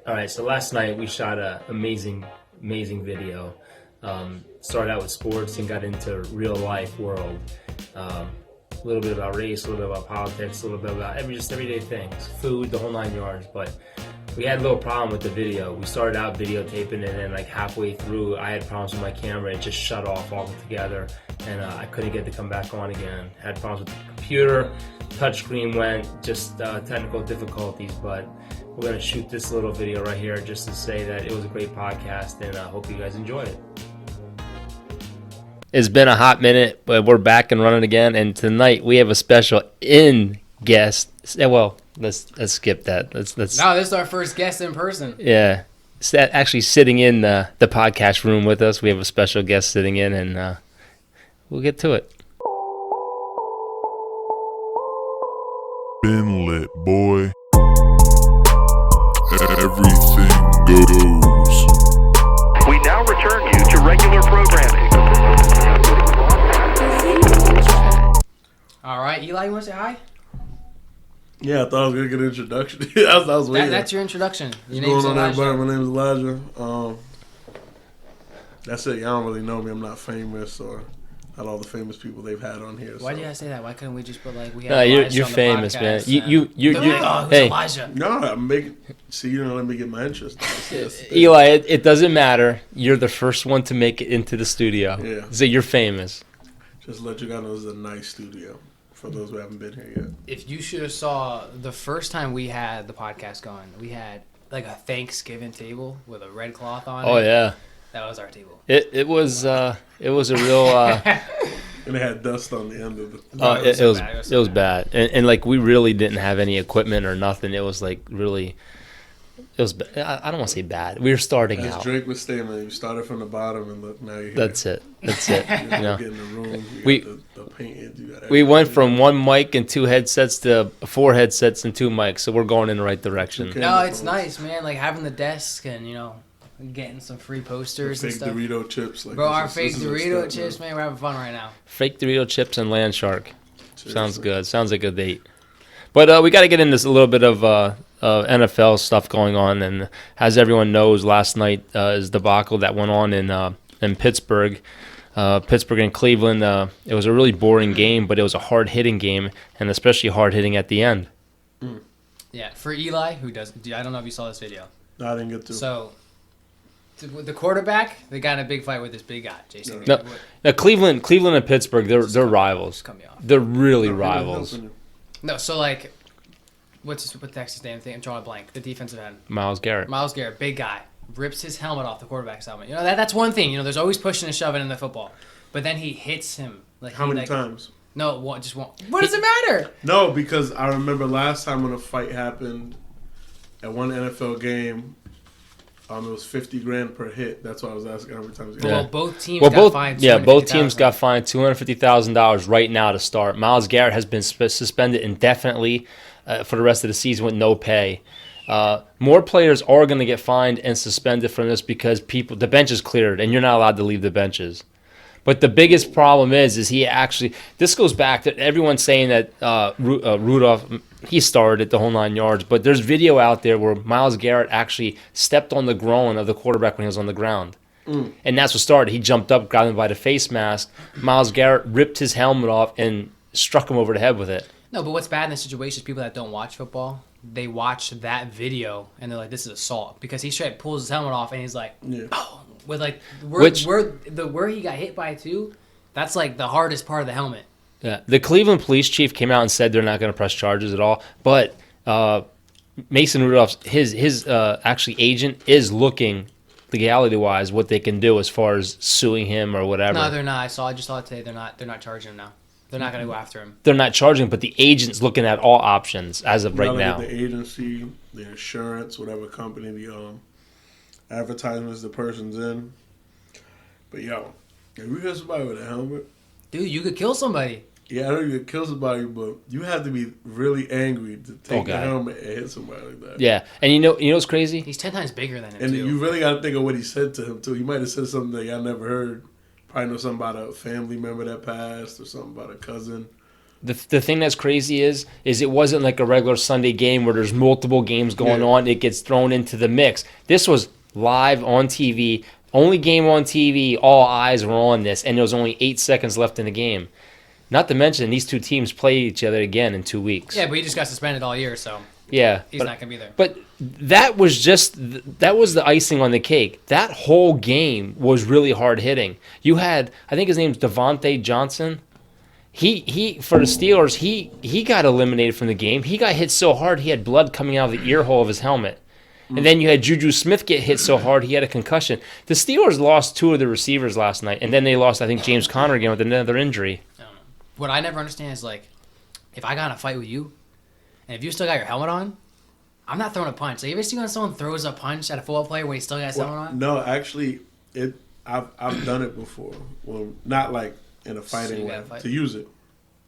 All right, so last night we shot an amazing video. Started out with sports and got into real life world. A little bit about race, a little bit about politics, a little bit about just everyday things, food, the whole 9 yards. But we had a little problem with the video. We started out videotaping, and then like halfway through, I had problems with my camera. It just shut off altogether, and I couldn't get it to come back on again. Had problems with the computer, touchscreen went, just technical difficulties. But we're gonna shoot this little video right here just to say that it was a great podcast, and I hope you guys enjoy it. It's been a hot minute, but we're back and running again. And tonight we have a special guest. Well, let's skip that. Let's. No, this is our first guest in person. Yeah, actually sitting in the podcast room with us. We have a special guest sitting in, and we'll get to it. Been lit, boy. Everything goes. We now return you to regular programming. All right, Eli, you want to say hi? Yeah, I thought I was gonna get an introduction. I was waiting. That's your introduction. Your What's name's going on, Elijah. everybody? My name is Elijah. That's it. Y'all don't really know me. I'm not famous or not all the famous people they've had on here. Why so. do you say that? Why couldn't we just put like we have? No, Elijah you're on the famous, podcast, man. and- You who's hey, Elijah? No, I'm making. See, you know, let me get my interest. That's the thing. Eli, it doesn't matter. You're the first one to make it into the studio. Yeah. So you're famous. Just to let you guys know, this is a nice studio for those who haven't been here yet. If you should have saw the first time we had the podcast going, we had like a Thanksgiving table with a red cloth on it. Oh yeah. That was our table. It was a real. And it had dust on the end of it. It was bad. And like we really didn't have any equipment or nothing. It was like really. It was. I don't want to say bad. We were starting As out. Drake was saying, man, you started from the bottom and look, now you're here. That's it. You know. get in the room. You We- got the paint. You got We went everything. from one mic and 2 headsets to 4 headsets and 2 mics, so we're going in the right direction. Okay. No, it's nice, man. Like having the desk and getting some free posters and fake stuff. Dorito chips. Like Bro, this our is- fake this is a Dorito step, chips, man. We're having fun right now. Fake Dorito chips and land shark. Sounds Seriously. good. Sounds like a date. But we got to get into a little bit of NFL stuff going on. And as everyone knows, last night is the debacle that went on in Pittsburgh. Pittsburgh and Cleveland. It was a really boring game, but it was a hard-hitting game, and especially hard-hitting at the end. Yeah, for Eli, who does, I don't know if you saw this video. No, I didn't get to. So, the quarterback, they got in a big fight with this big guy, Jason. No, now Cleveland and Pittsburgh, they're rivals. Cut me off. They're really No, he rivals. wasn't helping No, so like, what's Texas name thing? I'm drawing a blank. The defensive end, Miles Garrett. Miles Garrett, big guy, rips his helmet off the quarterback's helmet. That's one thing. There's always pushing and shoving in the football, but then he hits him. Like How he, many like, times? No, one, just one. What does it matter? No, because I remember last time when a fight happened at one NFL game, it was $50,000 per hit. That's why I was asking how many times. Yeah. Well, both teams got fined. both teams $250,000. got fined $250,000 right now to start. Miles Garrett has been suspended indefinitely for the rest of the season with no pay. More players are going to get fined and suspended from this because the bench is cleared and you're not allowed to leave the benches. But the biggest problem is he actually. This goes back to everyone saying that Rudolph, he started the whole 9 yards. But there's video out there where Miles Garrett actually stepped on the groin of the quarterback when he was on the ground. And that's what started. He jumped up, grabbed him by the face mask. Miles Garrett ripped his helmet off and struck him over the head with it. No, but what's bad in this situation is people that don't watch football, they watch that video and they're like, "This is assault," because he straight pulls his helmet off and he's like, Yeah. "Oh," with like Which- where he got hit by too. That's like the hardest part of the helmet. Yeah, the Cleveland police chief came out and said they're not going to press charges at all. But Mason Rudolph's his actually agent is looking legality-wise what they can do as far as suing him or whatever. No, they're not. I just saw it today. They're not charging him now. They're not going to go after him. They're not charging, but the agent's looking at all options as of right Not now. only the agency, the insurance, whatever company the advertisements the person's in. But yo, if you hit somebody with a helmet, Dude, you could kill somebody. yeah, I know you could kill somebody, but you have to be really angry to take the God. helmet and hit somebody like that. Yeah, and you know what's crazy? He's 10 times bigger than him, And too. you really got to think of what he said to him too. He might have said something that y'all never heard. Probably know something about a family member that passed or something about a cousin. the thing that's crazy is it wasn't like a regular Sunday game where there's multiple games going on. It gets thrown into the mix. This was live on TV, only game on TV. All eyes were on this, and there was only 8 seconds left in the game. Not to mention these two teams play each other again in 2 weeks. Yeah, but he just got suspended all year, so yeah, he's not gonna be there. But that was the icing on the cake. That whole game was really hard hitting. You had, I think his name's Devontae Johnson. He for the Steelers, he got eliminated from the game. He got hit so hard he had blood coming out of the ear hole of his helmet. And then you had Juju Smith get hit so hard he had a concussion. The Steelers lost 2 of the receivers last night, and then they lost, I think, James Conner again with another injury. I don't know. What I never understand is, like, if I got in a fight with you, and if you still got your helmet on, I'm not throwing a punch. Like, you ever see when someone throws a punch at a football player where he still got his helmet on? No, actually, I've done it before. Well, not like in a fighting way to use it.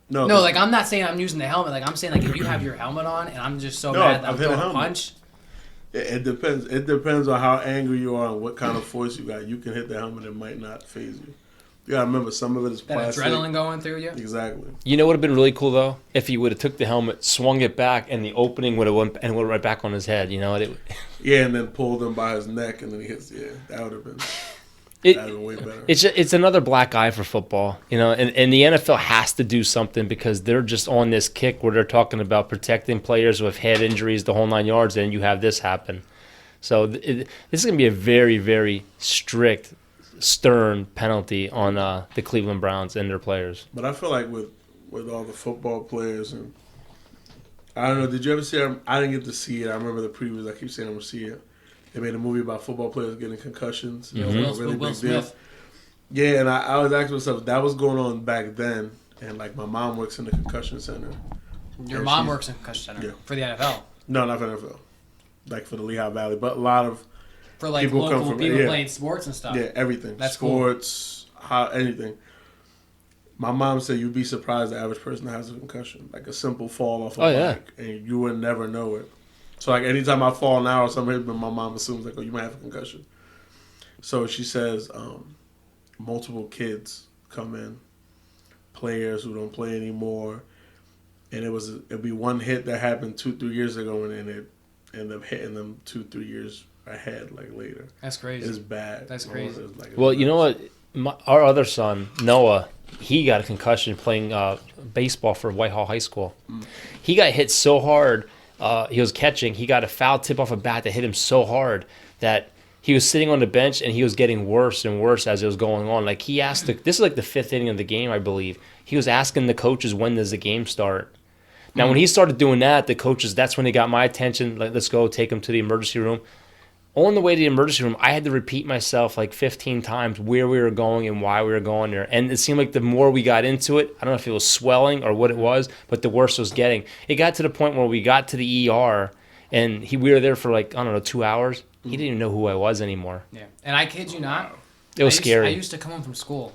No, like, I'm not saying I'm using the helmet. Like, I'm saying, like, if you have your helmet on and I'm just so mad that I'm throwing a punch. It depends. It depends on how angry you are and what kind of force you got. You can hit the helmet; it might not phase you. You gotta remember, some of it is plastic. That adrenaline going through you. Exactly. You know what would have been really cool though, if he would have took the helmet, swung it back, and the opening would have went right back on his head. You know it. Yeah, and then pulled him by his neck, and then he hits. Yeah, that would have been. That would have been way better. It's another black eye for football, you know, and the NFL has to do something because they're just on this kick where they're talking about protecting players with head injuries, the whole 9 yards, and you have this happen. So this is going to be a very, very strict, stern penalty on the Cleveland Browns and their players. But I feel like with all the football players, and I don't know, did you ever see it? I didn't get to see it. I remember the previews. I keep saying I'm going to see it. They made a movie about football players getting concussions. It was a really big deal. Yeah, and I was asking myself, that was going on back then, and like my mom works in the concussion center. Your mom works in concussion center for the NFL? No, not for the NFL. Like for the Lehigh Valley, but a lot of for like people local come from people playing sports and stuff. Yeah, everything. That's sports, anything. My mom said you'd be surprised the average person that has a concussion, like a simple fall off a bike, and you would never know it. So like anytime I fall now or something, my mom assumes like, oh, you might have a concussion. So she says multiple kids come in, players who don't play anymore, and it'd be one hit that happened 2-3 years ago, and then it ended up hitting them 2-3 years ahead, like later. That's crazy. It's bad. That's crazy. Well, you know what? Our other son, Noah, he got a concussion playing baseball for Whitehall High School. He got hit so hard. He was catching. He got a foul tip off a bat that hit him so hard that he was sitting on the bench and he was getting worse and worse as it was going on. Like he asked, this is like the 5th inning of the game, I believe. He was asking the coaches, when does the game start? Now, when he started doing that, the coaches, that's when they got my attention. Like, let's go take him to the emergency room. On the way to the emergency room, I had to repeat myself like 15 times where we were going and why we were going there. And it seemed like the more we got into it, I don't know if it was swelling or what it was, but the worse it was getting. It got to the point where we got to the ER, and we were there for like, I don't know, 2 hours. He didn't even know who I was anymore. Yeah, and I kid you not. It was scary. I used to come home from school,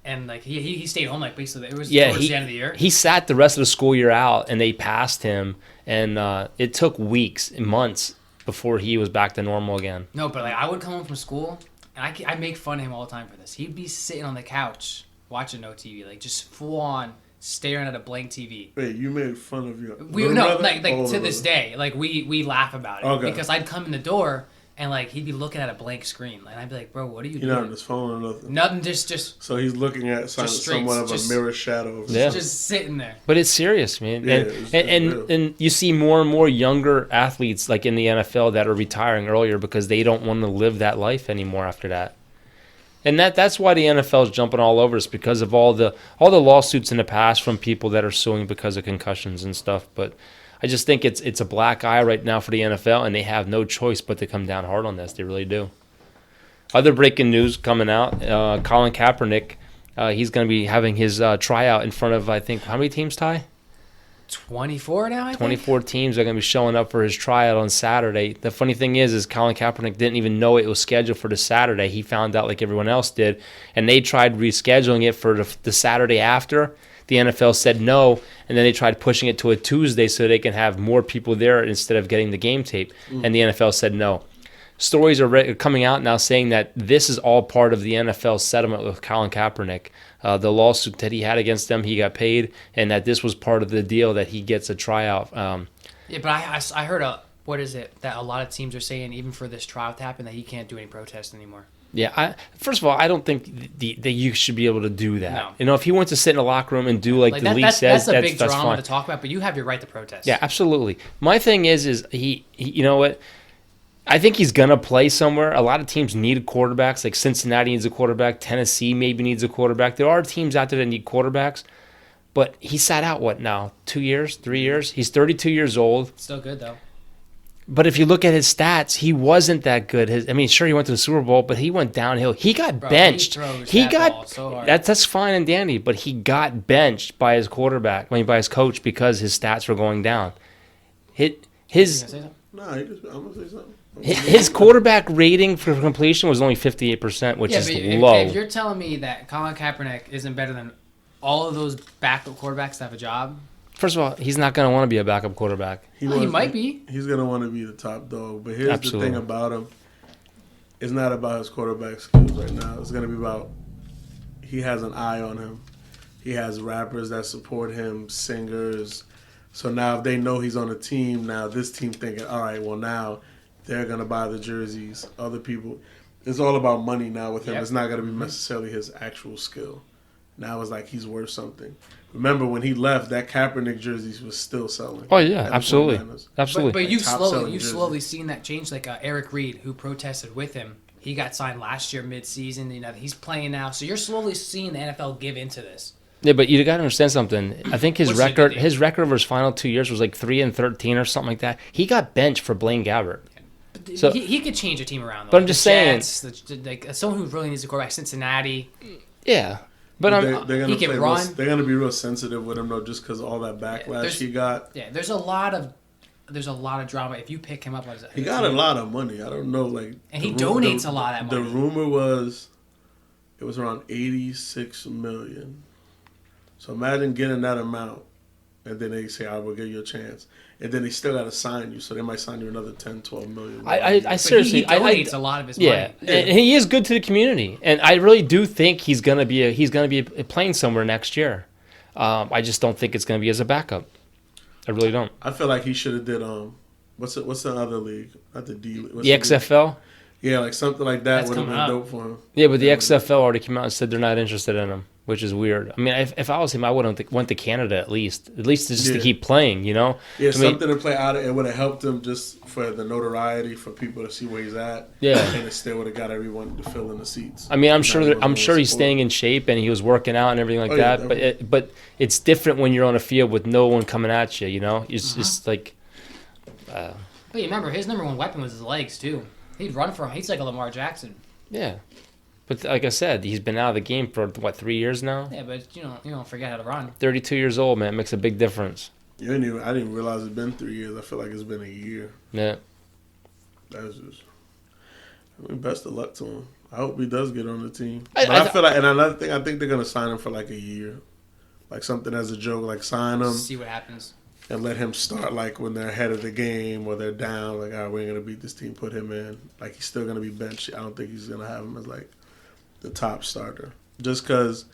and like he stayed home like basically. It was towards the end of the year. He sat the rest of the school year out, and they passed him, and it took weeks and months before he was back to normal again. No, but like I would come home from school, and I make fun of him all the time for this. He'd be sitting on the couch watching no TV, like just full on staring at a blank TV. Wait, you made fun of your brother? Like to this day, like we laugh about it because I'd come in the door and like he'd be looking at a blank screen, and I'd be like, "Bro, what are you doing?" You're not on his phone or nothing. Nothing, just. So he's looking at somewhat of a mirror shadow of just sitting there. But it's serious, man. Yeah, and you see more and more younger athletes like in the NFL that are retiring earlier because they don't want to live that life anymore after that. And that's why the NFL is jumping all over us, because of all the lawsuits in the past from people that are suing because of concussions and stuff. But I just think it's a black eye right now for the NFL, and they have no choice but to come down hard on this. They really do. Other breaking news coming out: Colin Kaepernick, he's going to be having his tryout in front of, I think, how many teams, Ty? 24 now, I think. 24 teams are going to be showing up for his tryout on Saturday. The funny thing is Colin Kaepernick didn't even know it was scheduled for the Saturday. He found out like everyone else did, and they tried rescheduling it for the Saturday after. The NFL said no, and then they tried pushing it to a Tuesday so they can have more people there instead of getting the game tape, and the NFL said no. stories are coming out now saying that this is all part of the NFL settlement with Colin Kaepernick. The lawsuit that he had against them, he got paid, and that this was part of the deal that he gets a tryout. Yeah, but I heard what is it that a lot of teams are saying even for this trial to happen that he can't do any protest anymore. Yeah, first of all, I don't think that you should be able to do that. No. You know, if he wants to sit in a locker room and do like the league says, that's a big that's drama fine. to talk about. But you have your right to protest. Yeah, absolutely. My thing is he you know what? I think he's gonna play somewhere. A lot of teams need quarterbacks. Like Cincinnati needs a quarterback. Tennessee maybe needs a quarterback. There are teams out there that need quarterbacks. But he sat out what now? 2 years, 3 years? He's 32 years old. Still good though. But if you look at his stats, he wasn't that good. Sure, he went to the Super Bowl, but he went downhill. He got benched. He got ball so hard. That's fine and dandy, but he got benched by his quarterback, by his coach, because his stats were going down. His Nah, I'm gonna say something. his quarterback rating for completion was only 58%, which is low. If you're telling me that Colin Kaepernick isn't better than all of those backup quarterbacks that have a job, First of all, he's not going to want to be a backup quarterback. he might be. He's gonna want to be the top dog. But here's the thing about him: it's not about his quarterback skills right now. It's gonna be about he has an eye on him. He has rappers that support him, singers. So now if they know he's on a team, now this team thinking, all right, well now they're gonna buy the jerseys. Other people, it's all about money now with him. Yep. It's not gonna be necessarily his actual skill. Now it's like he's worth something. Remember when he left, that Kaepernick jerseys was still selling. Oh yeah, absolutely, absolutely. But you've Top-selling slowly seen that change. Like Eric Reed, who protested with him, he got signed last year mid-season. You know, he's playing now, so you're slowly seeing the NFL give into this. Yeah, but you got to understand something. I think his What's record, the- his record over his final 2 years was like 3-13 or something like that. He got benched for Blaine Gabbert. But So- he could change a team around. Though. But I'm Like just the saying- Jets, like someone who really needs a quarterback, Cincinnati. Yeah, but I'm, they're gonna he can play run. they're gonna be real sensitive with him though, just because of all that backlash there's- he got. Yeah, there's a lot of drama. If you pick him up, as a He got a lot of money. I don't know, like, And he donates a lot of that money. The rumor was it was around $86 million. So imagine getting that amount, and then they say, "I will give you a chance," and then they still got to sign you, so they might sign you another 10, 12 million. I But seriously, he donates a lot of his yeah, money. and he is good to the community, and I really do think he's gonna be playing somewhere next year. I just don't think it's gonna be as a backup. I really don't. I feel like he should have did what's the other league? Not the D League. The XFL. Yeah, like something like that That's would have been coming up. dope for him. Yeah, but the XFL already came out and said they're not interested in him, which is weird. I mean, if I was him, I would have went to Canada at least just to Yeah. keep playing, you know? Yeah, I mean, something to play out of it would have helped him just for the notoriety for people to see where he's at. Yeah. and it still would have got everyone to fill in the seats. I mean, I'm Now sure he he's wasn't staying supported. in shape and he was working out and everything like Oh, yeah, that. But it's different when you're on a field with no one coming at you. You know, it's just like. But you remember, his number one weapon was his legs too. He'd run for him. He's like a Lamar Jackson. Yeah, but like I said, he's been out of the game for what 3 years now. Yeah, but you don't forget how to run. 32 years old, man, it makes a big difference. I didn't realize it's been 3 years. I feel like it's been a year. Yeah. That's just. I mean, best of luck to him. I hope he does get on the team. I But I feel like, and another thing, I think they're gonna sign him for like a year, like something as a joke, like sign him See what happens. and let him start like when they're ahead of the game or they're down. Like, all right, we're gonna beat this team. Put him in. Like, he's still gonna be benched. I don't think he's gonna have him as like the top starter, just because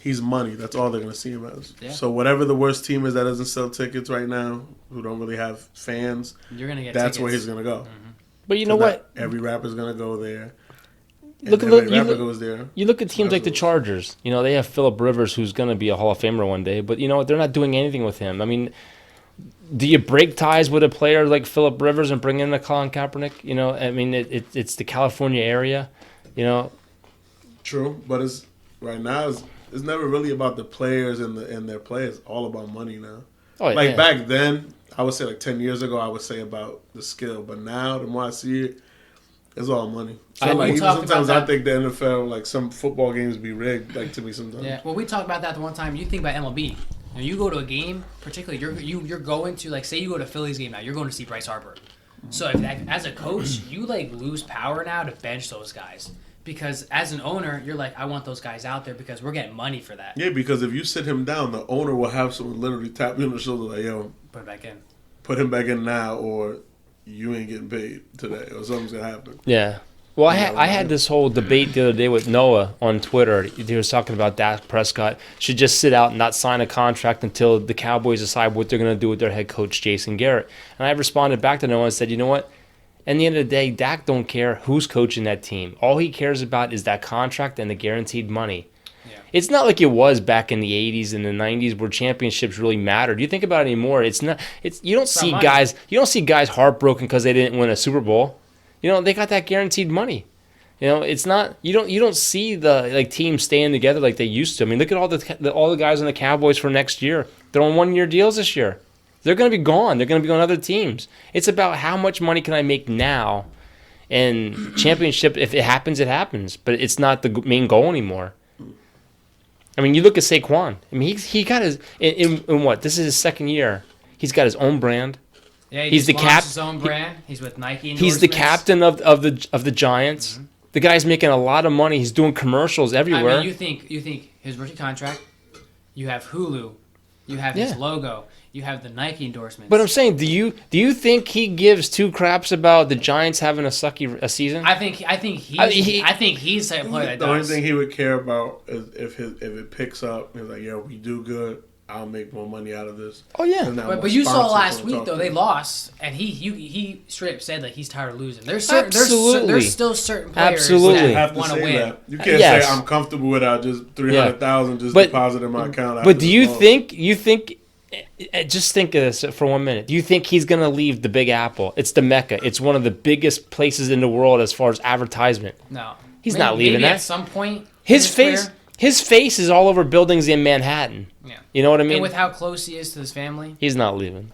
he's money. That's all they're gonna see him as. Yeah. So whatever the worst team is that doesn't sell tickets right now, who don't really have fans, You're gonna get. that's tickets. where he's gonna go. But you know 'Cause what? not every rapper's gonna go there. And Look- every look- you rapper look- goes there. You look at teams like the Absolutely. Chargers. You know, they have Phillip Rivers, who's going to be a Hall of Famer one day. But you know what? They're not doing anything with him. I mean, do you break ties with a player like Phillip Rivers and bring in the Colin Kaepernick? You know, I mean, it's the California area. You know, True, but it's right now. It's never really about the players and their play. It's all about money now. oh Like yeah. back then, I would say like 10 years ago, I would say about the skill. But now, the more I see it, it's all money. So I- we like even talked about sometimes I that. think the NFL, like some football games, be rigged. Like to me sometimes. Yeah. Well, we talked about that the one time. You think about MLB. When you go to a game, particularly you're going to, like, say you go to a Phillies game now, you're going to see Bryce Harper. So if as a coach, you like lose power now to bench those guys. Because as an owner, you're like, I want those guys out there because we're getting money for that. Yeah, because if you sit him down, the owner will have someone literally tap you on the shoulder like, "Yo, Put it back in. put him back in now," or you ain't getting paid today, or something's gonna happen. Yeah. Well, I had this whole debate the other day with Noah on Twitter. He was talking about Dak Prescott should just sit out and not sign a contract until the Cowboys decide what they're going to do with their head coach, Jason Garrett. And I responded back to Noah and said, you know what? At the end of the day, Dak don't care who's coaching that team. All he cares about is that contract and the guaranteed money. Yeah. It's not like it was back in the 80s and the 90s where championships really mattered. You think about it anymore, it's not. You don't see guys heartbroken because they didn't win a Super Bowl. You know, they got that guaranteed money. You know, it's not you don't see the teams staying together like they used to. I mean, look at all the guys on the Cowboys for next year. They're on 1-year deals this year. They're going to be gone. They're going to be on other teams. It's about how much money can I make now, and championship. If it happens, it happens. But it's not the main goal anymore. I mean, you look at Saquon. I mean, he got his in what? This is his second year. He's got his own brand. Yeah, he's the his own brand. He's with Nike. He's the captain of the Giants. Mm-hmm. The guy's making a lot of money. He's doing commercials everywhere. I mean, you think his rookie contract. You have Hulu. You have his logo. You have the Nike endorsements. But I'm saying, do you think he gives two craps about the Giants having a sucky season? I think he's the type of player that does. The only thing he would care about is if it picks up. He's like, yeah, we do good. I'll make more money out of this. Oh yeah, but you saw last week though they lost, and he straight up said that he's tired of losing. There's still certain players that want to win. That. You can't say I'm comfortable without just $300,000 just deposit in my account. But do you think? Just think of this for 1 minute. Do you think he's going to leave the Big Apple? It's the Mecca. It's one of the biggest places in the world as far as advertisement. No, he's not leaving that. At some point, his face is all over buildings in Manhattan. Yeah. You know what I mean? And with how close he is to his family. He's not leaving.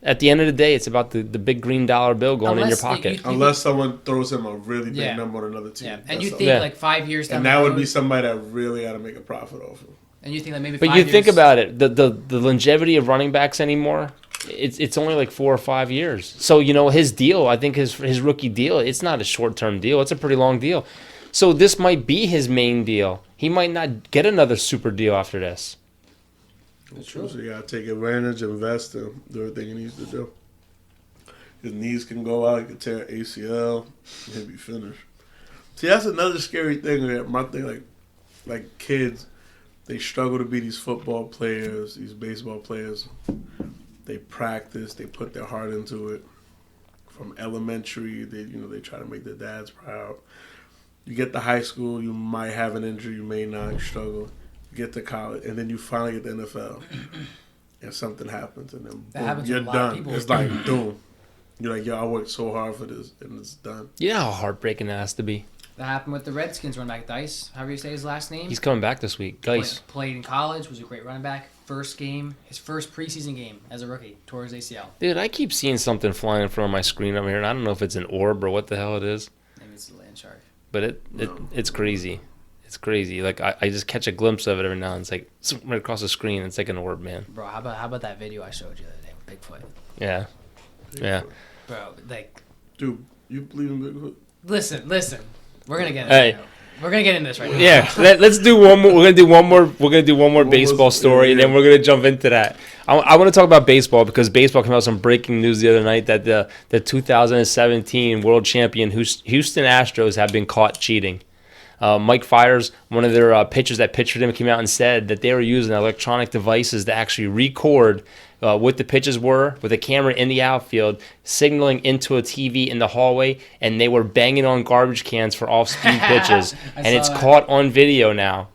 At the end of the day, it's about the big green dollar bill going in your pocket. Unless someone throws him a really big number on another team. Yeah. And you think 5 years down the road. And that would be somebody that really had to make a profit off him. And you think that maybe 5 years. But you think about it, the longevity of running backs anymore, it's only like 4 or 5 years. So, you know, his deal, I think his rookie deal, it's not a short-term deal. It's a pretty long deal. So this might be his main deal. He might not get another super deal after this. It's true. So you got to take advantage, invest, and do everything he needs to do. His knees can go out. He can tear ACL. He'll be finished. See, that's another scary thing. My thing, like kids, they struggle to be these football players, these baseball players. They practice. They put their heart into it. From elementary, they try to make their dads proud. You get to high school, you might have an injury, you may not, you struggle. You get to college, and then you finally get to the NFL, and something happens, and then boom, you're done. It's like, boom. You're like, yo, I worked so hard for this, and it's done. You know how heartbreaking that has to be? That happened with the Redskins running back, Dice. However you say his last name. He's coming back this week. Dice. Played in college, was a great running back. First game, his first preseason game as a rookie, tore his ACL. Dude, I keep seeing something flying in front of my screen over here, and I don't know if it's an orb or what the hell it is. Maybe it's a land shark. But it's crazy. It's crazy. Like I just catch a glimpse of it every now and it's like right across the screen. It's like an orb, man. Bro, how about that video I showed you the other day with Bigfoot? Yeah. Bigfoot. Yeah. Bro, like. Dude, you believe in Bigfoot? Listen. We're gonna get into this. We're gonna get into this right now. Yeah. Let's do one more. We're gonna do one more baseball story, and then we're gonna jump into that. I want to talk about baseball because baseball came out with some breaking news the other night that the 2017 world champion Houston Astros have been caught cheating. Mike Fiers, one of their pitchers that pitched for them, came out and said that they were using electronic devices to actually record what the pitches were with a camera in the outfield, signaling into a TV in the hallway, and they were banging on garbage cans for off-speed pitches. And it's caught on video now,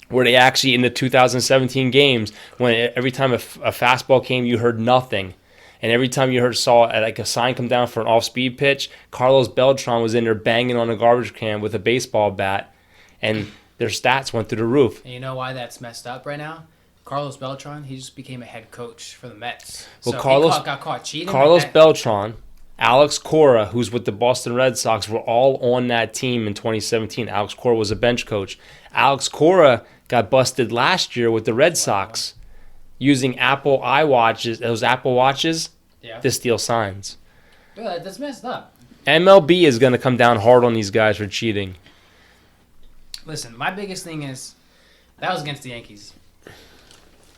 where they actually, in the 2017 games, when every time a fastball came, you heard nothing. And every time you saw like a sign come down for an off-speed pitch, Carlos Beltran was in there banging on a garbage can with a baseball bat, and their stats went through the roof. And you know why that's messed up right now? Carlos Beltran, he just became a head coach for the Mets. Well, so Carlos got caught cheating. Carlos Beltran, Alex Cora, who's with the Boston Red Sox, were all on that team in 2017. Alex Cora was a bench coach. Alex Cora got busted last year with the Red Sox using Apple iWatches, those Apple Watches, to steal signs. Yeah, that's messed up. MLB is going to come down hard on these guys for cheating. Listen, my biggest thing is that was against the Yankees.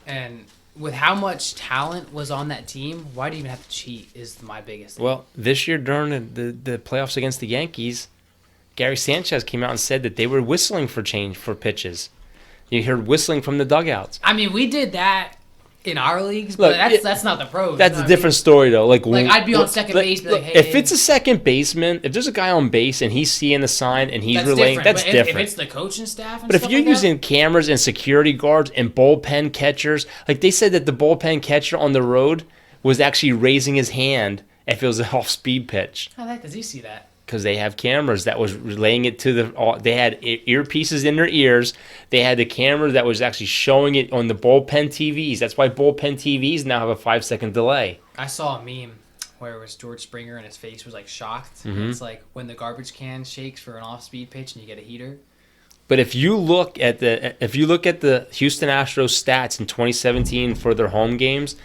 And with how much talent was on that team, why do you even have to cheat? Is my biggest thing. Well, this year during the playoffs against the Yankees, Gary Sanchez came out and said that they were whistling for change for pitches. You heard whistling from the dugouts. I mean, we did that in our leagues, Look, but that's not the pros. That's you know a what I different story, though. Like I'd be on second base, be like, hey, if it's a second baseman, if there's a guy on base and he's seeing the sign and he's that's relaying, different. that's But different. If it's the coaching staff and But if stuff you're like using cameras and security guards and bullpen catchers, like they said that the bullpen catcher on the road was actually raising his hand if it was an off-speed pitch. how the heck does he see that? Because they have cameras that was relaying it to they had earpieces in their ears. They had the camera that was actually showing it on the bullpen TVs. That's why bullpen TVs now have a 5-second delay. I saw a meme where it was George Springer and his face was like shocked. Mm-hmm. It's like when the garbage can shakes for an off-speed pitch and you get a heater. But if you look at the Houston Astros stats in 2017 for their home games,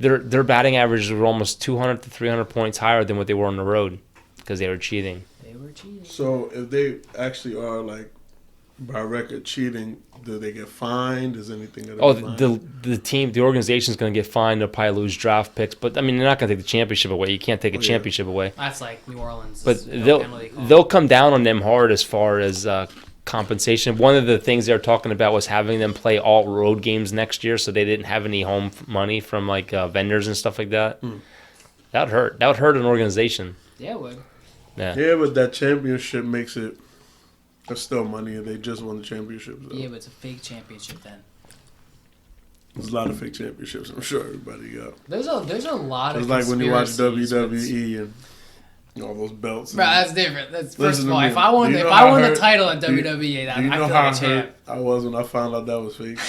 their batting averages were almost 200 to 300 points higher than what they were on the road because they were cheating. They were cheating. So if they actually are like by record cheating, do they get fined? Is anything that? Oh, the organization's going to get fined. They'll probably lose draft picks, but I mean, they're not going to take the championship away. You can't take a championship away. That's like New Orleans. But they'll come down on them hard as far as compensation. One of the things they were talking about was having them play all road games next year, so they didn't have any home money from like vendors and stuff like that. That would hurt. That would hurt an organization. Yeah, it would. Yeah, but that championship makes it. That's still money, and they just won the championship. So. Yeah, but it's a fake championship then. There's a lot of fake championships. I'm sure everybody got. There's a lot of. It's like when you watch conspiracies with- WWE and all those belts. Bro, that's different. That's first Listen of to all, me. if I won, Do you if know I how won the hurt- title in do you- WWE, Do you I know feel how like a champ. hurt I was when I found out that was fake?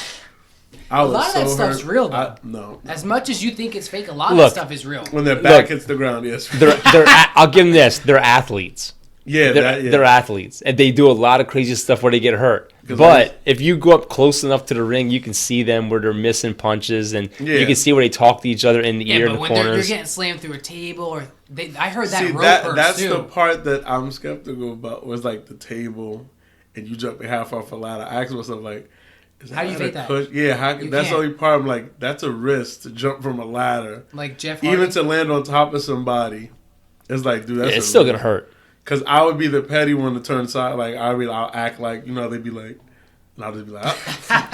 I A was lot of so that stuff's hurt. real, though. No. As much as you think it's fake, a lot of Look. that stuff is real. When their back Look. hits the ground, yes. I'll give them this. They're athletes. Yeah, They're athletes, and they do a lot of crazy stuff where they get hurt. 'Cause But if you go up close enough to the ring, you can see them where they're missing punches, and Yeah. you can see where they talk to each other in the Yeah, ear but in the when you're corners. getting slammed through a table, or I heard that See, rope burst that's too. the part that I'm skeptical about. Was like the table, and you jumping half off a ladder. I asked myself like, is How do you ladder fake that? cush- Yeah, You that's the can't. only part. I'm like, that's a risk to jump from a ladder, Like Jeff Hardy. even to land on top of somebody. It's like, dude, that's It's still gonna hurt. Because I would be the petty one to turn side. Like I'll act like they'd be like, and I'll just be like,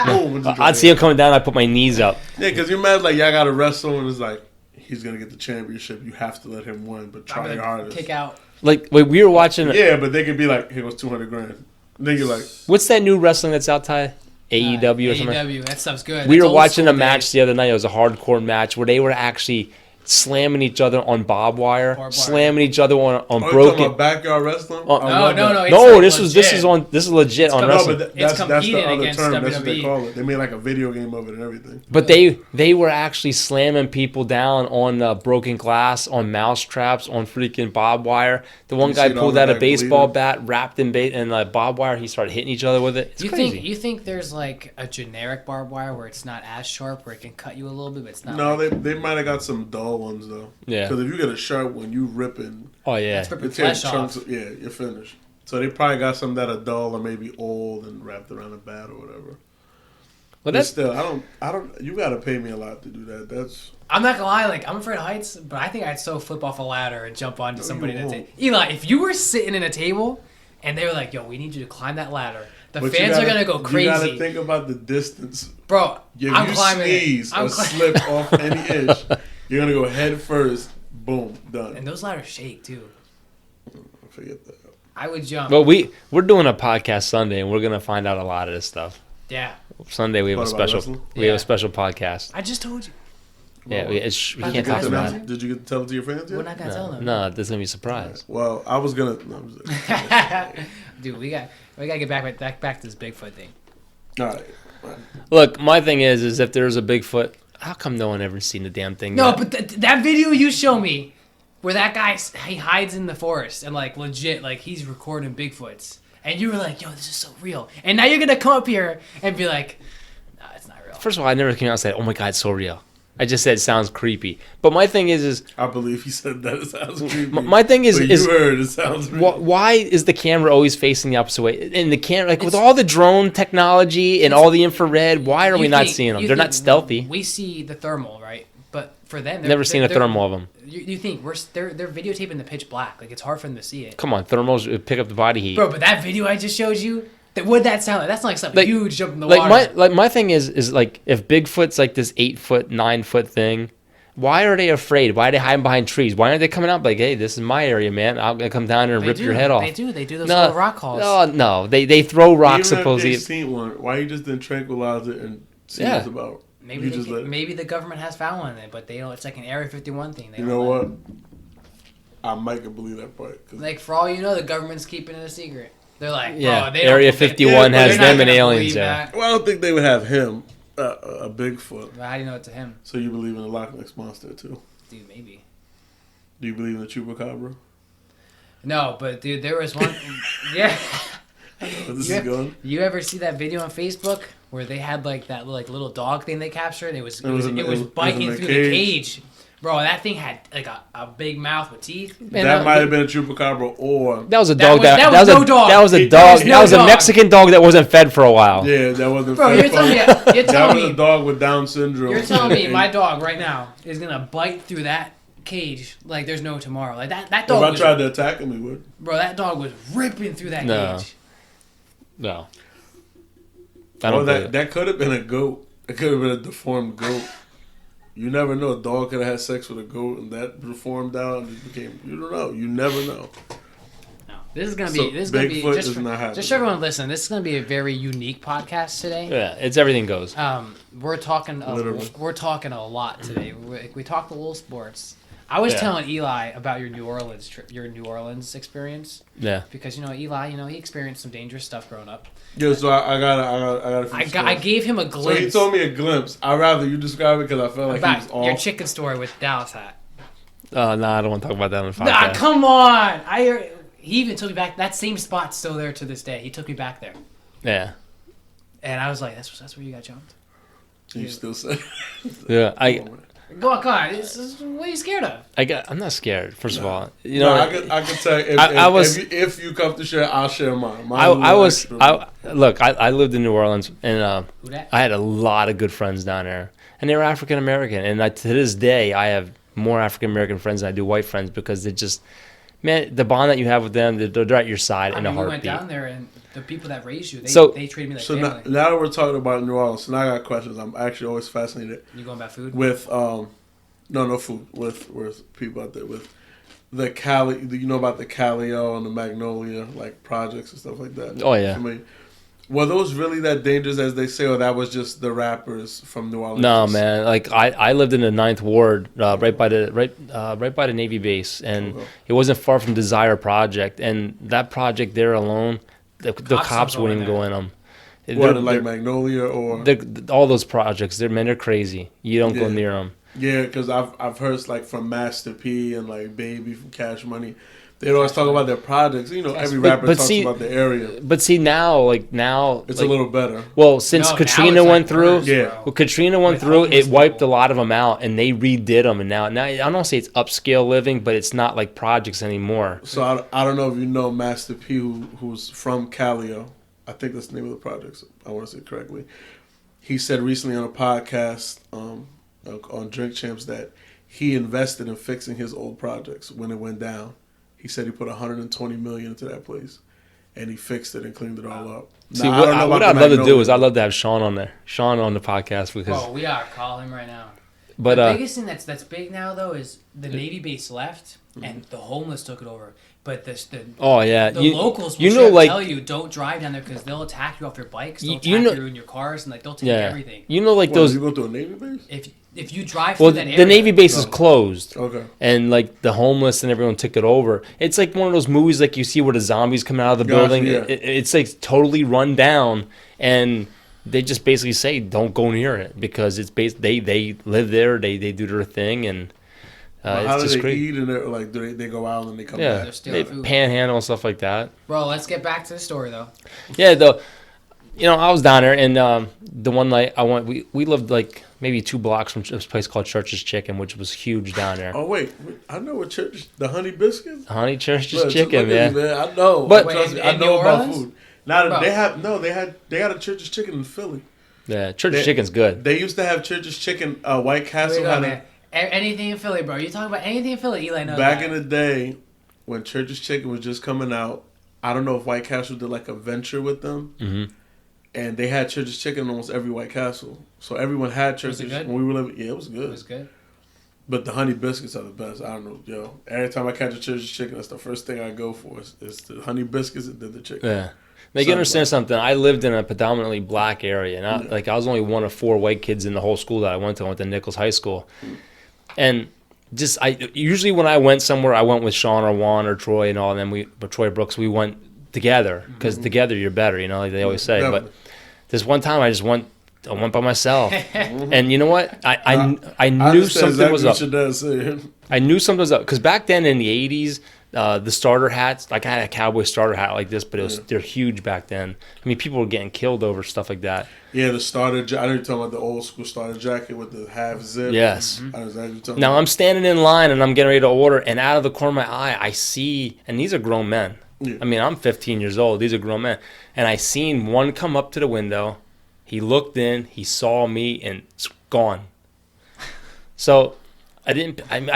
boom. and just go I'd see him coming down. I put my knees up. Yeah, because you imagine like y'all got to wrestle and it's like he's gonna get the championship. You have to let him win, but try your hardest. kick out. Like we were watching. Yeah, but they could be like, here goes $200,000. Then you're like, What's that new wrestling that's out, Ty? AEW or something. AEW, that stuff's good. We That's were old watching school a match days. the other night. It was a hardcore match where they were actually slamming each other on barbed wire, Barbed wire. slamming each other on oh, you talking broken. about backyard wrestling? Oh, I No, love no, that. no. It's No, like this is legit. legit on com- No, wrestling. but It's that's the competing other against term. That's what they WWE. call it. They made like a video game of it and everything. But they were actually slamming people down on broken glass, on mouse traps, on freaking barbed wire. The one You guy see it pulled all out a like baseball bleeding? bat, wrapped in barbed wire. He started hitting each other with it. It's You crazy. think there's like a generic barbed wire where it's not as sharp, where it can cut you a little bit, but it's not. No, like, they might have got some dull ones though. Yeah. Because if you get a sharp one, you ripping. Oh yeah. that's ripping It tears flesh chunks. off. Yeah, you're finished. So they probably got some that are dull or maybe old and wrapped around a bat or whatever. Well, But that's still, I don't. You got to pay me a lot to do that. That's I'm not gonna lie, like I'm afraid of heights, but I think I'd so flip off a ladder and jump onto somebody you that's won't. Eli, if you were sitting in a table and they were like, "Yo, we need you to climb that ladder," the but you fans are gotta- gonna go You got to crazy, think about the distance. bro. If I'm you climbing sneeze it. I'm or slip off any inch, you're gonna go head first. Boom, done. And those ladders shake too. Forget that. I would jump. well, we're doing a podcast Sunday, and we're gonna find out a lot of this stuff. Yeah, Sunday we have What a about special wrestling? we have Yeah. a special podcast. I just told you. Yeah, we How'd can't you talk get about to it. Did you get to tell it to your fans yet? We're not gonna tell them. No, this is gonna be a surprise. Well, I was gonna. No, I'm just- Dude, we gotta get back to this Bigfoot thing. all right. Look, my thing is if there's a Bigfoot, how come no one ever seen the damn thing? No, yet? but that video you show me, where that guy he hides in the forest and like legit like he's recording Bigfoots, and you were like, "Yo, this is so real," and now you're gonna come up here and be like, "Nah, it's not real." First of all, I never came out and said, "Oh my God, it's so real." I just said it sounds creepy. But my thing is I believe he said that. It sounds creepy. my thing is But is you heard it sounds creepy. why is the camera always facing the opposite way? And the camera, like with all the drone technology and all the infrared, why are we not seeing them? They're not stealthy. We see the thermal, right? But for them, Never seen a thermal of them. You think they're videotaping the pitch black? Like it's hard for them to see it. Come on, thermals pick up the body heat. Bro, but that video I just showed you, what'd that sound like? That's not like something Like- huge jumping in the Like water. my thing is like if Bigfoot's like this 8 foot, 9 foot thing, why are they afraid? Why are they hiding behind trees? Why aren't they coming out like, hey, this is my area, man. I'm gonna come down here and rip your head off. They do those little rock calls. No, they throw rocks Even if supposedly. they seen one, why you just didn't tranquilize it and see Yeah. what it's about? Maybe You just let- maybe the government has found one, but they don't. It's like an Area 51 thing. They You don't know let- what? I might can believe that part. 'cause Like for all you know, the government's keeping it a secret. They're like, Yeah, bro, they Area don't, they- 51 they're has not them and gonna aliens believe there. that. well, I don't think they would have him, a Bigfoot. But how do you know it's to him? So you believe in the Loch Ness monster too? Dude, maybe. Do you believe in the chupacabra? No, but dude, there was one. Yeah. Where this Yeah. is going? You ever see that video on Facebook where they had like that little dog thing they captured? It was in biting the through the cage. Bro, that thing had like a big mouth with teeth. Man, that might have been a chupacabra, or That was a That dog. was- that was no dog. That was a It- dog. that was That no was a dog. Mexican dog that wasn't fed for a while. yeah, that wasn't. Bro, you're telling me, that was a dog with Down syndrome. you're telling me my dog right now is gonna bite through that cage like there's no tomorrow. Like that If dog. I Was, tried to attack him, he would. bro, that dog was ripping through that No. cage. No. I Or don't believe it. that could have been a goat. It could have been a deformed goat. You never know. A dog could have had sex with a goat and that deformed out and it became. You don't know. You never know. No, this is gonna be. So This is gonna be Bigfoot just is for, not happening. just for everyone listen. This is gonna be a very unique podcast today. Yeah, it's everything goes. We're talking. Literally. We're talking a lot today. We talked a little sports. I was Yeah. telling Eli about your New Orleans trip, your New Orleans experience, Yeah. because Eli, he experienced some dangerous stuff growing up. Yeah, so I got a few I stories. gave him a So glimpse. he told me a glimpse. I'd rather you describe it because I felt like he was about your off. chicken story with Dallas hat. No, I don't want to talk about that on the podcast. Nah, come on! He even took me back. That same spot's still there to this day. He took me back there, Yeah. and I was like, "That's where you got jumped." You still say. Yeah. Go on, come on. What are you scared of? I'm not scared. First of all, No, I could tell you if you come to share, I'll share mine. I lived in New Orleans and Who dat? I had a lot of good friends down there, and they were African American. And to this day, I have more African American friends than I do white friends because they just, man, the bond that you have with them, they're at your side in a we went heartbeat. down there, and the people that raised you, they treated me like So family. now that we're talking about New Orleans, so now I got questions. I'm actually always fascinated You going about food? with no food with people out there with the Cali. You know about the Calio and the Magnolia like projects and stuff like that. Oh, yeah. Familiar? Were those really that dangerous as they say, or that was just the rappers from New Orleans? No, man. Like I lived in the 9th Ward, right by the Navy base, and Okay. it wasn't far from Desire Project. And that project there alone, the cops don't wouldn't go even in go in them. What, like Magnolia or all those projects, they're crazy. You don't go Yeah. near them. yeah? Because I've heard like from Master P and like Baby from Cash Money. They always talk about their projects. You know, every rapper but talks see- about the area. But see now, It's like, a little better. well, since No, now Katrina it's, went like, through, worse, Yeah. bro. well, Katrina went With through, homeless it wiped people. a lot of them out, and they redid them. And now I don't say it's upscale living, but it's not like projects anymore. So I don't know if you know Master P, who's from Calio. I think that's the name of the project. I want to say it correctly. He said recently on a podcast on Drink Champs that he invested in fixing his old projects when it went down. He said he put $120 million into that place, and he fixed it and cleaned it all up. See, Now, I don't know what about I'd the love to do Magnolia. is I'd love to have Sean on there, Sean on the podcast because. Oh, we gotta call him right now. But the biggest thing that's big now though is the Navy base left Mm-hmm. and the homeless took it over. But the oh yeah, the locals will you know, straight up like tell you don't drive down there because they'll attack you off your bikes, they'll You attack know- you in your cars, and like they'll take yeah, everything. you know, like What, those. you go to a Navy base? If you drive Well, through that area, the Navy base is No. closed. Okay. And like the homeless and everyone took it over. It's like one of those movies like you see where the zombies come out of the Gotcha, building. yeah. It's like totally run down, and they just basically say don't go near it because it's they live there, they do their thing, and How it's do just they great. eat and they're, like do they go out and they come Yeah, They're stealing they food. panhandle and stuff like that. Bro, let's get back to the story though. Yeah, I was down there, and the one night I went, we lived like maybe 2 blocks from this place called Church's Chicken, which was huge down there. Oh wait, I know what church. The Honey Biscuits. Honey Church's Look, Chicken, look at man. me, man. I know. But- Trust me, in I know New about Orleans? food. Now Bro. they got a Church's Chicken in Philly. Yeah, Church's Chicken's good. They used to have Church's Chicken. White Castle Wait, had man. Anything in Philly, bro. You talking about anything in Philly? Eli knows back that. in the day when Church's Chicken was just coming out. I don't know if White Castle did like a venture with them, and they had Church's Chicken in almost every White Castle. So everyone had Church's. Was it good? When we were living, yeah, it was good. It was good. But the Honey Biscuits are the best. I don't know, yo. Every time I catch a Church's Chicken, that's the first thing I go for is the Honey Biscuits and then the chicken. Yeah. Now, you can understand something. I lived in a predominantly black area, and I was only one of 4 white kids in the whole school that I went to. I went to Nichols High School. And usually when I went somewhere, I went with Sean or Juan or Troy and all of them. But Troy Brooks, we went together because together you're better, like they always say. Definitely. But this one time I went by myself, and you know what? I knew understand something was up. what your dad said. I knew something was up because back then in the '80s, the starter hats, like I had a cowboy starter hat like this, but they're huge back then. I mean, people were getting killed over stuff like that. Yeah, the starter. I know you're talking about the old school starter jacket with the half zip. Yes. I know exactly what you're talking Now about. I'm standing in line and I'm getting ready to order, and out of the corner of my eye, I see, and these are grown men. Yeah. I mean, I'm 15 years old. These are grown men, and I seen one come up to the window. He looked in, he saw me, and it's gone. So I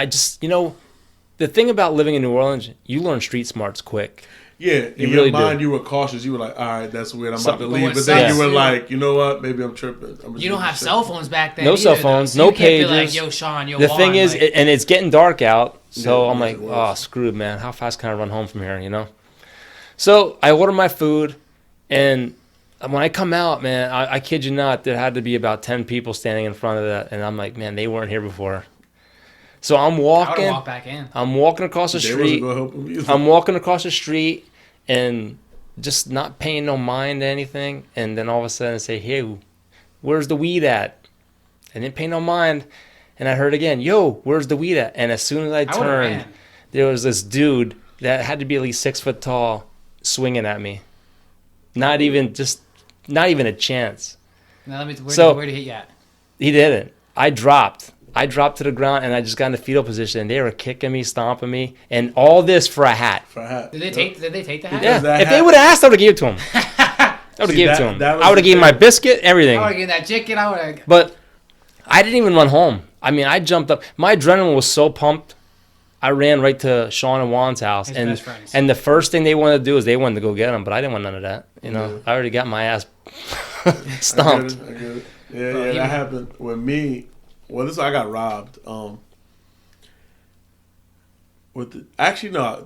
just, the thing about living in New Orleans, you learn street smarts quick. Yeah, in You your really mind, do. you were cautious. You were like, all right, that's weird. I'm about to But leave. what But then sucks you were too- like, you know what? Maybe I'm tripping. You don't have cell phones back then. No either, cell though. phones, So no you can't be like, pages. yo, Sean, yo, The Juan, thing is, like, and it's getting dark out, so Yeah, I'm it like, makes it oh, worse. screwed, man. How fast can I run home from here, So I order my food, and when I come out, man, I kid you not, there had to be about 10 people standing in front of that, and I'm like, man, they weren't here before. So I'm I would walking. have walked back in. I'm walking across the They wasn't street. gonna help him either. I'm walking across the street and just not paying no mind to anything. And then all of a sudden I say, hey, where's the weed at? I didn't pay no mind. And I heard again, yo, where's the weed at? And as soon as I would've turned, ran. there was this dude that had to be at least 6 foot tall swinging at me. Not even a chance. Now, where did he hit you at? He didn't. I dropped to the ground, and I just got in the fetal position. And they were kicking me, stomping me, and all this for a hat. For a hat. Did they take the hat? Yeah, that if they hat- would have asked, I would have given it to him. I would have See, given it to that- him. that was I would have the given my thing. biscuit, everything. I would have given that chicken. I would have. But I didn't even run home. I mean, I jumped up. My adrenaline was so pumped. I ran right to Sean and Juan's house, His and best friends. and the first thing they wanted to do is they wanted to go get him, but I didn't want none of that. I already got my ass stomped. I get it. Yeah, Bro, yeah, you- that happened with me. Well, I got robbed. Actually, no,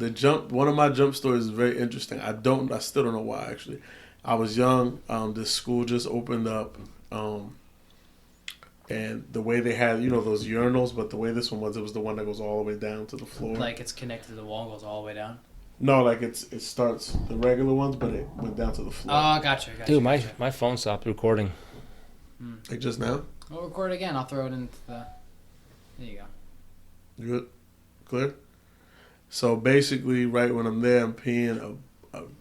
one of my jump stories is very interesting. I still don't know why. Actually, I was young. This school just opened up, and the way they had, those urinals, but the way this one was, it was the one that goes all the way down to the floor. Like it's connected to the wall, goes all the way down. No, like it starts the regular ones, but it went down to the floor. Oh, gotcha. Dude, my phone stopped recording. Like just now. We'll record again. I'll throw it into the. There you go. You good? Clear? So basically, right when I'm there, I'm peeing.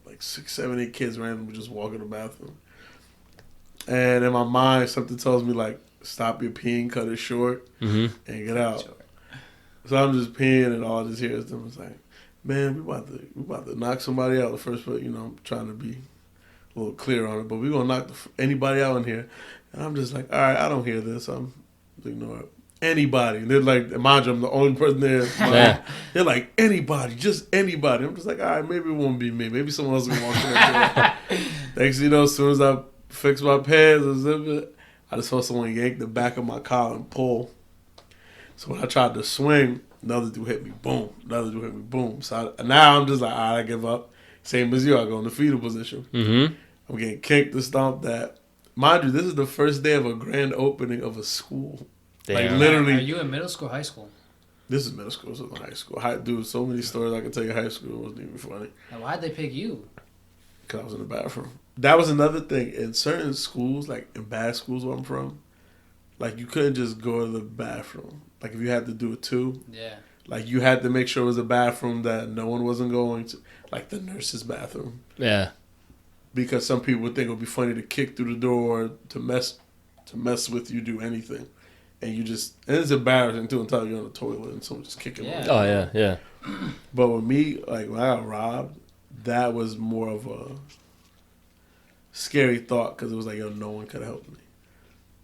Like 6, 7, 8 kids randomly just walk in the bathroom. And in my mind, something tells me, like, stop your peeing, cut it short, and get out. Sure. So I'm just peeing, and all I just hear is them. It's like, man, we about to knock somebody out. The first, but I'm trying to be a little clear on it. But we're going to knock anybody out in here. And I'm just like, all right, I don't hear this. I'm ignore it. Anybody. And they're like, mind you, I'm the only person there. Yeah. They're like, anybody, just anybody. I'm just like, all right, maybe it won't be me. Maybe someone else will walk in there. Next thing you know, as soon as I fix my pants and zip it, I just saw someone yank the back of my collar and pull. So when I tried to swing, another dude hit me, boom. Another dude hit me, boom. So now I'm just like, all right, I give up. Same as you, I go in the fetal position. Mm-hmm. I'm getting kicked to stomp that. Mind you, this is the first day of a grand opening of a school. Like Damn. literally, Are you in middle school, or high school? this is middle school, so high school. Dude, so many stories I could tell you. High school wasn't even funny Now, why'd they pick you? because I was in the bathroom. That was another thing in certain schools, like in bad schools where I'm from. Like you couldn't just go to the bathroom. Like if you had to do it too, Yeah. like you had to make sure it was a bathroom that no one wasn't going to, like the nurse's bathroom. Yeah. because some people would think it would be funny to kick through the door, to mess with you, do anything. And it's embarrassing too until you're on the toilet and someone just kicking Yeah. Oh yeah, yeah. But with me, like when I got robbed, that was more of a scary thought because it was like, yo, no one could help me.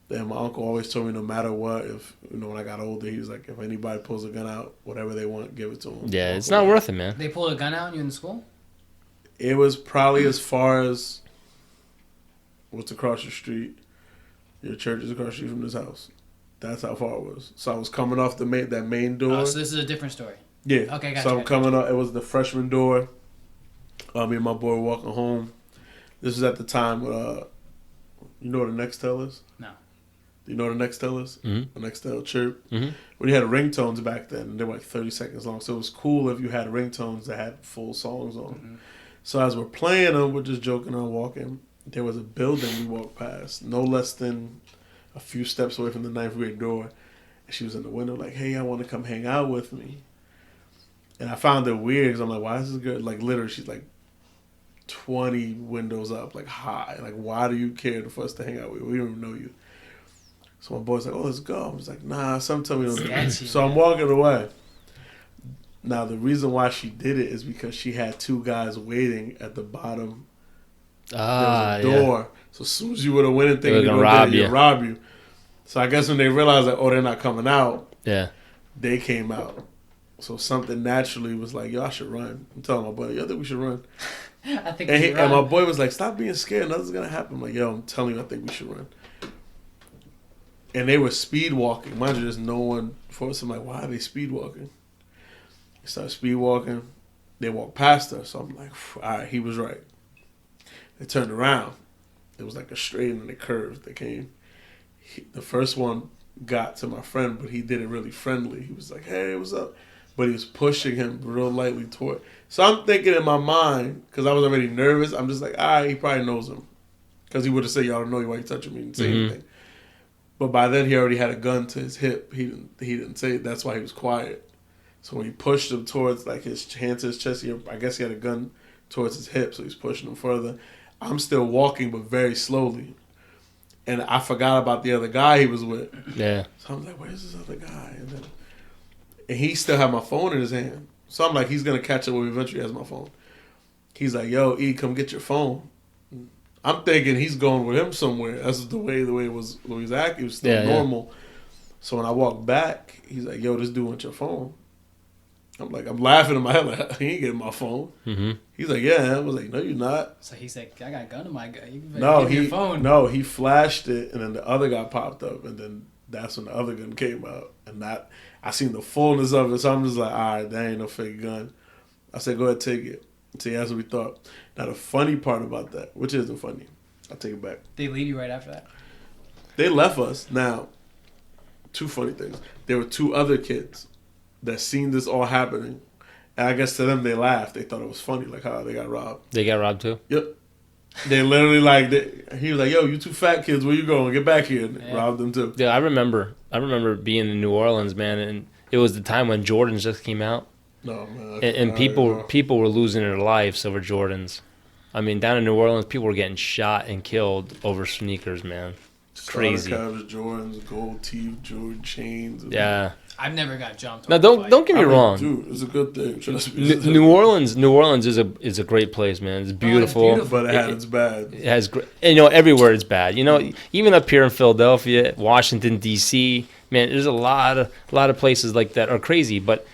And my uncle always told me no matter what, if when I got older, he was like, if anybody pulls a gun out, whatever they want, give it to them. Yeah, it's not worth it, man. They pulled a gun out on you in school? It was probably as far as what's across the street. Your church is across the street from this house. That's how far it was. So I was coming off that main door. Oh, so this is a different story. Yeah. Okay, gotcha. So I'm coming up. It was the freshman door. Me and my boy were walking home. This was at the time. You know what a Nextel is? No. Do you know what a Nextel is? Mm-hmm. A Nextel chirp. Mm-hmm. When you had ringtones back then, and they were like 30 seconds long. So it was cool if you had ringtones that had full songs on. Mm-hmm. So as we're playing them, we're just joking around, walking. There was a building we walked past, no less than a few steps away from the 9th grade door. And she was in the window like, hey, I want to come hang out with me. And I found it weird because I'm like, why is this girl, like literally she's like 20 windows up, like high. Like, why do you care for us to hang out with you? We don't even know you. So my boy's like, oh, let's go. I was like, nah, sometimes we don't do that. So I'm walking away. Now, the reason why she did it is because she had two guys waiting at the bottom. There was a door. Yeah. So as soon as you would have went and they were going to rob you. So I guess when they realized, like, oh, they're not coming out, yeah, they came out. So something naturally was like, yo, I should run. I'm telling my buddy, yo, I think we should run. I think and my boy was like, stop being scared. Nothing's going to happen. I'm like, yo, I'm telling you, I think we should run. And they were speed walking. Mind you, there's no one for us. I'm like, why are they speed walking? They started speed walking. They walked past us. So I'm like, all right, he was right. They turned around. It was like a straight and a curve that came. The first one got to my friend, but he did it really friendly. He was like, hey, what's up? But he was pushing him real lightly toward. So I'm thinking in my mind, because I was already nervous, I'm just like, all right, he probably knows him. Because he would have said, y'all don't know you, why you touching me, and say anything. But by then he already had a gun to his hip. He didn't say it. That's why he was quiet. So when he pushed him towards like his hand to his chest, I guess he had a gun towards his hip, so he's pushing him further. I'm still walking, but very slowly. And I forgot about the other guy he was with. Yeah. So I'm like, where's this other guy? And he still had my phone in his hand. So I'm like, he's going to catch up when he eventually has my phone. He's like, yo, E, come get your phone. I'm thinking he's going with him somewhere. That's the way it was. When he was acting, it was still normal. Yeah. So when I walked back, he's like, yo, this dude wants your phone. I'm like, I'm laughing in my head like, he ain't getting my phone. Mm-hmm. He's like, yeah. I was like, no, you're not. So he's like, I got a gun in my gun. Your phone. No, he flashed it, and then the other guy popped up, and then that's when the other gun came out. And I seen the fullness of it, so I'm just like, all right, that ain't no fake gun. I said, go ahead, take it. See, that's what we thought. Now, the funny part about that, which isn't funny, I'll take it back. They leave you right after that? They left us. Now, two funny things. There were two other kids that seen this all happening. And I guess to them, they laughed. They thought it was funny, like how they got robbed. They got robbed too? Yep. They literally he was like, yo, you two fat kids, where you going? Get back here. And robbed them too. Yeah, I remember being in New Orleans, man, and it was the time when Jordans just came out. No, man. And people were losing their lives over Jordans. I mean, down in New Orleans, people were getting shot and killed over sneakers, man. Crazy. Jordans, gold teeth, Jordan chains. Yeah. I've never got jumped. Now, don't get me wrong. Dude, it's a good thing. Trust me. New Orleans is a great place, man. It's beautiful. But it had its bad. It has, everywhere it's bad. Even up here in Philadelphia, Washington D.C., man, there's a lot of places like that are crazy. But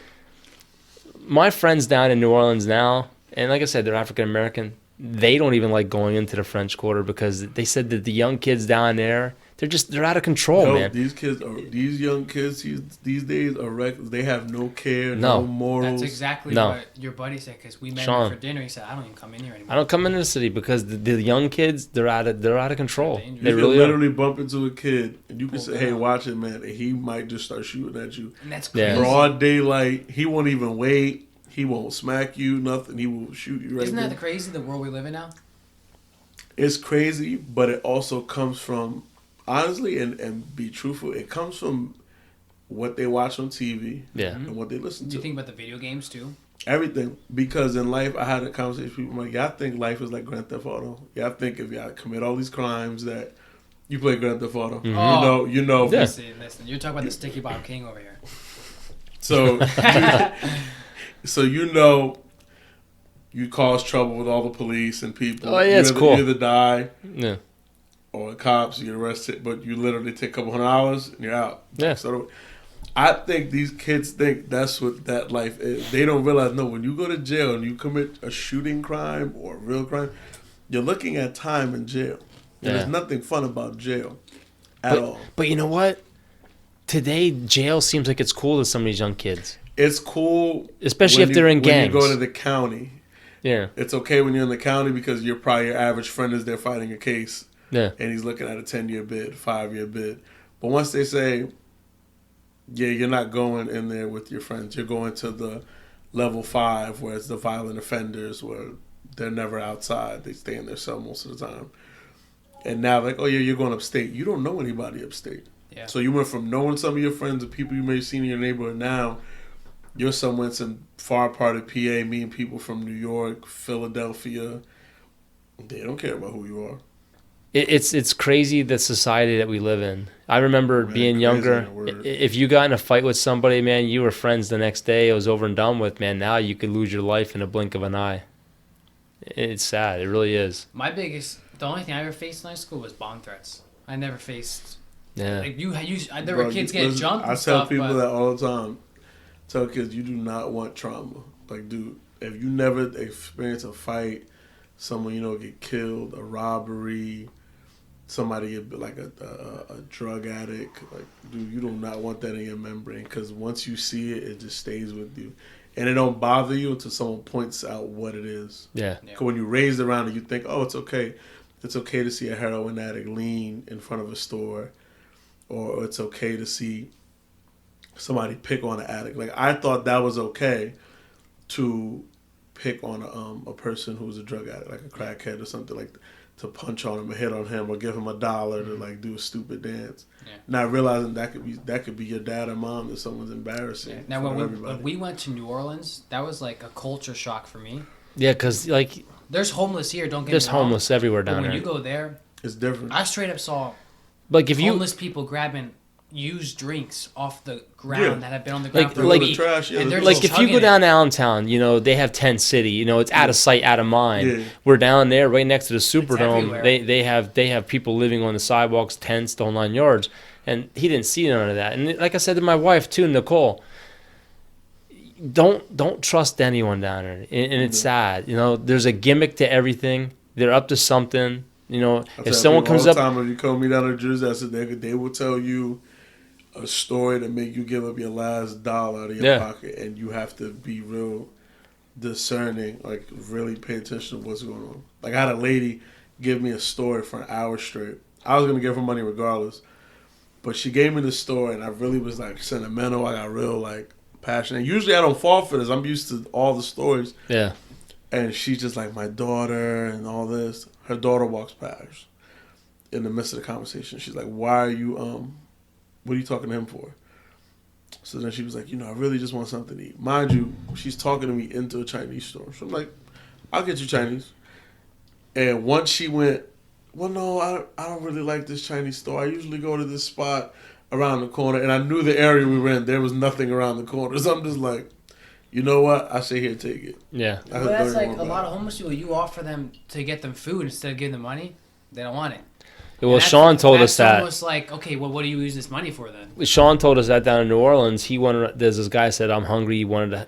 my friends down in New Orleans now, and like I said, they're African American. They don't even like going into the French Quarter because they said that the young kids down there, they're out of control, man. These young kids these days are reckless. They have no care, no morals. That's exactly what your buddy said. Because we met him for dinner. He said, "I don't even come in here anymore. I don't come into the city because the young kids, they're out of control. They really literally bump into a kid, and you can say, "Hey, watch it, man." And he might just start shooting at you. And that's crazy. Broad daylight. He won't even wait. He won't smack you. Nothing. He will shoot you right. Isn't that the world we live in now? It's crazy, but it also comes from. Honestly, and be truthful, it comes from what they watch on TV and what they listen to. Do you think about the video games too? Everything. Because in life, I had a conversation with people like, y'all think life is like Grand Theft Auto. Y'all think if y'all commit all these crimes that you play Grand Theft Auto. Oh. You know. Yeah. Listen, you're talking about the Sticky Bob King over here. So, you know, you cause trouble with all the police and people. Oh, yeah, it's cool. You either die Yeah. or the cops, you get arrested, but you literally take a couple $100 and you're out. Yeah. So I think these kids think that's what that life is. They don't realize, no, when you go to jail and you commit a shooting crime or a real crime, you're looking at time in jail. And there's nothing fun about jail at all. But you know what? Today, jail seems like it's cool to some of these young kids. It's cool. Especially if they're in gangs. When you go to the county. Yeah. It's okay when you're in the county because your average friend is there fighting a case. Yeah. And he's looking at a 10-year bid, 5-year bid. But once they say, yeah, you're not going in there with your friends. You're going to the level 5 where it's the violent offenders where they're never outside. They stay in their cell most of the time. And now, like, oh, yeah, you're going upstate. You don't know anybody upstate. Yeah. So you went from knowing some of your friends and people you may have seen in your neighborhood. Now you're somewhere in some far part of PA, meeting people from New York, Philadelphia. They don't care about who you are. It's crazy the society that we live in. I remember being younger. If you got in a fight with somebody, man, you were friends the next day. It was over and done with, man. Now you could lose your life in a blink of an eye. It's sad. It really is. The only thing I ever faced in high school was bomb threats. I never faced. Yeah. Like there were kids getting jumped. I tell people that all the time. Tell kids you do not want trauma. Like, dude, if you never experience a fight, someone get killed, a robbery. Somebody get like a drug addict, like, dude, you do not want that in your membrane because once you see it, it just stays with you, and it don't bother you until someone points out what it is. Yeah. When you raised around it, you think, oh, it's okay to see a heroin addict lean in front of a store, or it's okay to see somebody pick on an addict. Like, I thought that was okay to pick on a person who's a drug addict, like a crackhead or something like that. To punch on him or hit on him or give him $1 to like do a stupid dance. Yeah. Not realizing that could be your dad or mom that someone's embarrassing. Yeah. Now when we went to New Orleans, that was like a culture shock for me. Yeah, because like there's homeless here. Don't get me wrong. There's homeless everywhere down there. When you go there, it's different. I straight up saw homeless people grabbing used drinks off the ground that have been on the ground for a week. Trash, and they're like if you go down it. to Allentown, they have Tent City. It's out of sight, out of mind. Yeah. We're down there, right next to the Superdome. They have people living on the sidewalks, tents, the whole 9 yards. And he didn't see none of that. And like I said to my wife too, Nicole, don't trust anyone down there. And it's sad. There's a gimmick to everything. They're up to something. If someone comes up, if you call me down to Jersey, I said they will tell you a story to make you give up your last dollar out of your pocket, and you have to be real discerning, like really pay attention to what's going on. Like, I had a lady give me a story for an hour straight. I was gonna give her money regardless, but she gave me the story, and I really was like sentimental. I got real like passionate. Usually I don't fall for this. I'm used to all the stories. Yeah. And she's just like, my daughter and all this. Her daughter walks past in the midst of the conversation. She's like, why are you what are you talking to him for? So then she was like, I really just want something to eat. Mind you, she's talking to me into a Chinese store. So I'm like, I'll get you Chinese. And once she went, well, no, I don't really like this Chinese store. I usually go to this spot around the corner. And I knew the area we were in. There was nothing around the corner. So I'm just like, you know what? I say here, take it. Yeah. But that's like a lot of homeless people. You offer them to get them food instead of giving them money. They don't want it. Well, Sean told us that. It's almost like, okay, well, what do you use this money for then? Sean told us that down in New Orleans. There's this guy said, I'm hungry. He wanted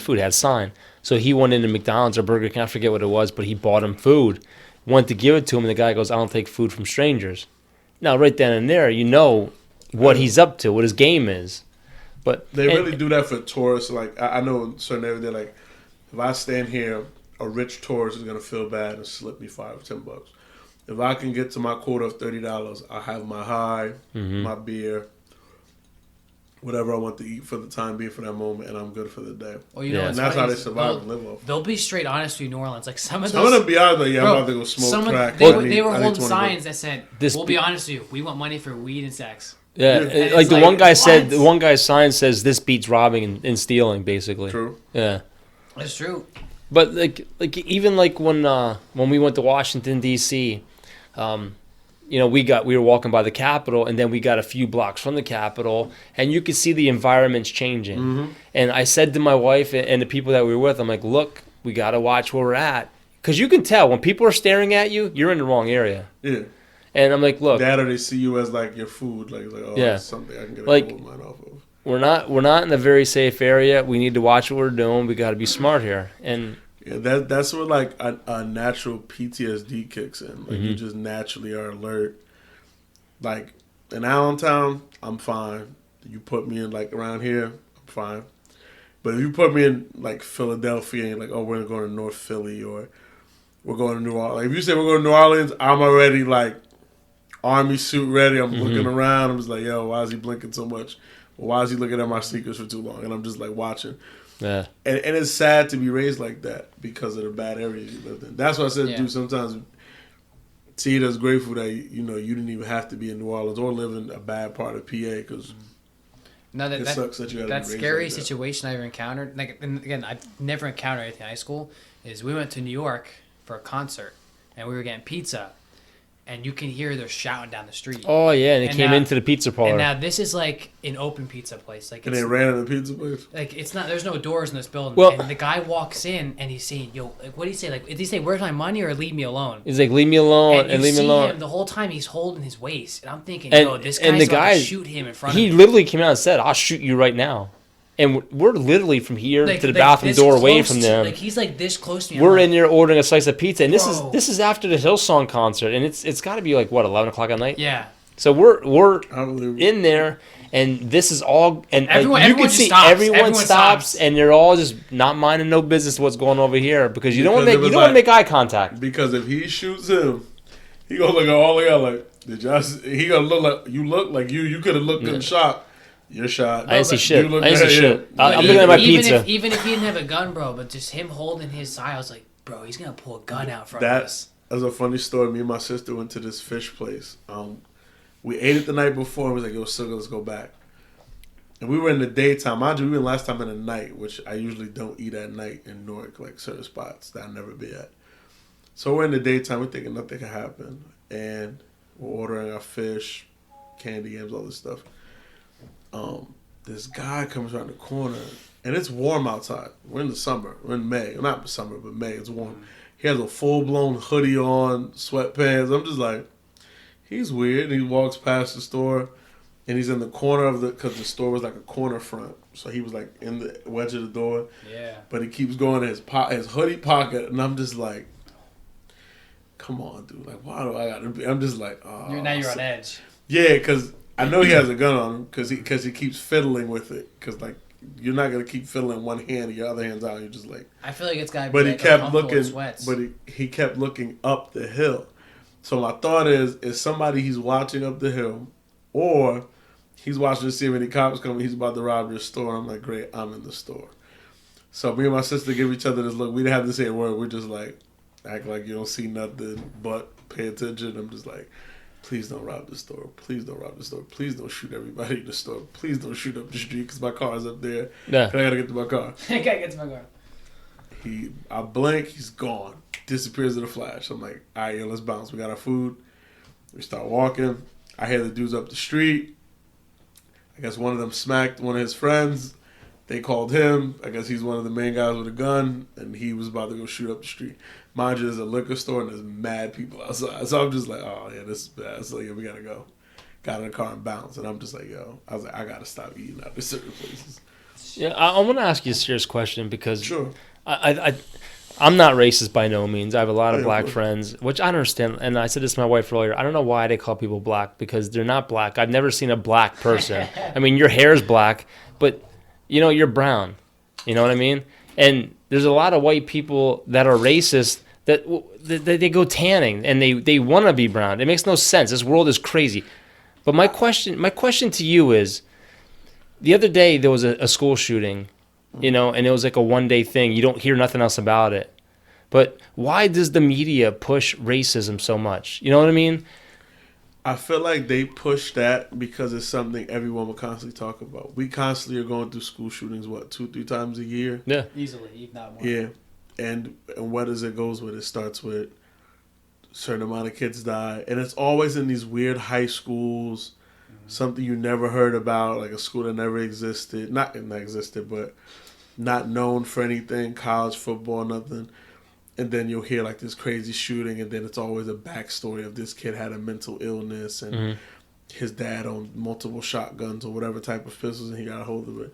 food. He had a sign. So he went into McDonald's or Burger King. I forget what it was, but he bought him food. Went to give it to him, and the guy goes, I don't take food from strangers. Now, right then and there, what he's up to, what his game is. But they really do that for tourists. Like, I know in certain areas, they're like, if I stand here, a rich tourist is going to feel bad and slip me $5 or $10. If I can get to my quota of $30, I have my high, my beer, whatever I want to eat for the time being for that moment, and I'm good for the day. Well, and that's how they survive and live off. They'll be straight honest with you, New Orleans. Like some of them be honest, like, I'm about to go smoke crack. They were holding signs that said, "We'll be honest with you. We want money for weed and sex." Yeah, like the one guy said. The one guy's sign says, "This beats robbing and stealing," basically. True. Yeah. That's true. But like even like when we went to Washington D.C., we were walking by the Capitol, and then we got a few blocks from the Capitol, and you could see the environment's changing. Mm-hmm. And I said to my wife and the people that we were with, I'm like, look, we got to watch where we're at, because you can tell when people are staring at you, you're in the wrong area. Yeah. And I'm like, look, That or they see you as like your food, like oh, Yeah. that's something I can get a Like- gold mine off of. we're not in a very safe area. We need to watch what we're doing. We got to be smart here. And Yeah, that's where like a natural PTSD kicks in. Like you just naturally are alert. Like in Allentown, I'm fine. You put me in like around here, I'm fine. But if you put me in like Philadelphia and like, oh, we're gonna go to North Philly or we're going to New Orleans. Like, if you say we're going to New Orleans, I'm already like army suit ready. I'm looking around. I'm just like, yo, why is he blinking so much? Why is he looking at my sneakers for too long? And I'm just like watching. yeah, And it's sad to be raised like that because of the bad areas you lived in. That's why I said, Yeah. dude, sometimes see it as grateful that you didn't even have to be in New Orleans or live in a bad part of PA because No, it sucks that you had to that be raised scary like that. situation I ever encountered. Like, and again, I've never encountered anything in high school. Is we went to New York for a concert, and we were getting pizza, and you can hear they're shouting down the street. oh yeah, and it And came now- into the pizza parlor. And now this is like an open pizza place. Like And it's, they ran in the pizza place. like it's not. There's no doors in this building. Well- and the guy walks in and he's saying, "Yo, like, what do you say? Like, did he say where's my money or leave me alone?" He's like, leave me alone And and you leave me see alone. him the whole time. He's holding his waist, and I'm thinking, And- "Yo, this and guy's the about guy- to shoot him in front He of me." literally came out and said, I'll shoot you right now. And we're literally from here to the bathroom this door away close from to- them. Like he's like this close to me. I'm We're like, in there ordering a slice of pizza, and Bro. this is after the Hillsong concert, and it's got to be like what 11 o'clock at night. Yeah. So we're I believe in there, and this is all, and like, Everyone- you everyone can just see stops. everyone Everyone stops, stops. and they're all just not minding no business what's going over here because you don't want Because to it make was like- make eye contact. Because if he shoots him, he gonna look at all of y'all like, did y'all see? He gonna look like you could have looked in shock. You're shot. I didn't see but shit. you look I didn't see at- shit. yeah. I'm looking at my even pizza. even if he didn't have a gun, bro, but just him holding his side, I was like, bro, he's gonna pull a gun out from us. That's a funny story. Me and my sister went to this fish place. We ate it the night before. And we was like, yo, sugar, let's go back. And we were in the daytime. Mind you, we went last time in the night, which I usually don't eat at night in Newark, like certain spots that I'll never be at. So we're in the daytime. We're thinking nothing can happen. And we're ordering our fish, candy yams, all this stuff. This guy comes around the corner, and it's warm outside. We're in the summer. We're in May. Not summer, but May. It's warm. He has a full-blown hoodie on, sweatpants. I'm just like, he's weird. And he walks past the store, and he's in the corner of because the store was like a corner front. So he was like in the wedge of the door. Yeah. But he keeps going to his hoodie pocket, and I'm just like, come on, dude. Like, why do I got to be? I'm just like, oh. Now you're on edge. Yeah, because I know he has a gun on him because he keeps fiddling with it. Because, like, you're not going to keep fiddling one hand and your other hand's out. You're just like. I feel like it's gotta be But he like kept uncomfortable looking. sweats. But he kept looking up the hill. So my thought is somebody he's watching up the hill, or he's watching to see if any cops come. He's about to rob your store. I'm like, great, I'm in the store. So me and my sister give each other this look. We didn't have to say a word. We're just like, act like you don't see nothing, but pay attention. I'm just like, please don't rob the store. Please don't rob the store. Please don't shoot everybody in the store. Please don't shoot up the street because my car's up there. Yeah. 'Cause I gotta get to my car. I gotta get to my car. I blink, he's gone. Disappears in a flash. I'm like, all right, yo, let's bounce. We got our food. We start walking. I hear the dudes up the street. I guess one of them smacked one of his friends. They called him. I guess he's one of the main guys with a gun, and he was about to go shoot up the street. Mind you, there's a liquor store, and there's mad people outside. So I'm just like, oh, yeah, this is bad. So, yeah, we got to go. Got in the car and bounced. And I'm just like, yo, I was like, I got to stop eating out of certain places. Yeah, I want to ask you a serious question because Sure. I'm not racist by no means. I have a lot of Yeah, black but- friends, which I don't understand. And I said this to my wife earlier. I don't know why they call people black because they're not black. I've never seen a black person. I mean, your hair is black, but, you're brown. You know what I mean? And there's a lot of white people that are racist that they go tanning and they want to be brown. It makes no sense. This world is crazy. But my question to you is, the other day there was a school shooting, and it was like a one-day thing. You don't hear nothing else about it. But why does the media push racism so much? You know what I mean? I feel like they push that because it's something everyone will constantly talk about. We constantly are going through school shootings, 2-3 times a year? Yeah. Easily, if not more. Yeah. And what does it goes with? It starts with a certain amount of kids die. And it's always in these weird high schools, something you never heard about, like a school that never existed. Not existed, but not known for anything, college football, nothing. And then you'll hear like this crazy shooting, and then it's always a backstory of this kid had a mental illness and his dad owned multiple shotguns or whatever type of pistols, and he got a hold of it.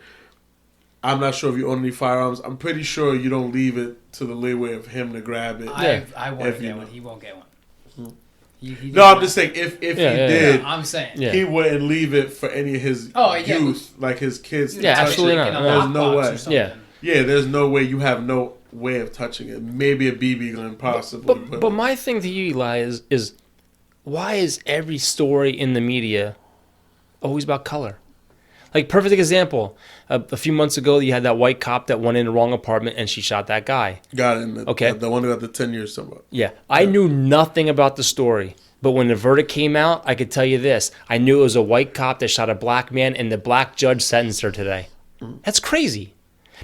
I'm not sure if you own any firearms. I'm pretty sure you don't leave it to the leeway of him to grab it. I won't If you get know. one. He won't get one. No, I'm just saying if he did, I'm saying. Yeah. he wouldn't leave it for any of his youth, like his kids. to Yeah, touch absolutely it. not. There's no way. Yeah. Yeah, there's no way. You have no way of touching it. Maybe a BB gun, possibly. But my thing to you, Eli, is why is every story in the media always about color? Like, perfect example. A few months ago, you had that white cop that went in the wrong apartment and she shot that guy. got it. Okay. The one who got the 10 years somewhere. Yeah. I knew nothing about the story. But when the verdict came out, I could tell you this. I knew it was a white cop that shot a black man, and the black judge sentenced her today. That's crazy.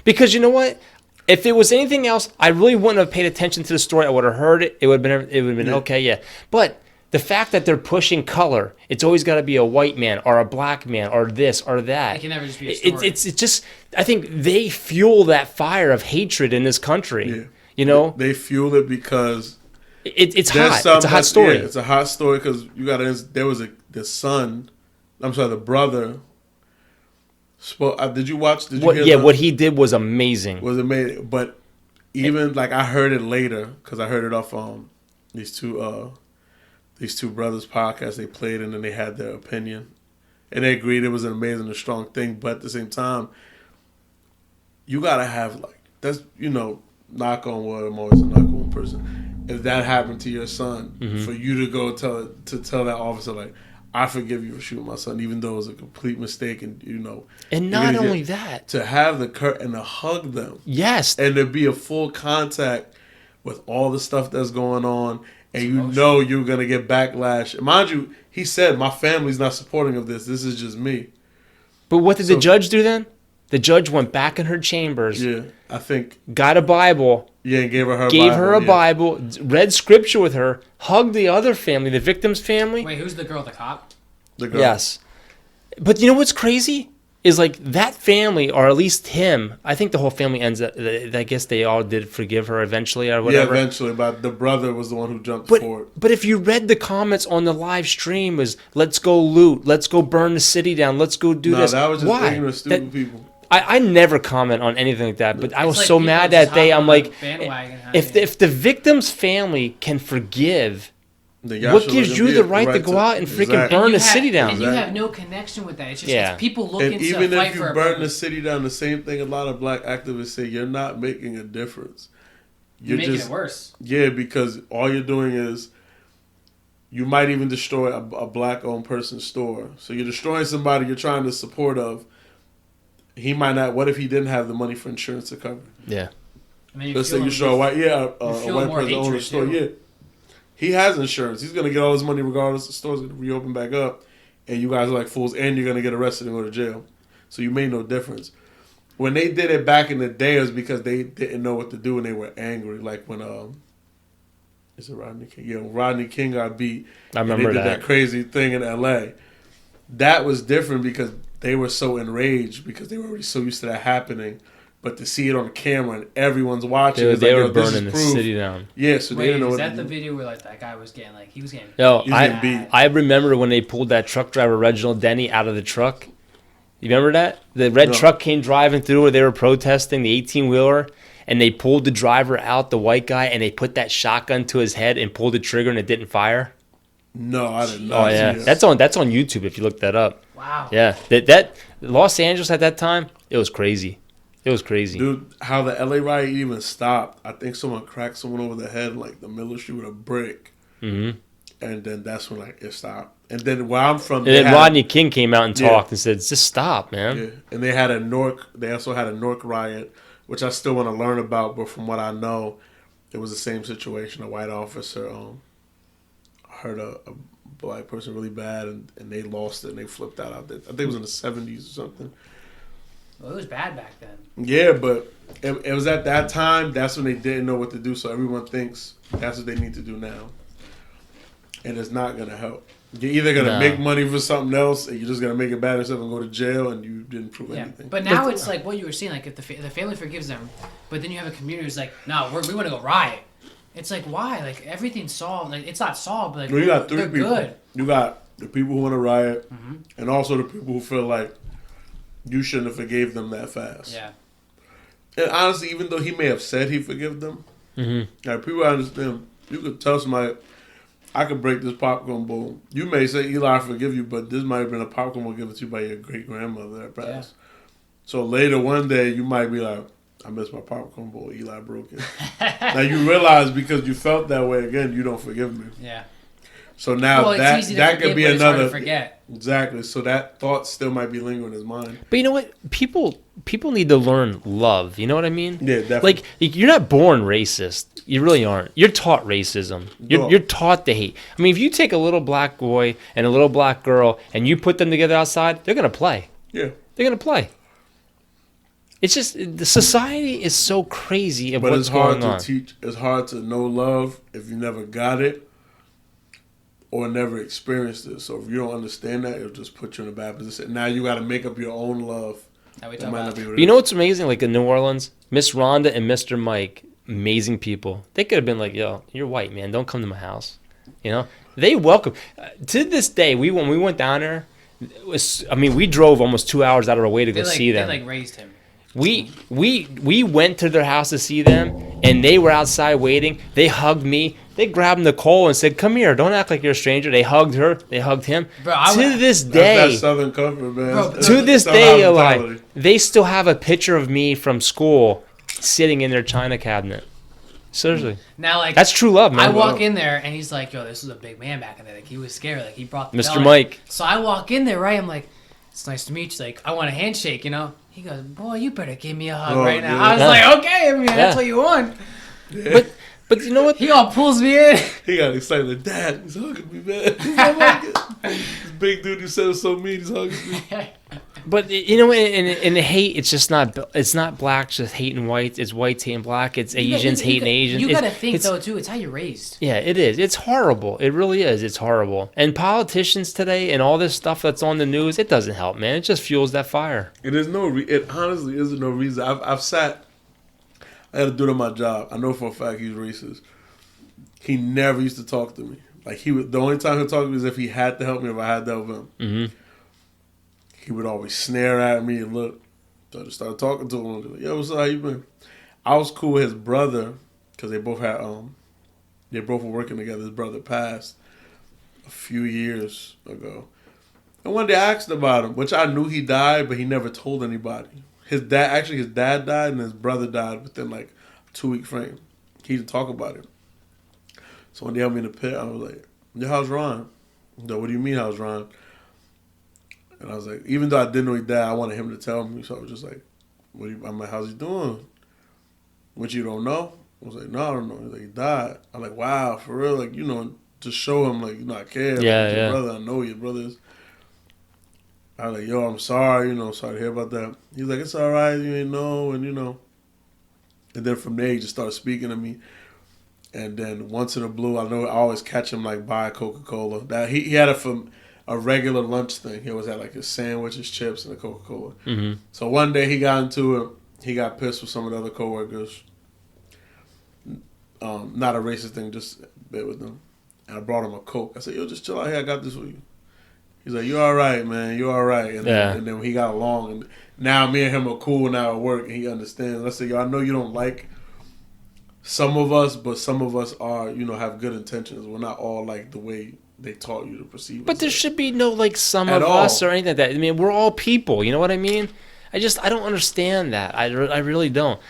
Because you know what? If it was anything else, I really wouldn't have paid attention to the story. I would have heard it. It would have been okay, yeah. But the fact that they're pushing color, it's always got to be a white man or a black man or this or that. It can never just be a story. It's just, I think they fuel that fire of hatred in this country. Yeah. You know? They fuel it because It's there's hot. some It's a hot that- story. Yeah, it's a hot story because you got to. There was the brother. Did you watch? Did you hear What he did was amazing. was amazing? But even like I heard it later because I heard it off these two brothers' podcast they played, and then they had their opinion, and they agreed it was an amazing and strong thing. But at the same time, you gotta have knock on wood. I'm always a knock on wood person. If that happened to your son, for you to go tell that officer like, I forgive you for shooting my son, even though it was a complete mistake, and And not only that, to have the courage and to hug them, yes, and to be a full contact with all the stuff that's going on, and you're gonna get backlash. And mind you, he said, "My family's not supporting of this. This is just me." but what did the judge do then? The judge went back in her chambers, Yeah, I think. got a Bible, Yeah, gave her a Bible, read scripture with her, hugged the other family, the victim's family. Wait, who's the girl? The cop? The girl. Yes. But you know what's crazy? Is like that family, or at least him, I think the whole family ends up, I guess they all did forgive her eventually or whatever. Yeah, eventually, but the brother was the one who jumped forward. But if you read the comments on the live stream was, let's go loot, let's go burn the city down, let's go do this. That was just Why? ignorant, stupid people. I never comment on anything like that, but I was like so people mad just that day. hop I'm on like, the bandwagon, if the victim's family can forgive, Then y'all what should gives let you them the get right to go out and freaking Exactly. burn the You have- city down? And you have no connection with that. It's just Yeah. it's people looking And to even fight if you for a burn the purpose. city down, the same thing a lot of black activists say, you're not making a difference. You're making it worse. Yeah, because all you're doing is you might even destroy a black-owned person's store. So you're destroying somebody you're trying to support of. He might not. What if he didn't have the money for insurance to cover? Yeah. And then Let's say feel you show a white, a feel white more person owns a hatred, store. too. Yeah, he has insurance. He's gonna get all his money regardless. The store's gonna reopen back up, and you guys are like fools, and you're gonna get arrested and go to jail. So you made no difference. When they did it back in the day, it was because they didn't know what to do and they were angry. Like when is it Rodney King? Yeah, when Rodney King got beat. I remember and they did that. that crazy thing in L.A. That was different because they were so enraged because they were already so used to that happening. But to see it on camera and everyone's watching, They, it's they like, were yo, this burning the is proof. city down. Yeah, so they Wait, didn't know is what that to the do. video where like that guy was getting he was getting Yo, He's getting beat. I remember when they pulled that truck driver Reginald Denny out of the truck. You remember that? The red No. truck came driving through where they were protesting, the 18-wheeler, and they pulled the driver out, the white guy, and they put that shotgun to his head and pulled the trigger and it didn't fire. No, I didn't know. Oh yeah, that's on YouTube if you look that up. Wow. Yeah, that Los Angeles at that time, it was crazy. It was crazy. Dude, how the LA riot even stopped. I think someone cracked someone over the head like the middle of the street with a brick. Mm-hmm. And then that's when like it stopped. And then where I'm from, And then Rodney King came out and talked and said, "Just stop, man." Yeah. And they had they also had a Newark riot, which I still want to learn about, but from what I know, it was the same situation. A white officer heard a black person really bad, and they lost it and they flipped out there. I think it was in the 70s or something. Well, it was bad back then. Yeah, but it was at that time. That's when they didn't know what to do. So everyone thinks that's what they need to do now, and it's not gonna help. You're either gonna make money for something else, and you're just gonna make it bad yourself and go to jail, and you didn't prove anything. But now it's like what you were saying. Like if the family forgives them, but then you have a community who's like, no, we want to go riot. It's like why? Like everything's solved. Like it's not solved, but like you got 3 they're people. Good. You got the people who want to riot, and also the people who feel like you shouldn't have forgave them that fast. Yeah. And honestly, even though he may have said he forgive them, like people understand. You could tell somebody, I could break this popcorn bowl. You may say, Eli, I forgive you, but this might have been a popcorn bowl given to you by your great-grandmother that passed. Yeah. So later one day, you might be like, I missed my popcorn bowl. Eli broke it. Now you realize because you felt that way again, you don't forgive me. Yeah. So now that could be another. It's hard to forget. Exactly. So that thought still might be lingering in his mind. But you know what? People need to learn love. You know what I mean? Yeah, definitely. Like you're not born racist. You really aren't. You're taught racism. You're taught to hate. I mean, if you take a little black boy and a little black girl and you put them together outside, they're gonna play. Yeah. They're gonna play. It's just the society is so crazy of what's going on. It's hard to know love if you never got it or never experienced it. So if you don't understand that, it'll just put you in a bad position. Now you got to make up your own love. You know what's amazing? Like in New Orleans, Miss Rhonda and Mr. Mike, amazing people. They could have been like, "Yo, you're white, man. Don't come to my house." You know, they welcome. To this day, when we went down there, we drove almost 2 hours out of our way to go see them. They raised him. We went to their house to see them, and they were outside waiting. They hugged me. They grabbed Nicole and said, "Come here. Don't act like you're a stranger." They hugged her. They hugged him. Bro, to this day, that's that Southern comfort, man. Bro, to this day, Eli, they still have a picture of me from school sitting in their china cabinet. Seriously. Now, like that's true love, man. I walk in there and he's like, "Yo, this was a big man back in there. Like he was scary. Like he brought the Mr. belt." Mike. So I walk in there, right? I'm like, "It's nice to meet you." She's like, "I want a handshake," you know. He goes, "Boy, you better give me a hug right now." I was like, "Okay, I mean, that's what you want." Yeah. But you know what? He all pulls me in. He got excited. Like, Dad, he's hugging me, man. This big dude who said it was so mean, he's hugging me. But you know, in the hate, it's not blacks just hating whites. It's whites hating black. It's Asians hating Asians. You got to think though too. It's how you're raised. Yeah, it is. It's horrible. It really is. It's horrible. And politicians today and all this stuff that's on the news, it doesn't help, man. It just fuels that fire. It honestly isn't no reason. I've sat. I had to do it on my job. I know for a fact he's racist. He never used to talk to me. Like the only time he'd talk to me is if he had to help me, if I had to help him. Mm-hmm. He would always snare at me and look. So I just started talking to him. Like, "Yo, what's up? How you been?" I was cool with his brother because they both were working together. His brother passed a few years ago. And one day I asked about him, which I knew he died, but he never told anybody. His dad died and his brother died within like a 2-week frame. He didn't talk about it. So when they had me in the pit, I was like, "Yo, how's Ron?" "No, what do you mean, how's Ron?" And I was like, even though I didn't know he died, I wanted him to tell me. So I was just like, I'm like, "How's he doing?" "What, you don't know?" I was like, "No, I don't know." He's like, "He died." I'm like, "Wow, for real?" Like, you know, to show him, like, you know, I care. Yeah, like, yeah. Your brother, I know your brothers. I was like, "Yo, I'm sorry, sorry to hear about that." He's like, "It's all right, you ain't know," and And then from there, he just started speaking to me. And then once in a blue, I always catch him, like, buy Coca-Cola. That he had it from a regular lunch thing. He always had, like, his sandwich, his chips, and a Coca-Cola. Mm-hmm. So one day he got into it. He got pissed with some of the other coworkers. Not a racist thing, just a bit with them. And I brought him a Coke. I said, "Yo, just chill out here. I got this for you." He's like, "You all right, man. You all right." And then we got along. And now me and him are cool now at work. And he understands. I said, "Yo, I know you don't like some of us, but some of us are, have good intentions. We're not all like the way they taught you to perceive us." But there should be no like some of us or anything like that. I mean, we're all people. You know what I mean? I don't understand that. I really don't.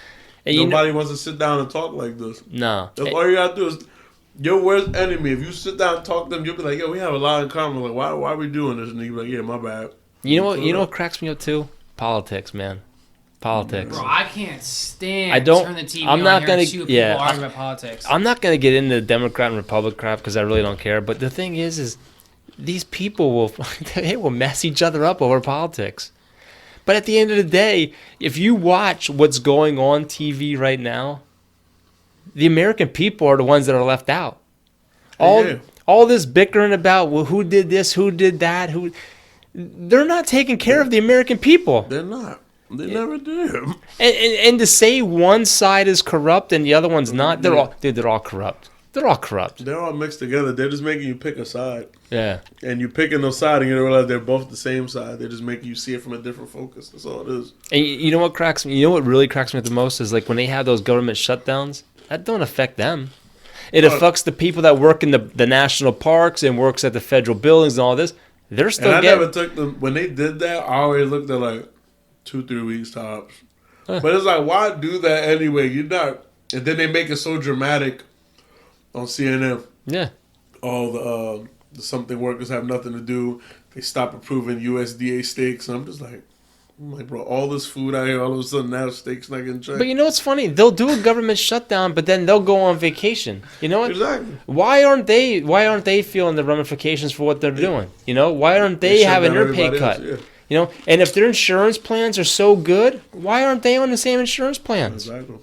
And nobody wants to sit down and talk like this. No. That's all you got to do is your worst enemy. If you sit down and talk to them, you'll be like, "Yo, we have a lot in common. Like, why are we doing this?" And you'll be like, "Yeah, my bad." You know what cracks me up too? Politics, man. Politics. Bro, I can't stand. I don't. Turn the TV I'm on not here gonna. and see people argue about politics. I'm not gonna get into Democrat and Republican crap because I really don't care. But the thing is these people will they will mess each other up over politics. But at the end of the day, if you watch what's going on TV right now, the American people are the ones that are left out. All this bickering about who did this, who did that, they're not taking care of the American people. They're not. They never did. And to say one side is corrupt and the other one's not, they're all corrupt. They're all corrupt. They're all mixed together. They're just making you pick a side. Yeah. And you're picking those side and you don't realize they're both the same side. They're just making you see it from a different focus. That's all it is. And you know what cracks me? You know what really cracks me the most is like when they have those government shutdowns, that don't affect them. It affects the people that work in the national parks and works at the federal buildings and all this. They're still and I getting... never took them. When they did that, I always looked at like 2-3 weeks tops. But it's like, why do that anyway? You're not... And then they make it so dramatic on CNN. Yeah. All the something workers have nothing to do. They stop approving USDA steaks. And I'm just like, bro, all this food out here, all of a sudden now steaks not getting checked. But you know what's funny? They'll do a government shutdown, but then they'll go on vacation. You know what? Exactly. Why aren't they feeling the ramifications for what they're doing? You know, why aren't they shut having down their pay everybody cut? else, yeah. You know, and if their insurance plans are so good, why aren't they on the same insurance plans? Exactly.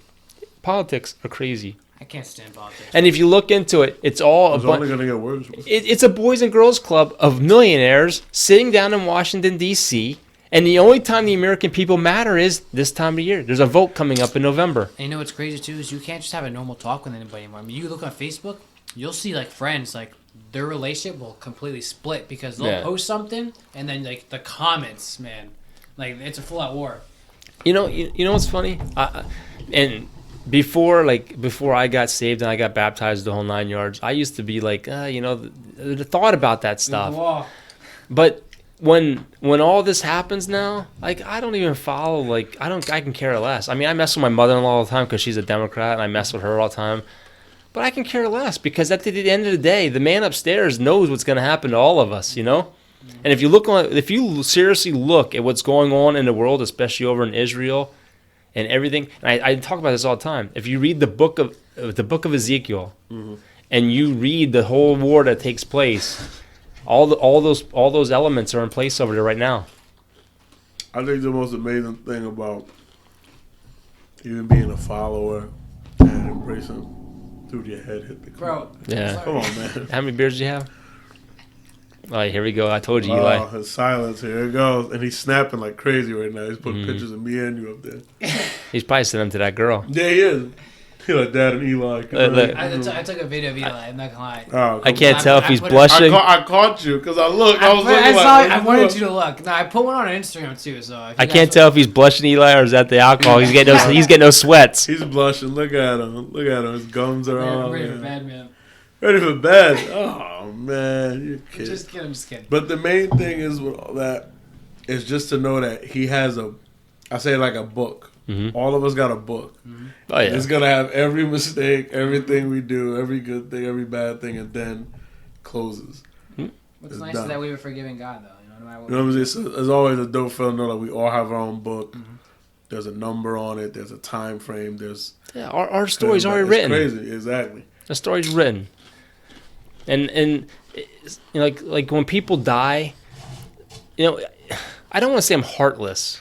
Politics are crazy. I can't stand politics. And if you look into it, it's all It's only going to get worse. it's a boys and girls club of millionaires sitting down in Washington, D.C., and the only time the American people matter is this time of year. There's a vote coming up in November. And you know what's crazy too is you can't just have a normal talk with anybody anymore. I mean, you look on Facebook, you'll see like friends, like their relationship will completely split because they'll post something and then like the comments, man, like it's a full out war. You know what's funny? And before I got saved and I got baptized the whole 9 yards, I used to be like, the thought about that stuff. But when all this happens now, like I don't even follow. Like I can care less. I mean, I mess with my mother-in-law all the time because she's a Democrat, and I mess with her all the time. But I can care less because at the end of the day, the man upstairs knows what's going to happen to all of us. You know. And if you seriously look at what's going on in the world, especially over in Israel, and everything, and I talk about this all the time. If you read the book of Ezekiel, and you read the whole war that takes place, all those elements are in place over there right now. I think the most amazing thing about even being a follower and embracing, dude, your head hit the ground. Bro, Yeah. Come on, man. How many beers do you have? All right, here we go. I told you, Eli. Oh, his silence. Here it goes. And he's snapping like crazy right now. He's putting pictures of me and you up there. He's probably sending them to that girl. Yeah, he is. He's like Dad and Eli. Look. I took a video of Eli. I'm not gonna lie. Oh, I can't tell if he's I blushing. I caught you because I looked. I was looking I wanted you to look. No, I put one on Instagram too. So I can't tell if he's blushing, Eli, or is that the alcohol? He's getting no sweats. He's blushing. Look at him. Look at him. His gums are on. I'm ready for bed, man. Ready for bed. Oh man, you're kidding. Just kidding. I'm just kidding. But the main thing is with all that is just to know that he has I say like a book. Mm-hmm. All of us got a book. Mm-hmm. Oh yeah. It's gonna have every mistake, everything we do, every good thing, every bad thing, and then closes. What's It's nice done. is that we were forgiving God, though. You know, no matter what. You know what I'm saying? So there's always a dope feeling know that we all have our own book. Mm-hmm. There's a number on it. There's a time frame. Yeah, our story's already it's written. Crazy, exactly. The story's written. And it's, you know, like when people die, you know, I don't want to say I'm heartless,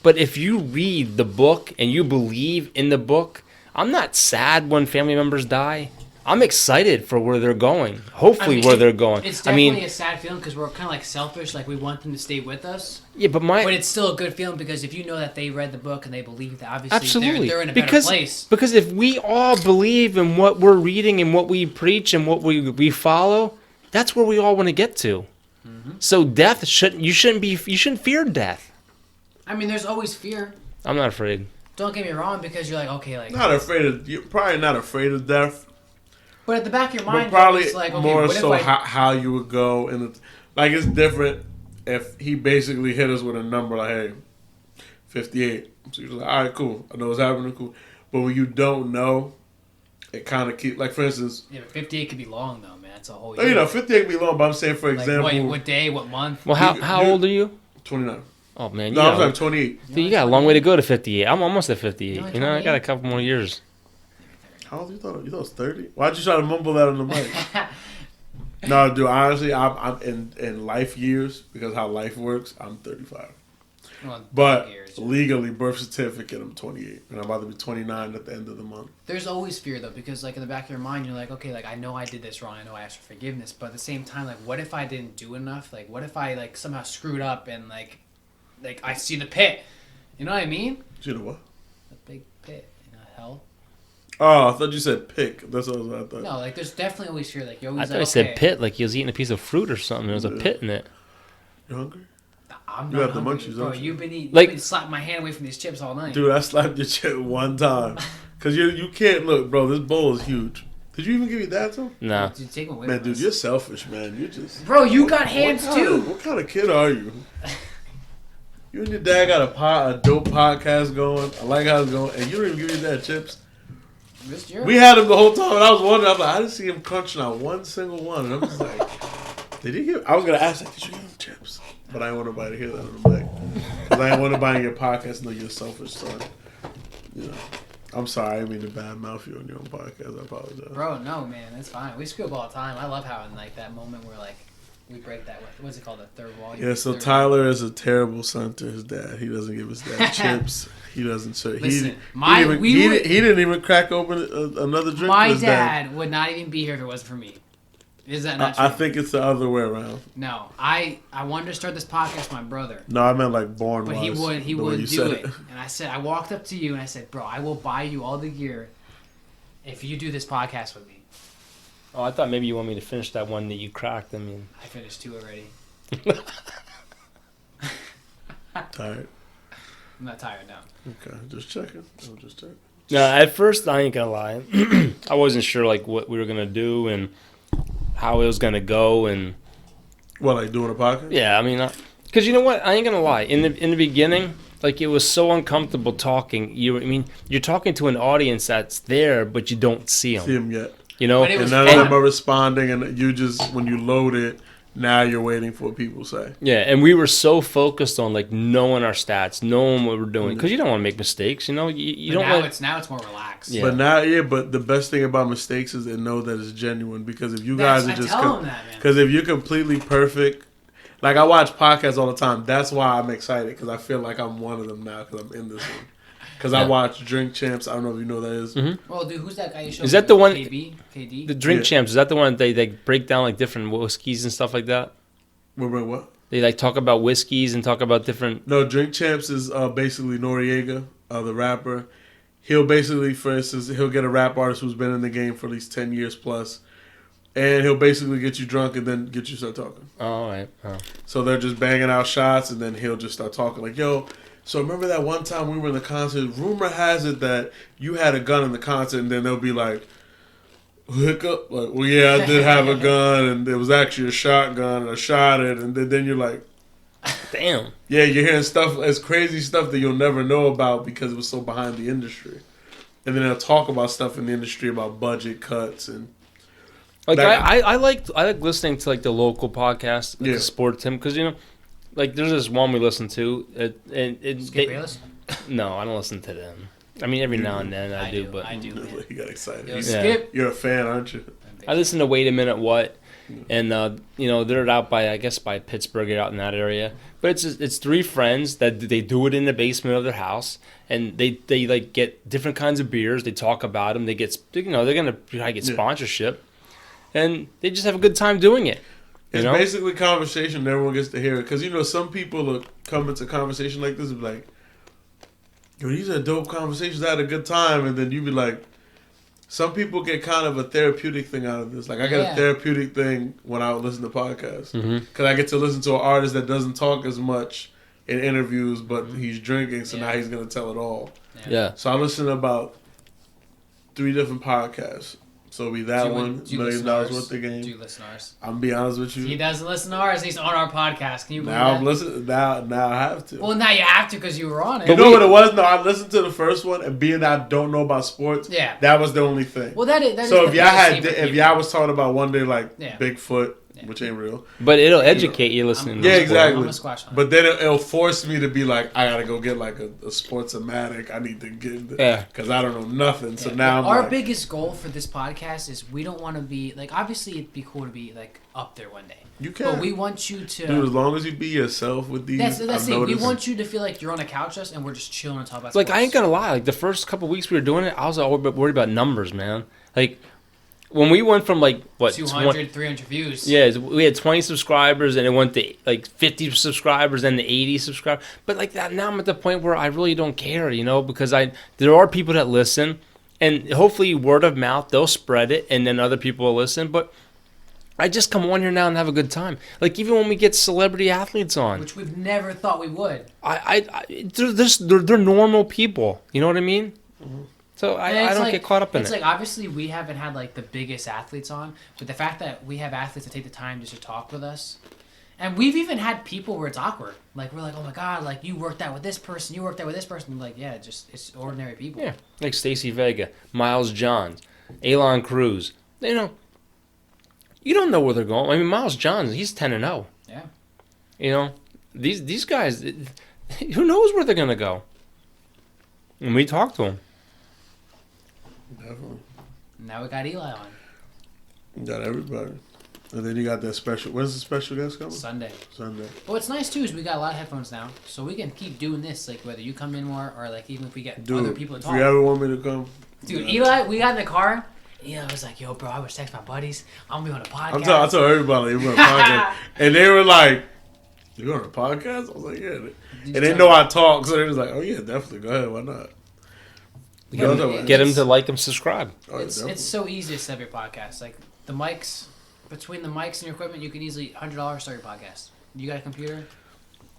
but if you read the book and you believe in the book, I'm not sad when family members die. I'm excited for where they're going. Hopefully, where they're going. It's definitely a sad feeling because we're kind of like selfish. Like we want them to stay with us. Yeah, but it's still a good feeling because if you know that they read the book and they believe that, obviously absolutely they're in a better place. Because if we all believe in what we're reading and what we preach and what we follow, that's where we all want to get to. Mm-hmm. So death you shouldn't fear death. I mean, there's always fear. I'm not afraid. Don't get me wrong, because you're like, okay, like You're probably not afraid of death. But at the back of your mind, But probably it's like, okay, more what so if how you would go, and like it's different if he basically hit us with a number like, hey, 58. So you're like, all right, cool. I know what's happening, cool. But when you don't know, it kind of keep like for instance. Yeah, but 58 could be long though, man. It's a whole Oh, year. you know, 58 could be long, but I'm saying for Like, example, what day, what month? Well, how old are you? 29. Oh man, No, I'm sorry, 28. You got a long way to go to 58. I'm almost at 58. You're You know, I got a couple more years. How old you thought? You thought it was 30? Why'd you try to mumble that on the mic? No, dude. Honestly, I'm in life years because how life works. I'm 35, Well, but years. legally, birth certificate, I'm 28, and I'm about to be 29 at the end of the month. There's always fear though, because like in the back of your mind, you're like, okay, like I know I did this wrong. I know I asked for forgiveness, but at the same time, like, what if I didn't do enough? Like, what if I like somehow screwed up and like I see the pit? You know what I mean? You know what? The big pit, hell. Oh, I thought you said pick. That's what I thought. No, like there's definitely always fear. Like you I always. thought Like, I said okay, pit, like he was eating a piece of fruit or something. There was a pit in it. You hungry? I'm You not got the hungry, munchies, bro. don't you? You've been eating, Like- you've been slapping my hand away from these chips all night. Dude, I slapped your chip one time. Because you can't look, bro. This bowl is huge. Did you even give me that, too? Nah. Did you take them away Man, from dude, us? you're selfish, man. You just. Bro, you got hands too. What kind of kid are you? You and your dad got a dope podcast going. I like how it's going. And you don't even give your dad chips. This year? We had him the whole time, and I was wondering. I was like, I didn't see him crunching out one single one. And I'm just like, did he give? I was gonna ask, like, did you give him chips? But I didn't want nobody to hear that on the mic. Because I didn't want nobody in your podcast to know you're a selfish son. You know, I'm sorry. I didn't mean to bad mouth you on your own podcast. I apologize. Bro, no, man, it's fine. We screw up all the time. I love how in like that moment where like we break that. What's it called? The third wall. Yeah. So Tyler is a terrible son to his dad. He doesn't give his dad chips. He doesn't serve. Listen, He didn't even crack open another drink. My for his dad would not even be here if it wasn't for me. Is that not true? I think it's the other way around. No, I wanted to start this podcast with my brother, No, I meant like born. but he wise, wouldn't. He the way wouldn't you do said it. And I said, I walked up to you and I said, bro, I will buy you all the gear if you do this podcast with me. Oh, I thought maybe you want me to finish that one that you cracked. I mean, I finished 2 already. Tired. I'm not tired now. Okay, just checking. I'm just checking. no. At first, I ain't gonna lie. I wasn't sure like what we were gonna do and how it was gonna go, and What, like doing a podcast? yeah, I mean, because you know what, I ain't gonna lie. In the beginning, like it was so uncomfortable talking. You're talking to an audience that's there, but you don't see them. See him yet? You know, But it And was none of fun. them are responding, and you just when you load it, now you're waiting for what people say. yeah, and we were so focused on like knowing our stats, knowing what we're doing, because you don't want to make mistakes. You know, you But don't. now Like, it's more relaxed. Yeah. But now, but the best thing about mistakes is they know that it's genuine. Because if you That's- guys I are just, tell them that, man. because if you're completely perfect, like I watch podcasts all the time. That's why I'm excited because I feel like I'm one of them now because I'm in this one. Because I watch Drink Champs. I don't know if you know what that is. Mm-hmm. Well, dude, who's that guy you showed? Is me? that the one- KD? the Drink Yeah. Champs, is that the one they break down like different whiskeys and stuff like that? Wait, what? They like talk about whiskeys and talk about different. No, Drink Champs is basically Noriega, the rapper. He'll basically, for instance, he'll get a rap artist who's been in the game for at least 10 years plus, and he'll basically get you drunk and then get you to start talking. Oh, all right. Oh. So they're just banging out shots, and then he'll just start talking like, yo, so remember that one time we were in the concert? Rumor has it that you had a gun in the concert, and then they'll be like, hiccup, like, well, yeah, I did have a gun, and it was actually a shotgun, and I shot it, and then you're like, Damn. yeah, you're hearing stuff, it's crazy stuff that you'll never know about because it was so behind the industry. And then they'll talk about stuff in the industry about budget cuts and Like That- I like listening to like the local podcast, like Yeah. the Sport Tim, because you know, like there's this one we listen to, Skip Bayless? no, I don't listen to them. I mean, every now and then I do, but I do. Man. he got excited. Yo, You- Skip. You're a fan, aren't you? I listen to Wait a Minute What, and you know they're out by by Pittsburgh, out in that area. But it's 3 friends that they do it in the basement of their house, and they like get different kinds of beers. They talk about them. They get they're gonna probably get Yeah. sponsorship, and they just have a good time doing it. You It's know? basically conversation and everyone gets to hear it. Because, you know, some people will come into conversation like this and be like, yo, these are dope conversations. I had a good time. And then you be like, some people get kind of a therapeutic thing out of this. Like, I get Yeah. a therapeutic thing when I listen to podcasts. Mm-hmm. Because I get to listen to an artist that doesn't talk as much in interviews, but he's drinking, so Yeah. now he's going to tell it all. Yeah. So I listen to about 3 different podcasts. So it'll be that one, $1 million worth of game. Do you listen to ours? I'm gonna be honest with you. He doesn't listen to ours. He's on our podcast. Can you believe Now I'm that? listening. Now I have to. Well, now you have to because you were on it. you know what it was? No, I listened to the first one, and being that I don't know about sports, Yeah. that was the only thing. Well, that is so the if y'all biggest had, thing for if people. y'all was talking about one day like Yeah. Bigfoot which ain't real. But it'll educate you listening. to Yeah, sport. exactly. I'm a squash fan. But then it'll force me to be like, I gotta go get like a sports-o-matic. I need to get because I don't know nothing. So now I'm our like, biggest goal for this podcast is we don't want to be like, obviously it'd be cool to be like up there one day. you can, But we want you to. dude. As long as you be yourself with these, That's I've it. We noticed. want you to feel like you're on a couch us and we're just chilling and talking about Like, sports. I ain't gonna lie. Like, the first couple weeks we were doing it, I was all worried about numbers, man. Like, when we went from, like, what? 200, 300 views. Yeah, we had 20 subscribers, and it went to, like, 50 subscribers, then to 80 subscribers. But, like, that now I'm at the point where I really don't care, you know, because there are people that listen, and hopefully word of mouth, they'll spread it, and then other people will listen. But I just come on here now and have a good time. Like, even when we get celebrity athletes on. Which we've never thought we would. They're normal people. You know what I mean? So And I it's don't like- get caught up in It's it. like, obviously, we haven't had, like, the biggest athletes on, but the fact that we have athletes that take the time just to talk with us, and we've even had people where it's awkward. Like, we're like, oh, my God, like, you worked out with this person, you worked out with this person. Like, yeah, it's ordinary people. Yeah, like Stacey Vega, Miles Johns, Elon Cruz. You know, you don't know where they're going. I mean, Miles Johns, he's 10-0. Yeah. You know, these guys, who knows where they're gonna go? And we talk to them. Definitely. Now we got Eli on You got everybody, and then you got that special. When's the special guest coming? Sunday. Sunday. But what's nice, too, is we got a lot of headphones now, so we can keep doing this, like, whether you come in more or, like, even if we get other Dude, people to if talk. you ever want me to come, Dude, yeah. Eli, we got in the car. Eli was like, yo, bro, I was texting my buddies. I'm going to be on a podcast. I told everybody you were on a podcast, and they were like, "You on a podcast?" I was like, "Yeah." And they know I talk, so they was like, "Oh yeah, definitely. Go ahead. Why not?" Get them to like and subscribe. Oh, yeah, It's definitely. so easy to set up your podcast. Like, the mics, between the mics and your equipment, you can easily $100 start your podcast. You got a computer?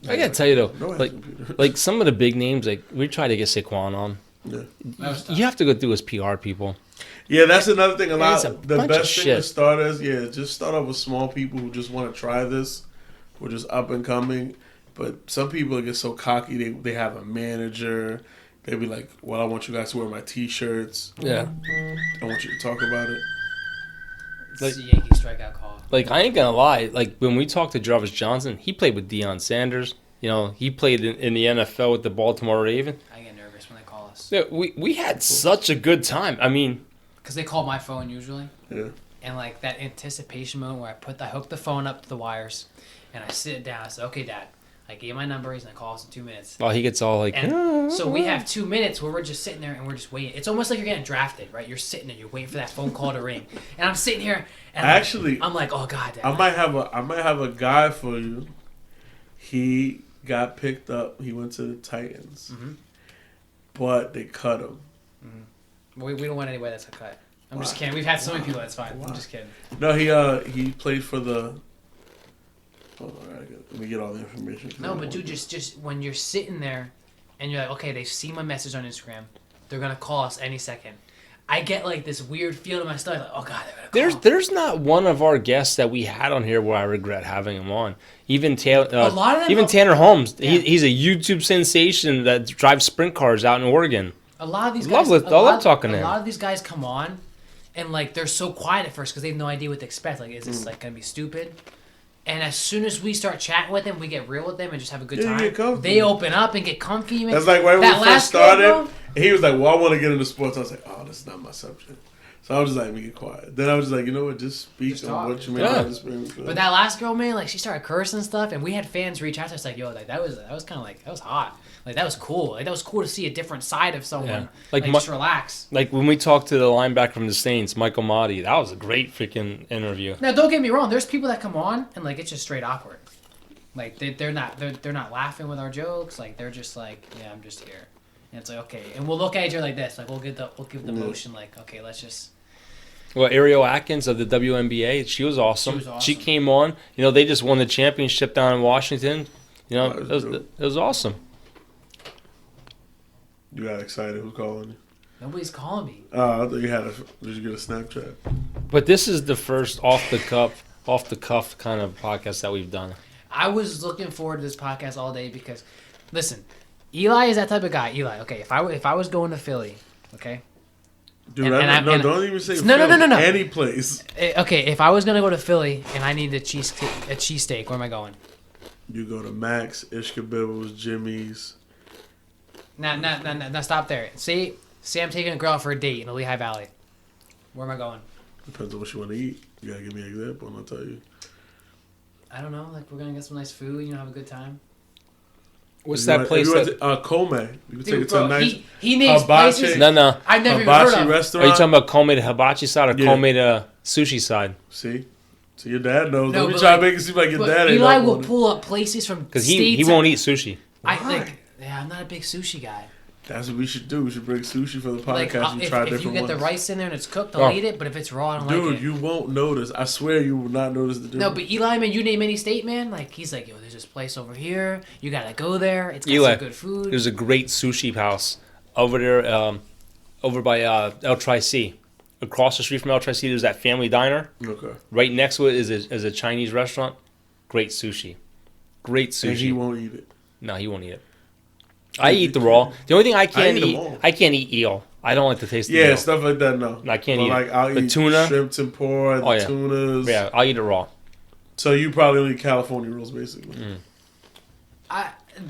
I gotta tell you though, No like computer. like some of the big names, like we tried to get Saquon on. Yeah. That was tough. You have to go through his PR people. Yeah, that's another thing. It's a The bunch of best thing shit. to start as, just start off with small people who just want to try this, who are just up and coming. But some people get so cocky, they have a manager. They be like, "Well, I want you guys to wear my T-shirts. Yeah. I want you to talk about it." It's a Yankee strikeout call. Like, I ain't gonna lie. Like, when we talked to Jarvis Johnson, he played with Deion Sanders. You know, he played in the NFL with the Baltimore Ravens. I get nervous when they call us. Yeah, we had such a good time. I mean, Because they call my phone usually. Yeah. And, like, that anticipation moment where I hook the phone up to the wires, and I sit down. I say, okay, Dad. I gave my number. He's going to call us in 2 minutes. he gets all like, And so we have 2 minutes where we're just sitting there and we're just waiting. It's almost like you're getting drafted, right? You're sitting there, you're waiting for that phone call to ring. And I'm sitting here, and Actually, I'm like, oh God, Dad. I might have a guy for you. He got picked up. He went to the Titans, but they cut him. We don't want anybody that's a cut. I'm just kidding. We've had so many people that's fine. Why? I'm just kidding. No, he played for the. Hold on, let me get all the information. No, but dude, just when you're sitting there, and you're like, okay, they see my message on Instagram. They're gonna call us any second. I get like this weird feeling in my stomach, like, oh God, they're gonna call. there's not one of our guests that we had on here where I regret having him on. Even Taylor, A lot of them even are- Tanner Holmes. Yeah. He's a YouTube sensation that drives sprint cars out in Oregon. A lot of these Love guys, it. I love talking to A him. lot of these guys come on, and like they're so quiet at first because they have no idea what to expect. Like, is this like gonna be stupid? And as soon as we start chatting with them, we get real with them and just have a good Yeah, you time. get comfortable. They open up and get comfy. Man. That's like right when That we first last started. girl, bro, And he was like, "Well, I want to get into sports." I was like, "Oh, that's not my subject." So I was just like, "Let me get quiet." Then I was just like, "You know what? Just speak Just on talk. what you made Yeah. out experience." But that last girl, man, like she started cursing and stuff, and we had fans reach out to us like, "Yo, like that was kind of like that was hot. Like that was cool. Like that was cool to see a different side of someone. Yeah. Like, Like just relax." Like when we talked to the linebacker from the Saints, Michael Motti, that was a great freaking interview. Now, don't get me wrong. There's people that come on and like it's just straight awkward. Like they're not laughing with our jokes. Like they're just like, yeah, I'm just here. And it's like, okay, and we'll look at each other like this. Like we'll give the motion. Like, okay, let's just. Well, Ariel Atkins of the WNBA, she was awesome. She was awesome. She came on. You know, they just won the championship down in Washington. You know, That was dope. it was awesome. You got excited. Who's calling you? Nobody's calling me. Oh, I thought you had did you get a Snapchat? But this is the first off the cuff kind of podcast that we've done. I was looking forward to this podcast all day because, listen, Eli is that type of guy. Eli, okay, if I was going to Philly, okay, Dude, And don't even say No. Philly. Any place. Okay, if I was gonna go to Philly and I need a cheesesteak, where am I going? You go to Max, Ishkabibble's, Jimmy's. Now stop there. Say I'm taking a girl out for a date in the Lehigh Valley. Where am I going? Depends on what you want to eat. You gotta give me an example, and I'll tell you. I don't know. Like we're gonna get some nice food. Have a good time. What's that place that? Kome. You can take it to bro, a nice he names hibachi. places. No. I've never even heard hibachi of. Are restaurant. you talking about Kome the hibachi side or Yeah. Kome the sushi side? See? So your dad knows. No, Don't be but trying like- to make it seem like your But dad ain't Eli up will on it. pull up places from Because states. he won't eat sushi. Why? I'm not a big sushi guy. That's what we should do. We should bring sushi for the podcast Like and if try you different get ones. the rice in there and it's cooked, I'll Oh. eat it. But if it's raw, I don't like Dude, it. you won't notice. I swear you will not notice the difference. No, but Eli, man, you name any state, man. Like he's like, yo, there's this place over here. You gotta go there. It's got Eli, some good food. There's a great sushi house over there, over by El Tri-C. Across the street from El Tri-C, there's that family diner. Okay. Right next to it is a Chinese restaurant. Great sushi. Great sushi. And he won't eat it. No, he won't eat it. I eat the raw. The only thing I can't eat them eat, all. I can't eat eel. I don't like the taste of Yeah, eel. stuff like that, no. I can't But eat like, it. I'll The eat tuna? shrimp tempura, the Oh, yeah. tunas. Yeah, I'll eat it raw. So you probably only eat California rolls, basically.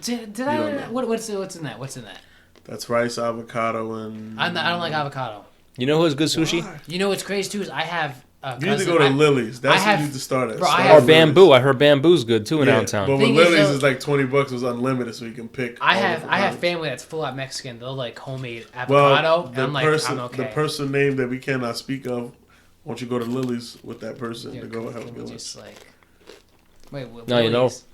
Did don't I? know. What's in that? What's in that? That's rice, avocado, and... I don't like avocado. You know who has good sushi? Why? You know what's crazy too is I have. You need to go to Lily's. That's I have- what you need to start at. bro, I Start have- Or at Lily's. bamboo. I heard bamboo's good too in Yeah, downtown. but with Thing is, Lily's, though- it's like $20 was unlimited, so you can pick. I all have different kinds. family that's full out Mexican. They'll like homemade Well, avocado, and the I'm like, person, I'm okay. the person name that we cannot speak of, won't you go to Lily's with that person Yeah, to go have a can we good lunch? just like. Wait, No, you know. Lily's?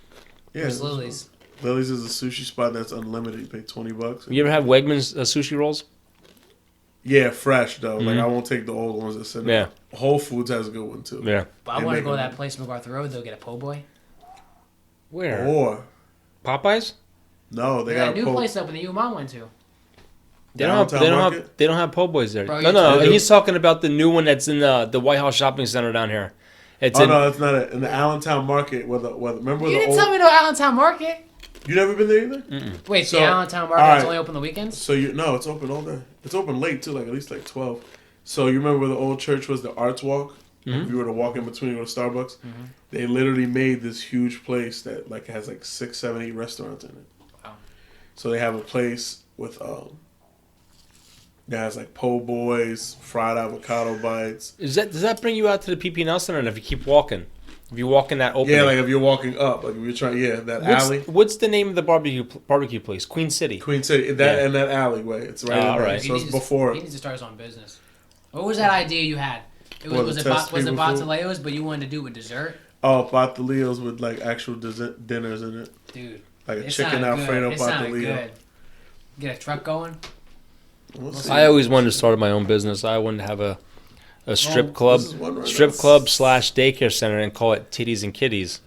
Yeah, Where's Lily's? Lily's is a sushi spot that's unlimited. You pay $20. You ever have Wegmans sushi rolls? Yeah, fresh though. Like I won't take the old ones that send. Yeah. Whole Foods has a good one too. Yeah. But I They want to make go to them. that place, MacArthur Road. They'll get a po' boy. Where? Or Popeyes? no, they They got got a new po- place open that you and Mom went to. They don't have. Downtown They don't Market? have. They don't have po' boys there. Bro, No, you no, no. they do. He's talking about the new one that's in the White House Shopping Center down here. It's Oh in. no, it's not in the Allentown Market. Remember You the didn't old? tell me no Allentown Market. You never been there either? Wait, So, the Allentown Market all is right. only open the weekends? So no, it's open all day. It's open late too, like at least like 12. So you remember where the old church was, the Arts Walk? If you were to walk in between, go to Starbucks. They literally made this huge place that like has like 6, 7, 8 restaurants in it. Wow. So they have a place with that has like po' boys, fried avocado bites. Does that bring you out to the PP&L Center? And if you keep walking, if you walk in that opening, Yeah, like if you're walking up, like if you're trying, that alley, what's the name of the barbecue place? Queen City. Queen City, Yeah. and that alleyway. It's right. Oh, in all there. right. So it's He before. needs to start his own business. What was that idea you had? It What, was to it test was it people's food? Batelleos, but you wanted to do it with dessert, Oh, Batelleos with like actual dinners in it, dude. like a It chicken sounded Alfredo good. It sounded Bateleo. good. Get a truck going. We'll see. I always wanted to start my own business. I wanted to have a strip club, this is one right strip now. club / daycare center, and call it Titties and Kitties.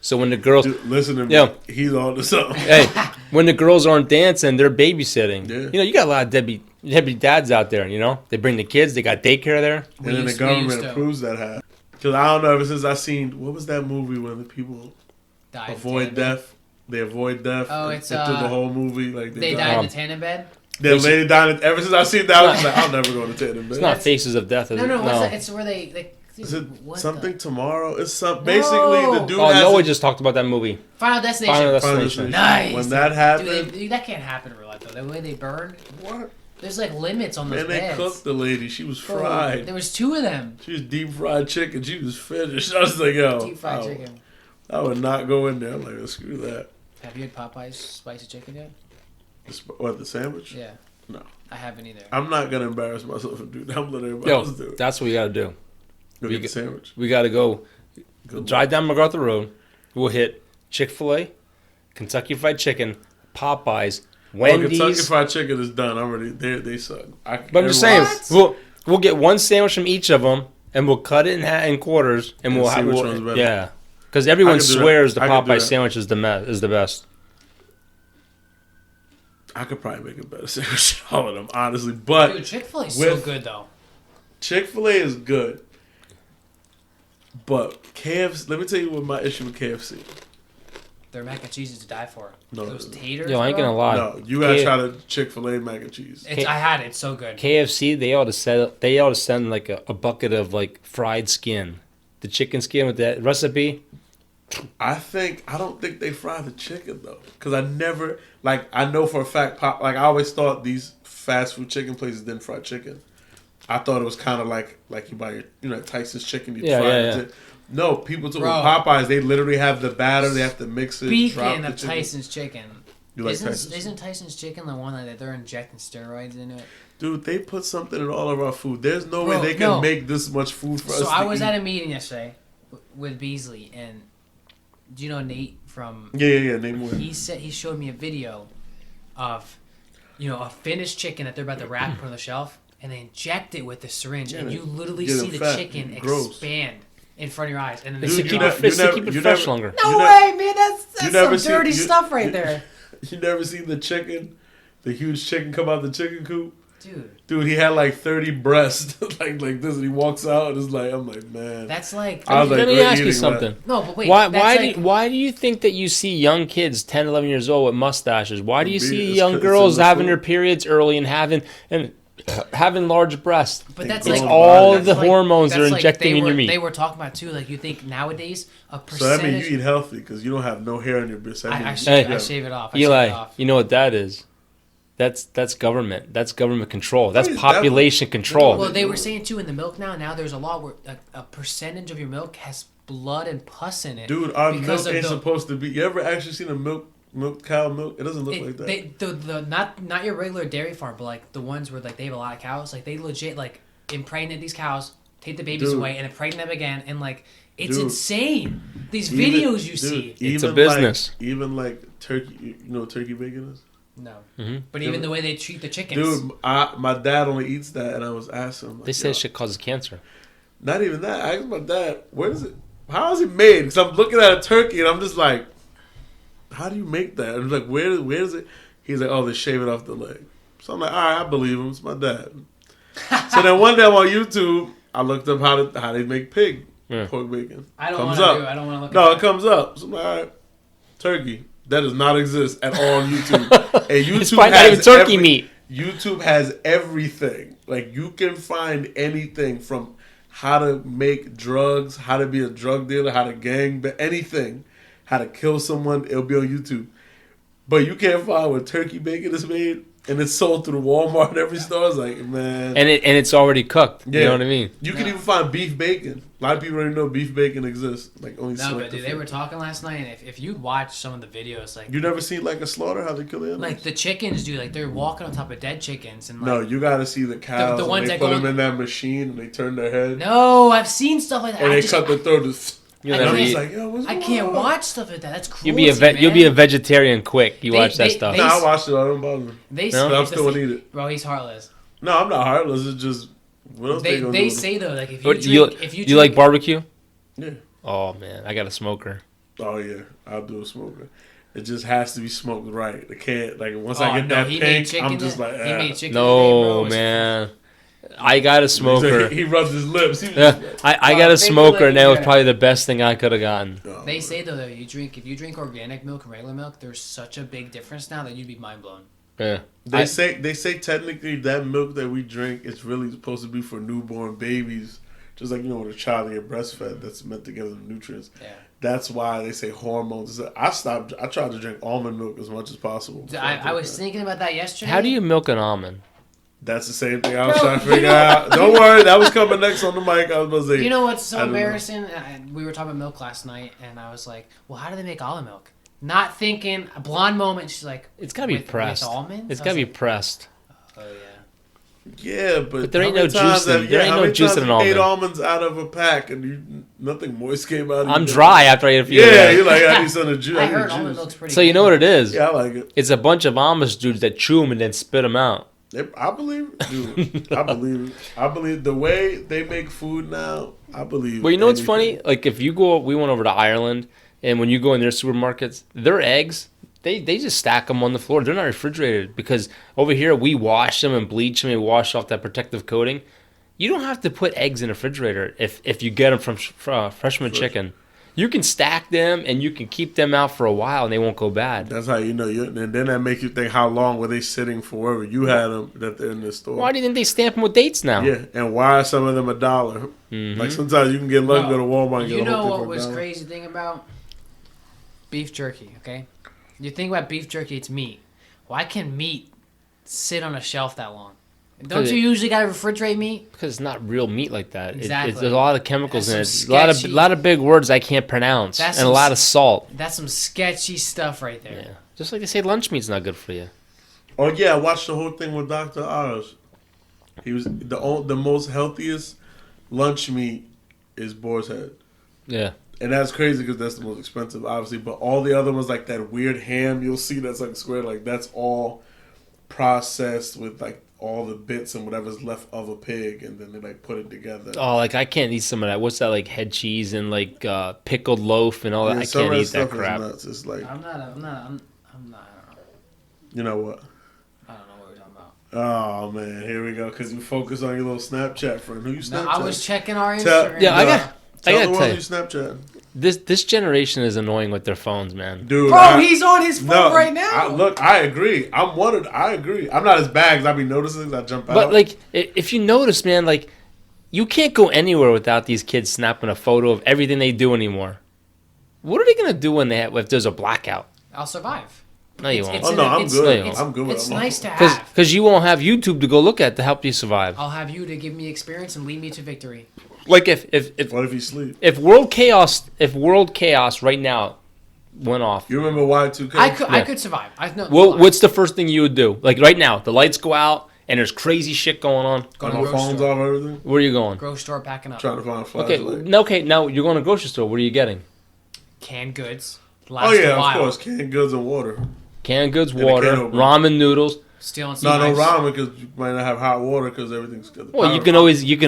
So when the girls, Dude, listen to me. Yeah. He's on to something. hey, when the girls aren't dancing, they're babysitting. Yeah. You know, you got a lot of deadbeat dads out there. You know, they bring the kids. They got daycare there. And then the used government to. approves that half. Because I don't know, ever since I seen, what was that movie when the people Died avoid in tandem. death? They avoid death. Oh, and it's, through the whole movie. Like They died. died in the tandem bed. The lady died. Ever since I seen that, I was like, I'll never go to tandem bed. It's not Faces of Death. Is No, it? no, what's that? It's where they Is it what something the- tomorrow? It's some. Basically, the dude Oh, has Noah a- just talked about that movie. Final Destination. Final Final Destination. Nice. When that happened, Dude, that can't happen in real life though. The way they burn, what? there's like limits on those Man, they beds. cooked the lady. She was Bro, fried. There was 2 of them. She was deep fried chicken. She was finished. I was like, yo, Deep fried I- chicken. I would not go in there. I'm like, screw that. Have you had Popeye's spicy chicken yet? What, the sandwich? Yeah. No. I haven't either. I'm not gonna embarrass myself and do that. I'm letting everybody Yo, else do it. that's what we got to do. Go we get the get- sandwich. We got to go Good drive down MacArthur Road. We'll hit Chick-fil-A, Kentucky Fried Chicken, Popeyes, Wendy's. Kentucky Fried Chicken is done. I'm already. They suck. But I'm just saying, everyone- we'll get one sandwich from each of them, and we'll cut it in quarters, and And we'll see have which one's better. yeah, because everyone I can do that. swears the I can do Popeye that. sandwich is the best. I could probably make a better sandwich than all of them, honestly. But Dude, Chick-fil-A's so with- good though. Chick-fil-A is good. But KFC, let me tell you what my issue with KFC. Their mac and cheese is to die for. No, Those no, no. taters. Yo, I ain't bro. gonna lie. No, you gotta K- try the Chick-fil-A mac and cheese. I had it. It's so good. KFC, they ought to send like a bucket of like fried skin, the chicken skin with that recipe. I don't think they fry the chicken though, because I know for a fact, I always thought these fast food chicken places didn't fry chicken. I thought it was kind of like you buy your, Tyson's chicken, you fry it. No, people took with Popeyes, they literally have the batter, they have to mix it. Speaking of Tyson's chicken, you like Tyson's? Isn't Tyson's chicken the one that they're injecting steroids into it? Dude, they put something in all of our food. There's no way they can make this much food for us. So I was eat. at a meeting yesterday with Beasley, and do you know Nate from? Yeah. Name more. He showed me a video of, a finished chicken that they're about to wrap and put on the shelf, and they inject it with the syringe, and you literally see the chicken expand in front of your eyes, and then It's to keep it fresh longer. No way, man! That's some dirty stuff right there. You never seen the huge chicken come out the chicken coop? Dude, he had like 30 breasts like this, and he walks out and it's like, I'm like, man. That's like. Let me ask you something. No, but wait. Why do you think that you see young kids, 10, 11 years old, with mustaches? Why do you see young girls having their periods early and having large breasts? But that's it's like all the hormones they're injecting in your meat. They were talking about too. Like, you think nowadays a So percentage. that means you eat healthy because you don't have no hair on your beard. I shave it off. Eli, you know what that is? That's government. That's government control. That's population control. Well, they were saying too in the milk now there's a law where a percentage of your milk has blood and pus in it. Dude, our milk ain't supposed to be. You ever actually seen a cow milk? It doesn't look like that. Not your regular dairy farm, but like the ones where like they have a lot of cows. Like they legit like impregnate these cows, take the babies away, and impregnate them again, and like it's insane. These videos you see. It's a business. Even like turkey. You know what turkey bacon is? No. Mm-hmm. But even the way they treat the chickens. Dude, my dad only eats that, and I was asking him. Like, They say shit causes cancer. Not even that. I asked my dad, where is it? How is it made? Because I'm looking at a turkey, and I'm just like, how do you make that? And I'm like, where is it? He's like, oh, they shave it off the leg. So I'm like, all right, I believe him. It's my dad. So then one day I'm on YouTube, I looked up how they make pork bacon. I don't want to look. No, it comes up. So I'm like, all right, turkey. That does not exist at all on YouTube. And YouTube it's probably not even turkey meat. YouTube has everything. Like, you can find anything from how to make drugs, how to be a drug dealer, how to anything, how to kill someone. It'll be on YouTube. But you can't find where turkey bacon is made, and it's sold through Walmart and every store. It's like, man. And it's already cooked. Yeah. You know what I mean? You can even find beef bacon. A lot of people already know beef bacon exists. Like, only but dude, they were talking last night, and if you watch some of the videos, like, you never seen like a slaughter, how they kill it? Like the chickens do, like they're walking on top of dead chickens, and like, no, you gotta see the cows. The ones they put them in that machine and they turn their head. No, I've seen stuff like that. And they cut their throat. I can't watch stuff like that. That's cruelty, You'll be a vegetarian quick. You watch that stuff. No, I watched it. I don't bother me. I'm still gonna eat it. Bro, he's heartless. No, I'm not heartless. It's just what else they say though, like if you you like barbecue? Yeah. Oh man, I got a smoker. Oh yeah, I'll do a smoker. It just has to be smoked right. It can't once I get that pink, I'm just like, he made chicken. No man. I got a smoker. He rubs his lips. I got a smoker, and that was probably the best thing I could have gotten. Oh, they say though that if you drink organic milk and regular milk, there's such a big difference now that you'd be mind blown. Yeah. They say technically that milk that we drink is really supposed to be for newborn babies, just like when a child they get breastfed. That's meant to give them nutrients. Yeah. That's why they say hormones. I tried to drink almond milk as much as possible. I was thinking about that yesterday. How do you milk an almond? That's the same thing I was trying to figure out. Don't worry, that was coming next on the mic. I was about to say. You know what's so embarrassing? We were talking about milk last night, and I was like, "Well, how do they make almond milk?" Not thinking a blonde moment. She's like, "It's gotta be pressed. With almonds? It's gotta be pressed." Oh yeah. Yeah, but there ain't no juice in. There ain't no juice in an almond. You ate almonds out of a pack, and nothing moist came out. I'm dry after I ate a few. Yeah, you're like, I need some juice. I heard almond milk's pretty. So you know what it is? Yeah, I like it. It's a bunch of Amish dudes that chew them and then spit them out. I believe it, dude. I believe it. I believe the way they make food now. I believe. Well, you know what's funny? Like if you go, we went over to Ireland, and when you go in their supermarkets, their eggs, they just stack them on the floor. They're not refrigerated because over here we wash them and bleach them and wash off that protective coating. You don't have to put eggs in a refrigerator if you get them from Freshman Chicken. You can stack them and you can keep them out for a while and they won't go bad. That's how you know. And then that makes you think, how long were they sitting for wherever you had them that they're in the store? Why didn't they stamp them with dates now? Yeah, and why are some of them $1? Like sometimes you can get lucky, go to Walmart and get You a know whole what thing for was $1. crazy thing about beef jerky? Okay, you think about beef jerky, it's meat. Why can meat sit on a shelf that long? Don't you usually gotta refrigerate meat? Because it's not real meat like that. Exactly. There's a lot of chemicals in it. That's A lot some of big words I can't pronounce, That's and a some lot of salt. That's some sketchy stuff right there. Yeah, just like they say, lunch meat's not good for you. Oh yeah, I watched the whole thing with Dr. Oz. He was the most healthiest lunch meat is boar's head, Yeah. and that's crazy because that's the most expensive, obviously. But all the other ones, like that weird ham you'll see that's like square, like that's all processed with like all the bits and whatever's left of a pig, and then they like put it together. Oh, like I can't eat some of that. What's that, like head cheese and like pickled loaf and all that? I some can't of eat that stuff is crap. nuts. It's like I'm not. I don't know. you know what? I don't know what we're talking about. Oh man, here we go. Because you focus on your little Snapchat friend. Who you Snapchat? No, I was checking our Tell- Instagram. Yeah, I No, got Tell the to world tell you you, Snapchat, this generation is annoying with their phones, man. dude. Bro, he's on his phone right now. I agree. I agree. I'm not as bad because I be noticing things. I jump out. But like, if you notice, man, like you can't go anywhere without these kids snapping a photo of everything they do anymore. What are they gonna do when if there's a blackout? I'll survive. No, you won't. oh no, I'm good. it's- I'm good with It's them. nice to have. Because you won't have YouTube to go look at to help you survive. I'll have you to give me experience and lead me to victory. Like if What if you sleep? if world chaos right now went off, You remember Y2K? I could survive. I know. well, what's the first thing you would do? Like right now, the lights go out and there's crazy shit going on. Go to My the grocery phone's store. off, everything. Where are you going? Grocery store packing up. Trying to find a Okay, flashlight. okay. Now you're going to the grocery store. What are you getting? Canned goods. Oh Last a yeah, while. of course. Canned goods and water. Canned goods, And a water, can opener. ramen noodles. Stealing some No knives. ramen because you might not have hot water because everything's good. Well, you can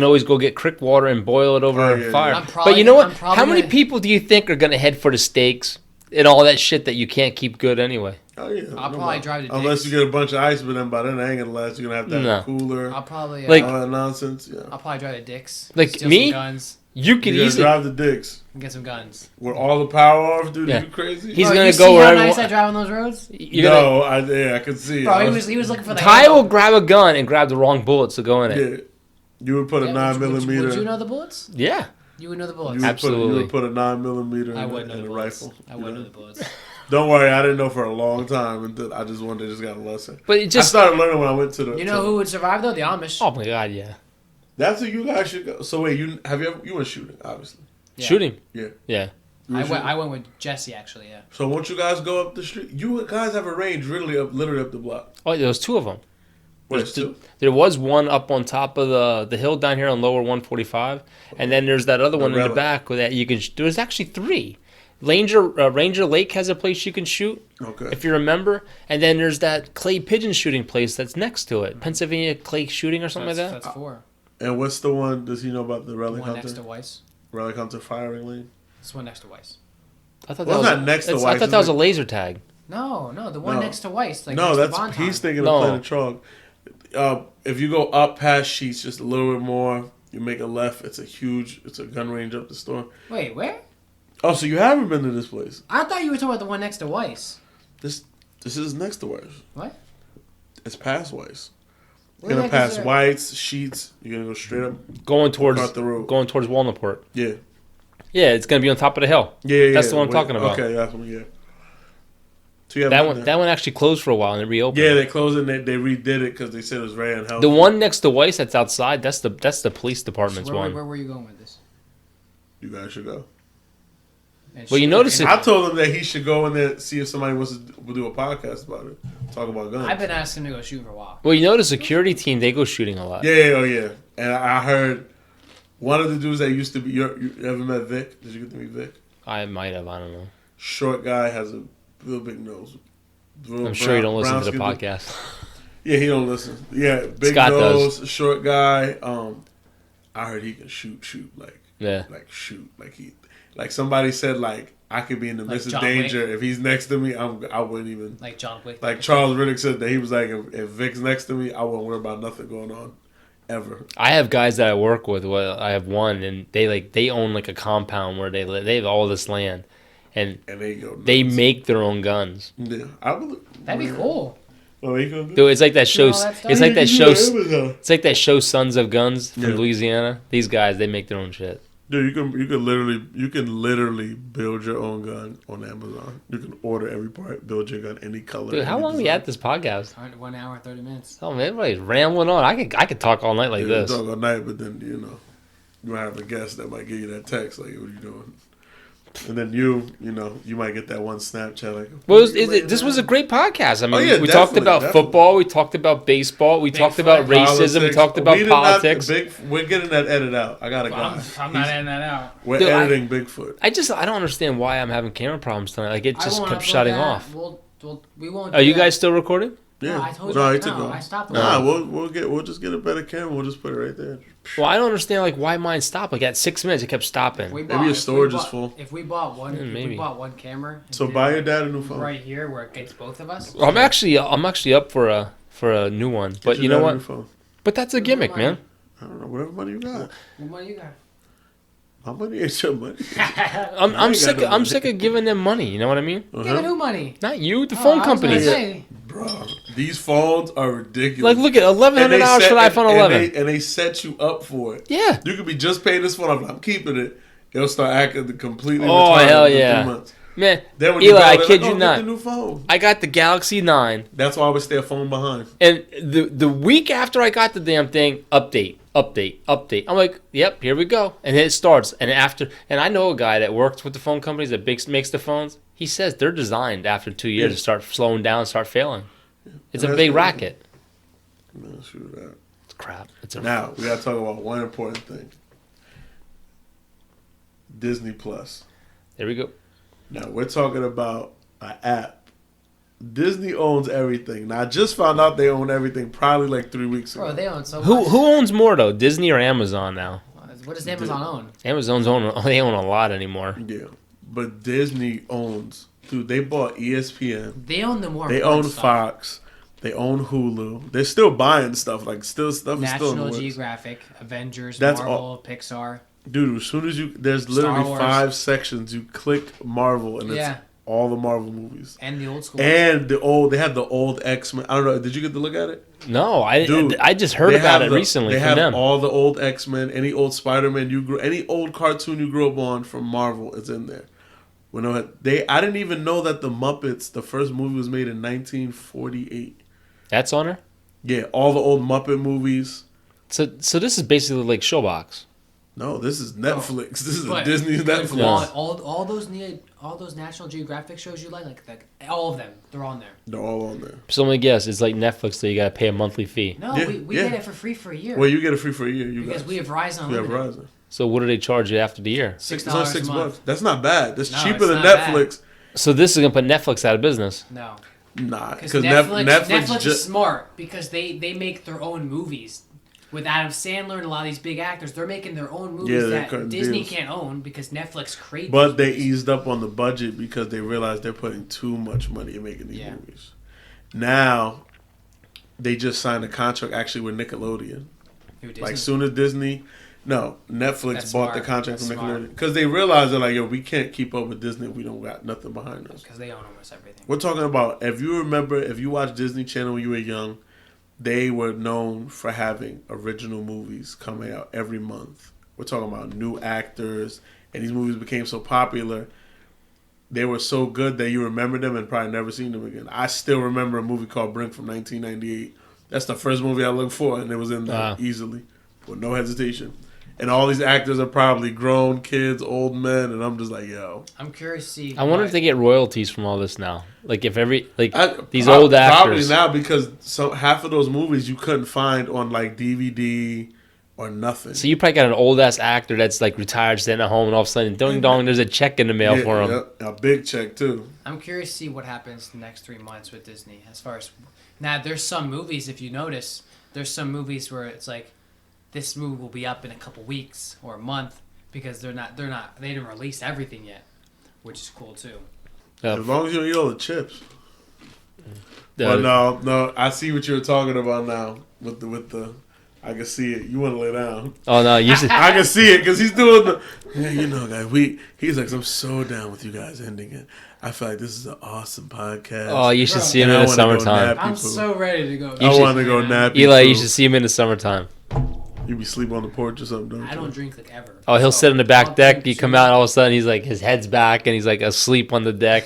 always go get crick water and boil it over Oh, a yeah, fire. yeah. I'm probably- But you know what? I'm probably How many gonna- people do you think are going to head for the steaks and all that shit that you can't keep good anyway? Oh yeah. I'll probably drive to Unless Dick's. you get a bunch of ice, but then by then it ain't gonna last. You're gonna have to have No. a cooler. I'll probably Like- all that nonsense. Yeah. I'll probably drive to Dick's. Like steal me? some guns. You could You're gonna easily. drive the dicks And get some guns. with all the power off, dude. Yeah. You crazy? He's Bro, gonna you go see how wherever. nice I drive on those roads? You're gonna, No, I can see it. Bro, I he was looking for the Ty handle. will grab a gun and grab the wrong bullets to go in it. Yeah. You would put a Yeah, 9mm. Would you know the bullets? Yeah. You would know the You bullets. would Absolutely. you would put a 9mm I in, would know in the a bullets. rifle. I you would know? know the bullets. Don't worry, I didn't know for a long time, and I just one day just got a lesson. But it I just. started learning when I went to the. You know who would survive though? The Amish. Oh my god, yeah. That's who you guys should go. So wait, you went shooting, obviously. Yeah. Shooting. Yeah. Yeah. You went shooting? I went with Jesse actually. Yeah. So once you guys go up the street, you guys have a range literally up the block. Oh, there was two of them. Wait, two? There was one up on top of the hill down here on lower 145, and then there's that other one in the relic. back where that you can. There's actually three. Ranger Lake has a place you can shoot, Okay. if you remember, and then there's that clay pigeon shooting place that's next to it, Pennsylvania Clay Shooting or something like that. That's four. And what's the one? Does he know about the The Relic one next to Hunter? Weiss. Relic Hunter firing lane. This one next to Weiss. I thought Well, that it's was not next to I Weiss, thought that was a isn't laser tag. No, the one No. next to Weiss. Like No, next to that's Bonton. he's thinking No. of Planet Trog. If you go up past Sheets just a little bit more, you make a left. It's a gun range up the store. Wait, where? Oh, so you haven't been to this place? I thought you were talking about the one next to Weiss. This is next to Weiss. What? It's past Weiss. You're Where gonna the heck is pass it? Whites, Sheets. You're gonna go straight up. Going towards Cut the road. Walnutport. Yeah. Yeah, it's gonna be on top of the hill. Yeah. That's the one I'm talking about. Okay, that's one. Yeah. So you That haven't one been that one actually closed for a while and it reopened. there? Yeah, they closed it. And they redid it because they said it was very unhealthy. The one next to Weiss that's outside, that's the police department's Where one. were you going with this? You guys should go. And Well, you shoot notice it. it- I told him that he should go in there see if somebody wants to do a podcast about it, talk about guns. I've been asking him to go shoot for a while. Well, you know the security team, they go shooting a lot. Yeah. And I heard one of the dudes that used to be. You ever met Vic? Did you get to meet Vic? I might have, I don't know. Short guy, has a real big nose. Real I'm sure you don't listen brown to the skin. podcast. Yeah, he don't listen. Yeah, big Scott nose, short guy. I heard he can shoot like Yeah. shoot like somebody said like I could be in the Like midst of John danger if he's next to me. I wouldn't even. Like John Wick. Like Charles Riddick said that he was like, if Vic's next to me, I won't worry about nothing going on. ever. I have guys that I work with. Well, I have one, and they own like a compound where they live. They have all this land, and And they go. they nuts. make their own guns. Yeah, I believe. That'd be cool. Oh, you gonna do? Dude, it's like that show. all that stuff? It's like that show. Amazon. It's like that show, Sons of Guns from Yeah. Louisiana. These guys, they make their own shit. Dude, you can literally build your own gun on Amazon. You can order every part, build your gun any color. Dude, how any long are we design. at this podcast? 1 hour, 30 minutes. Oh man, everybody's rambling on. I could talk all night like Yeah, this. talk all night, but then you might have a guest that might give you that text like, "What are you doing?" And then you might get that one Snapchat like. Well, this was a great podcast. I mean, Oh, yeah, we talked about definitely. football, we talked about baseball, we talked about racism, we talked about politics. We're getting that edit out. I got a guy. I'm not editing that out. We're Dude, editing Bigfoot. I don't understand why I'm having camera problems tonight. Like it I just won't kept upload shutting that. off. We won't. Are do you that. guys still recording? Yeah, I told no, you. he took No, off. I stopped. Nah, we'll just get a better camera. We'll just put it right there. Well, I don't understand like why mine stopped. Like at 6 minutes, it kept stopping. Maybe your storage is full. If we bought one, Yeah, if maybe. we bought one camera. and So did buy it your dad a new phone. right here where it gets both of us. I'm actually up for a new one, Get but your you know dad a what? new phone. But that's a gimmick, man. I don't know, whatever money you got. What money you got? My money ain't your money. I'm ain't sick. got no I'm money. sick of giving them money. You know what I mean? Giving who money? Not you, the Oh, phone I was gonna companies. say, Bro, these phones are ridiculous. Like, look at $1,100 for the iPhone 11. And they set you up for it. Yeah. You could be just paying this phone. I'm keeping it. It'll start acting completely. Oh, retarded hell in 3 yeah. months. Man, Then when Eli, go, I they're kid like, you oh, not. Get the new phone. I got the Galaxy 9, That's why I would stay a phone behind. and the week after I got the damn thing, update. I'm like, yep, here we go. And then it starts. And I know a guy that works with the phone companies that makes the phones. He says they're designed after 2 years Yeah. to start slowing down, start failing. It's And a that's big what- racket. No, screw that. It's crap. It's a Now, we got to talk about one important thing. Disney Plus. There we go. Now, we're talking about an app. Disney owns everything. Now, I just found out they own everything probably like 3 weeks ago. bro, they own so Who much. owns more though, Disney or Amazon now? What does Amazon own? Amazon's they own a lot anymore. Yeah. But Disney owns, dude, they bought ESPN. They own the more. They own important stuff. Fox. They own Hulu. They're still buying stuff. Like, stuff is still in the National works. Geographic, Avengers, That's Marvel, Pixar. Dude, as soon as there's Star literally Wars. 5 sections. You click Marvel, and Yeah. it's all the Marvel movies. And the old school. And they had the old X-Men. I don't know. Did you get to look at it? No, Dude, I just heard They about have it recently They from have them. all the old X-Men, any old Spider-Man any old cartoon you grew up on from Marvel is in there. I didn't even know that the Muppets, the first movie was made in 1948. That's on her. Yeah, all the old Muppet movies. So this is basically like Showbox. No, this is Netflix. This is a But- Disney but Netflix. Yeah. all those National Geographic shows you like all of them, they're on there. They're all on there. So let me guess, it's like Netflix, so you gotta pay a monthly fee. No, Yeah, we yeah. get it for free for a year. Well, you get it free for a year. You because guys. we have Verizon We have Unlimited. Verizon. So what do they charge you after the year? It's $6 only a $6. month. That's not bad. That's No, cheaper it's than not bad. Netflix. So this is gonna put Netflix out of business. No, Nah, because because Netflix is just smart because they make their own movies. With Adam Sandler and a lot of these big actors, they're making their own movies they're that cutting Disney deals. can't own because Netflix creates. But they eased up on the budget because they realized they're putting too much money in making these Yeah. movies. Now, they just signed a contract actually with Nickelodeon. Like soon as Disney, no, Netflix That's bought the smart. contract That's from smart. Nickelodeon because they realized they're like, yo, we can't keep up with Disney. If we don't got nothing behind us. because they own almost everything. We're talking about if you watched Disney Channel when you were young, they were known for having original movies coming out every month. We're talking about new actors, and these movies became so popular. They were so good that you remember them and probably never seen them again. I still remember a movie called Brink from 1998. That's the first movie I looked for, and it was in there Wow. easily, with no hesitation. And all these actors are probably grown kids, old men, and I'm just like, yo. I'm curious to see. I wonder if what- they get royalties from all this now. Like if these Prob- old Probably actors. now because half of those movies you couldn't find on like DVD or nothing. So you probably got an old ass actor that's like retired, sitting at home, and all of a sudden, ding dong, there's a check in the mail for him. Yeah, a big check too. I'm curious to see what happens the next 3 months with Disney. As far as now, there's some movies. If you notice, there's some movies where it's like, this movie will be up in a couple weeks or a month because they didn't release everything yet, which is cool too. As long as you don't eat all the chips. Uh, But no, I see what you're talking about now with the I can see it. You want to lay down? Oh no, you should. I can see it because he's doing the. Yeah, you know, guys. He's like, I'm so down with you guys ending it. I feel like this is an awesome podcast. Oh, you should Bro, see him and in I the wanna go summertime. nap. I'm so ready to go. I want to go nappy. Eli, you too. should see him in the summertime. You be sleep on the porch or something, don't I you? don't drink like ever. Oh, he'll So, sit on the back I'll deck. drink You come too. out, all of a sudden he's like his head's back and he's like asleep on the deck.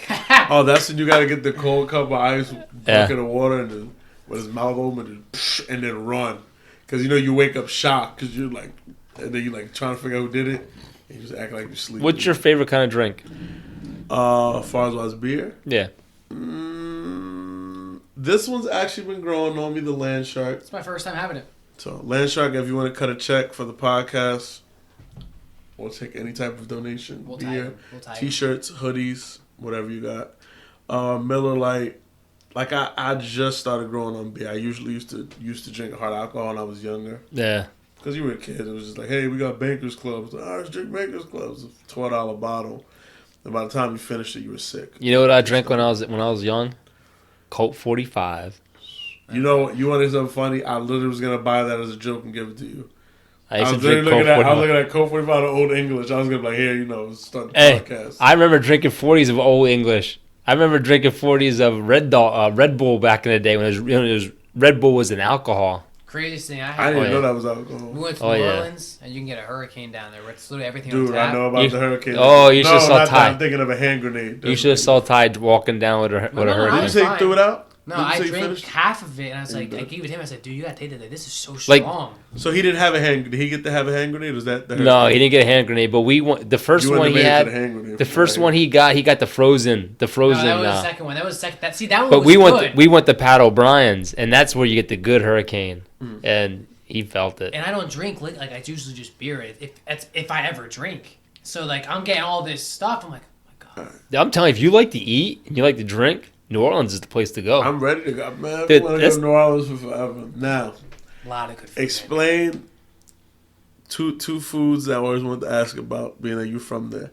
Oh, that's when you got to get the cold cup of ice, Yeah. bucket of water, and then with his mouth open, and then run. Because you know you wake up shocked because you're like, and then you like trying to figure out who did it, and you just act like you're sleeping. What's your favorite kind of drink? As far as was beer? Yeah. This one's actually been growing on me, the Land Shark. It's my first time having it. So, Land Shark, if you want to cut a check for the podcast, we'll take any type of donation. We'll tag Beer, him. We'll tag him. T-shirts, hoodies, whatever you got. Miller Lite. Like, I just started growing on beer. I usually used to drink hard alcohol when I was younger. Yeah. Because you were a kid. It was just like, hey, we got Bankers Clubs. Like, let's drink Bankers Clubs. It's a $12 bottle. And by the time you finished it, you were sick. You know what I drank when I was young? Colt 45. You know, you wanted something funny? I literally was going to buy that as a joke and give it to you. I I used was to drink looking Colt at 45. looking at Colt 45 the Old English. I was gonna be like, here, you know, start the Hey, podcast. I remember drinking 40s of Old English. I remember drinking 40s of Red Bull back in the day when it was Red Bull was an alcohol. Craziest thing I I had. didn't Oh, know yeah. that was We alcohol. went to Oh, New yeah. Orleans, and you can get a hurricane down there. Where it's literally everything on Dude, tap. I know about You- the hurricane. Oh, you should've no, saw not Ty. that. I'm thinking of a hand grenade. You should have saw Ty walking down with a No, Did you I say you fine. threw it out? No, Did you I say you drank finished? half of it, and I was You like, I did. gave it to him. I said, dude, you gotta take that. This is so Like- strong. So he didn't have a hand. Did he get to have a hand grenade? Or was that the No, hurricane? he didn't get a hand grenade, but the first You one wouldn't he have made it had, to the hand grenade the for first that. one he got the frozen. No, that was the uh, second one. That was second. That one But was we good. went to Pat O'Brien's, and that's where you get the good hurricane, and he felt it. And I don't drink like I usually just beer it if I ever drink. So like I'm getting all this stuff. I'm like, oh my god. I'm telling you, if you like to eat and you like to drink, New Orleans is the place to go. I'm ready to go. Man, I Dude, want to go that's- to New Orleans for forever. Now, A lot of good food. explain two foods that I always wanted to ask about, being that you're from there.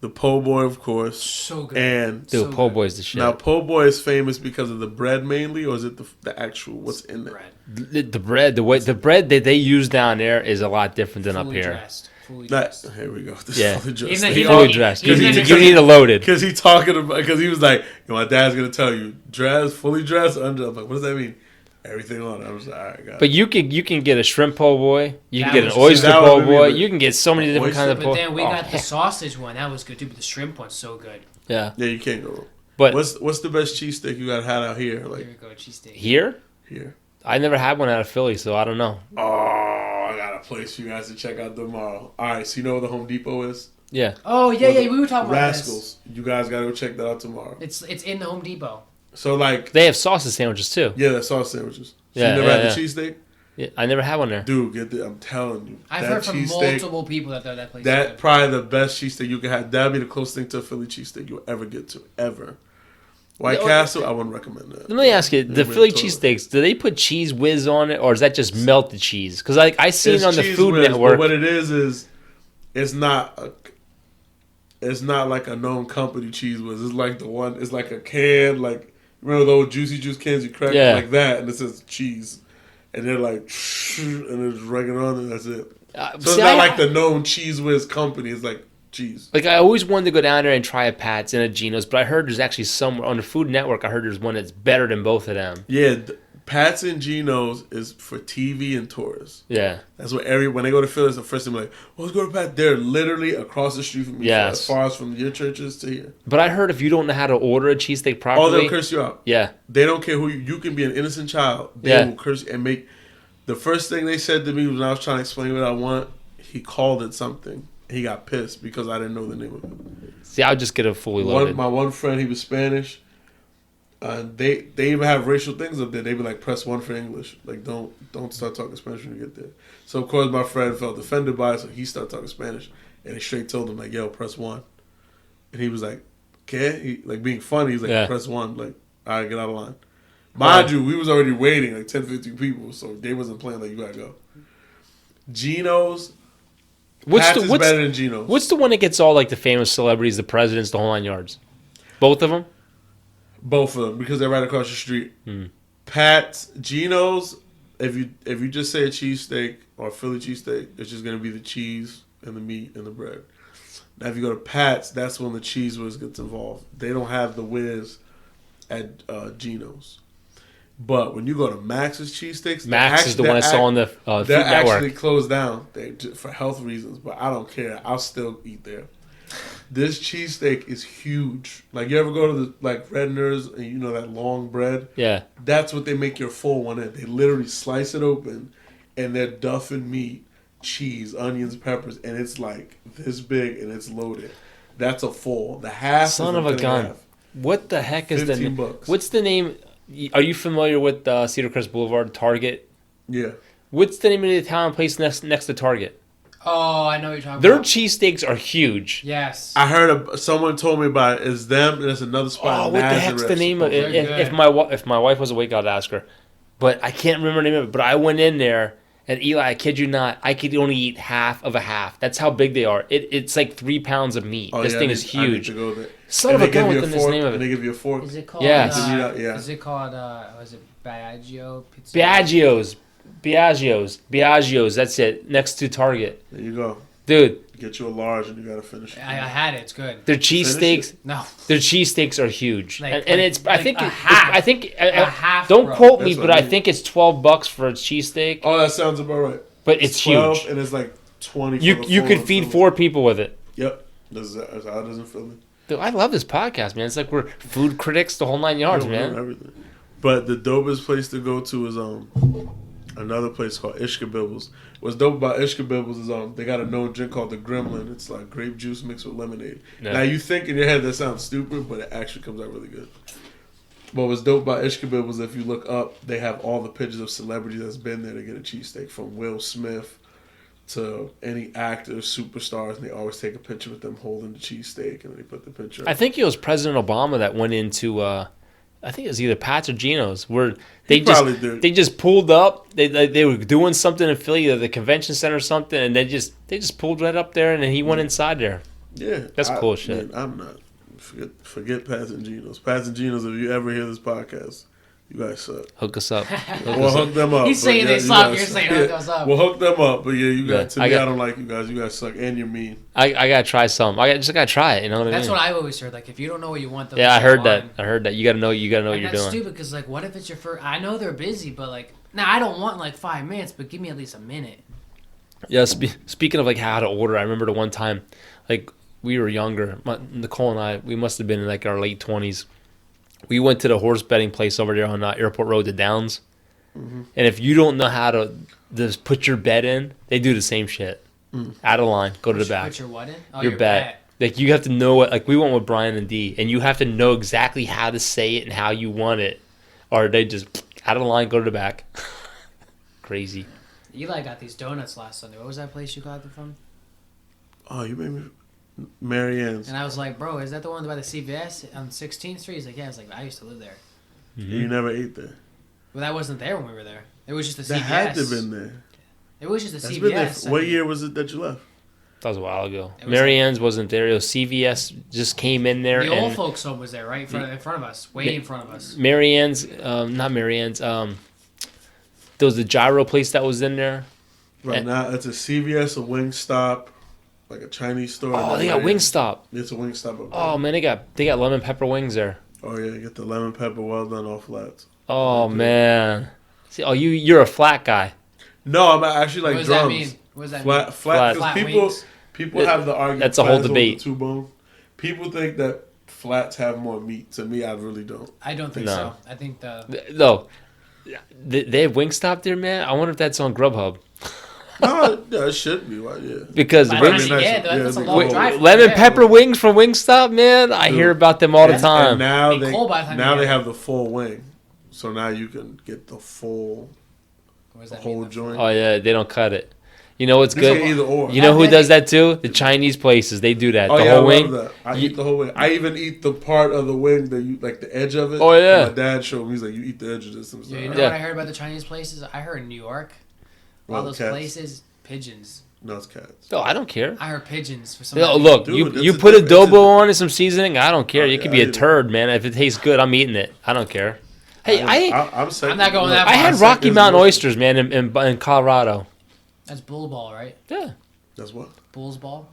The po' boy, of course, So good. and Dude, so po' good. boy's the shit. now po' boy is famous because of the bread mainly, or is it the actual what's in there? Bread. The bread, the bread that they use down there is a lot different than up Fully here. dressed. Fully That, dressed. here we go. This Yeah. fully dressed. Even- He even- Fully all- dressed. Even You if need, it's you like- need a loaded. Because he talking about, because he was like, my dad's gonna tell you, dress, fully dressed, under. I'm like, what does that mean? Everything on it. I was like, all right, got it. But you can get a shrimp po' boy. You can That get an was- oyster that po' would be boy. the- You can get so many different oyster- kinds of But po'. then we Oh, got the heck. sausage one. That was good too. But the shrimp one's so good. Yeah, Yeah, you can't go wrong. but What's the best cheesesteak you got had out here? Here Like we go, cheesesteak. here here. I never had one out of Philly, so I don't know. Oh, I got a place for you guys to check out tomorrow. All right, so you know where the Home Depot is? Yeah, Oh yeah, yeah. We were talking about this. Rascals. You guys gotta go check that out tomorrow. It's in the Home Depot. So like, they have sausage sandwiches too. yeah, that's sauce sandwiches. So Yeah, you never yeah, had the cheesesteak? Yeah, I never had one there. Dude, get the. I'm telling you, I've that heard from cheesesteak- multiple people that that place. That is good. probably the best cheesesteak you can have. That'd be the closest thing to a Philly cheesesteak you'll ever get to, ever. White Yeah, Castle, I wouldn't recommend that. Let me ask you: the Yeah, Philly totally. cheesesteaks, do they put cheese whiz on it, or is that just melted cheese? Because I seen It's on the Cheese Food Whiz, Network. But what it is it's not it's not like a known company Cheese Whiz. It's like the one. It's like a can. Like remember the old Juicy Juice cans you crack Yeah. like that, and it says cheese, and they're like, and it's running on, and that's it. So it's see, not like the known Cheese Whiz company. It's like cheese. Like I always wanted to go down there and try a Pat's and a Geno's, but I heard there's actually somewhere on the Food Network. I heard there's one that's better than both of them. Yeah, Pat's and Geno's is for TV and tourists. Yeah, That's what when they go to Philly, it's the first thing like, well, let's go to Pat. They're literally across the street from me. Yes. As far as from your churches to here. but I heard if you don't know how to order a cheesesteak Oh, properly, they'll curse you out. yeah, They don't care who you can be an innocent child. They Yeah. will curse you and make. The first thing they said to me when I was trying to explain what I want, he called it something. He got pissed because I didn't know the name of it. see, I'll just get a fully loaded. My one friend, he was Spanish. They even have racial things up there. They be like, press 1 for English. Like, don't start talking Spanish when you get there. So of course my friend felt offended by it, so he started talking Spanish, and they straight told him like, yo, press 1. And he was like, "Okay," he, like being funny. He's like, Yeah. "Press 1." Like, all right, get out of line. Mind you, we was already waiting like 10, 15 people, so they wasn't playing like you gotta go. Geno's. Pat's is better than Geno's. What's the one that gets all like the famous celebrities, the presidents, the whole 9 yards? Both of them? Both of them because they're right across the street. Hmm. Pat's, Geno's if you just say a cheesesteak or a Philly cheesesteak, it's just gonna be the cheese and the meat and the bread. Now, if you go to Pat's, that's when the cheese whiz gets involved. They don't have the whiz at Geno's. But when you go to Max's cheesesteaks, Max is the one I saw on the Food they're Network. actually closed down for health reasons, but I don't care. I'll still eat there. This cheesesteak is huge. Like, you ever go to the Redner's and you know that long bread? Yeah. That's what they make your full one in. They literally slice it open and they're duffing meat, cheese, onions, peppers, and it's like this big and it's loaded. That's a full. The half Son is of a gun. half. What the heck is the name? $15. What's the name? Are you familiar with Cedar Crest Boulevard, Target? Yeah. What's the name of the Italian place next to Target? Oh, I know what you're talking Their about. cheesesteaks are huge. Yes. I heard someone told me about it. It's them and there's another spot. Oh, in what the heck's the Nazareth. name of it? They're If good. if my wife was awake, I'd ask her. But I can't remember the name of it. But I went in there, and Eli, I kid you not, I could only eat half of a half. That's how big they are. It's like 3 pounds of meat. Oh, this yeah, thing I is need- I need huge. to go there. Son And of a they give gun, you what's the fork, name of and it? they give you a fork. Is it called? Yes. Yeah. Is it called? Was it Biagio Pizza? Biagio's. That's it. Next to Target, There you go. dude. Get you a large and you gotta finish it. I had it. It's good. Their Finish cheesesteaks. No. Their cheesesteaks are huge, Like- and it's. I like think. a half. I think. A half, don't bro. quote me, That's but what I I mean. think it's $12 for a cheesesteak. Oh, that sounds about right. But it's 12 huge. and it's like 20. You for the you full could and feed Philly. 4 people with it. Yep. That's how it is in Philly. Dude, I love this podcast, man. It's like we're food critics, the whole 9 yards, We don't know man. everything. But the dopest place to go to is another place called Ishkabibbles. What's dope about Ishkabibbles is they got a known drink called the Gremlin. It's like grape juice mixed with lemonade. Yeah. Now you think in your head that sounds stupid, but it actually comes out really good. But what's dope about Ishkabibbles, if you look up, they have all the pictures of celebrities that's been there to get a cheesesteak, from Will Smith to any actors, superstars, and they always take a picture with them holding the cheesesteak, and then they put the picture. I think it was President Obama that went into. I think it was either Pat's or Geno's, where He probably did. they just pulled up. They were doing something in Philly, at the convention center or something, and they just pulled right up there, and then he went inside there. Yeah, That's cool shit. Man, I'm not. Forget Pats and Geno's. Pats and Geno's, if you ever hear this podcast, you guys suck. Hook us up. We'll hook them up. He's but saying yeah, they you suck, guys you're saying Yeah, hook us up. We'll hook them up, but yeah, you Yeah, guys. To me, I don't like you guys. You guys suck, and you're mean. I gotta try some. I just gotta try it. You know what I That's mean? what I've always heard. Like, if you don't know what you want, Yeah, I heard that. You gotta know. You gotta know what And you're that's doing. stupid because, like, what if it's your first? I know they're busy, but like, now I don't want like 5 minutes, but give me at least a minute. Yeah. Speaking of like how to order, I remember the one time, like we were younger. Nicole and I, we must have been in like our late 20s. We went to the horse betting place over there on Airport Road to Downs. Mm-hmm. And if you don't know how to just put your bet in, they do the same shit. Out of line, go to the back. Put your what in? Oh, Your bet. Like you have to know what. Like we went with Brian and D, and you have to know exactly how to say it and how you want it, or they just out of line, go to the back. Crazy. Eli got these donuts last Sunday. What was that place you got them from? Oh, you made me. Marianne's. And I was like, bro, is that the one by the CVS on 16th Street? He's like, yeah. I was like, I used to live there. You never ate there. Well, that wasn't there when we were there. It was just a That CVS. had to have been there. It was just a That's CVS. been there. I What mean, year was it that you left? That was a while ago. It was Marianne's wasn't there. It was CVS just came in there. The old and folks' home was there, right? In front of us. Way in front of us. Marianne's, not Marianne's. There was the gyro place that was in there. Right And- now, it's a CVS, a Wingstop, like a Chinese store. Oh, they got Wingstop. It's a Wingstop. Up there. Oh man, they got lemon pepper wings there. Oh yeah, get the lemon pepper well done all flats. Oh man. See, you're a flat guy. No, I'm actually like What does drums. that mean? What does that Flat, mean? flat. Flat. Because Wings? people have the argument. That's a whole flats over debate. the two bone. People think that flats have more meat. To me, I really don't. I don't think No. so. I think the No, they have Wingstop there, man. I wonder if that's on Grubhub No, yeah, it should be. Right? Yeah. because By the the time wings, you nice. get there, that's a Yeah, long wait, drive. from lemon there. pepper wings from Wingstop, man. I Dude. hear about them all the And time. now Be cold by the time now you they get have the full wing, so now you can get the full What does that whole mean? joint. Oh yeah, they don't cut it. You know what's This is good? either or. You know who I bet does that too? The Chinese places. They do that. Oh The yeah, whole I wing. love that. I You- eat the whole wing. I even eat the part of the wing that you like the edge of it. Oh, yeah. My dad showed me. He's like, "You eat the edge of this." And Yeah, you know Yeah. what I heard about the Chinese places? I heard in New York, all Well, those cats. places, pigeons. No, it's cats. Oh, I don't care. I heard pigeons for some. No, reason. look, Dude, you it's you a put different- adobo it's a- on and some seasoning. I don't care. Oh, You yeah, could I be a eat it. turd, man. If it tastes good, I'm eating it. I don't care. Hey, I'm not going that I far. had second Rocky is Mountain Wilson. oysters, man, in Colorado. That's bull ball, right? Yeah, That's what. Bull's ball.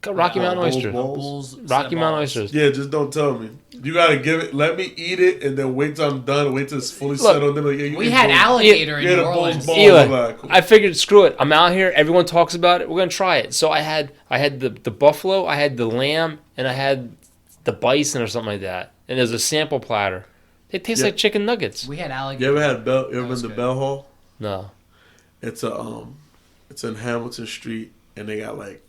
Rocky Mountain Bull's oyster. balls? Bull's Rocky Mountain balls. oysters. Yeah, just don't tell me. You gotta give it. Let me eat it, and then wait till I'm done. Wait till it's fully Look, settled. Then like, yeah, you We eat had Bull's- alligator Yeah, in the New Bull's Orleans. balls. Eli, I'm like, cool. I figured, screw it. I'm out here. Everyone talks about it. We're gonna try it. So I had the buffalo, I had the lamb, and I had the bison or something like that. And there's a sample platter. They taste Yeah. like chicken nuggets. We had You alligator. ever had Bell? You ever been was to good. Bell Hall? No. It's it's in Hamilton Street, and they got like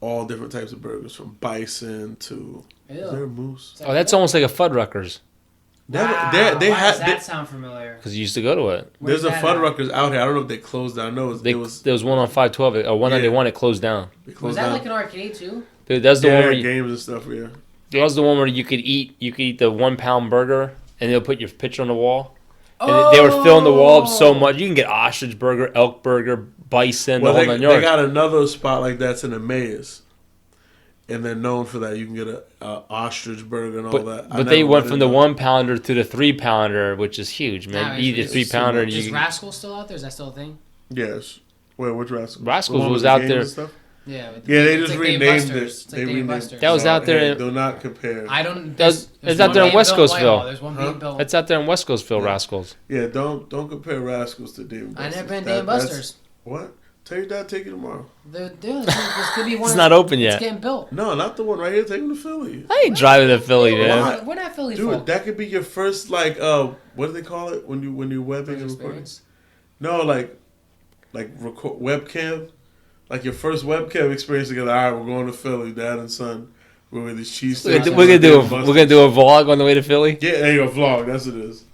all different types of burgers, from bison to Ew. is there a moose? Oh, that's almost like a Fuddruckers Wow, They why had does that sound familiar? because you used to go to it. Where's there's a that at? Fuddruckers out here. I don't know if they closed down. I know There it was one on 512 or 191. It closed down. they Was closed that down. like an arcade too? Dude, that's the Yeah, one they where had you, games and stuff. Yeah. that was the one where you could eat the 1 pound burger and they'll put your picture on the wall. And they were filling the wall up so much. You can get ostrich burger, elk burger, bison, Well, the whole they, nine they yards. got another spot like that's in Emmaus, and they're known for that. You can get a ostrich burger and all that. But they went from the 1 pounder to the 3 pounder, which is huge, man. Nah, You eat the it's 3 pounder. And Is you Rascal still out there? Is that still a thing? Yes. Wait, which Rascals? Rascals The one was with the out games there. and stuff? Yeah. Yeah, they it's just like Dave renamed Buster's. it. It's They like Dave renamed Buster's. That was out there in- Do not compare. I don't. That's- there's it's out one there in being West built Coastville. Whitehall. There's one being built. That's out there in West Coastville, Rascals. Yeah, don't compare Rascals to Dave and I Buster's. never been to That- Dave that's- Buster's. What? Tell your dad take you tomorrow. Dude, this could be one. It's not open It's yet. getting built. No, not the one right here. Take him to Philly. I ain't driving to Philly, man. Why? We're not Philly Dude, folk. that could be your first what do they call it when you webbing and recording? Experience. No, like webcam, like your first webcam experience together. All right, we're going to Philly, dad and son. We're with these cheesesteaks. We're gonna do a vlog on the way to Philly. Yeah, there you go, vlog. That's what it is.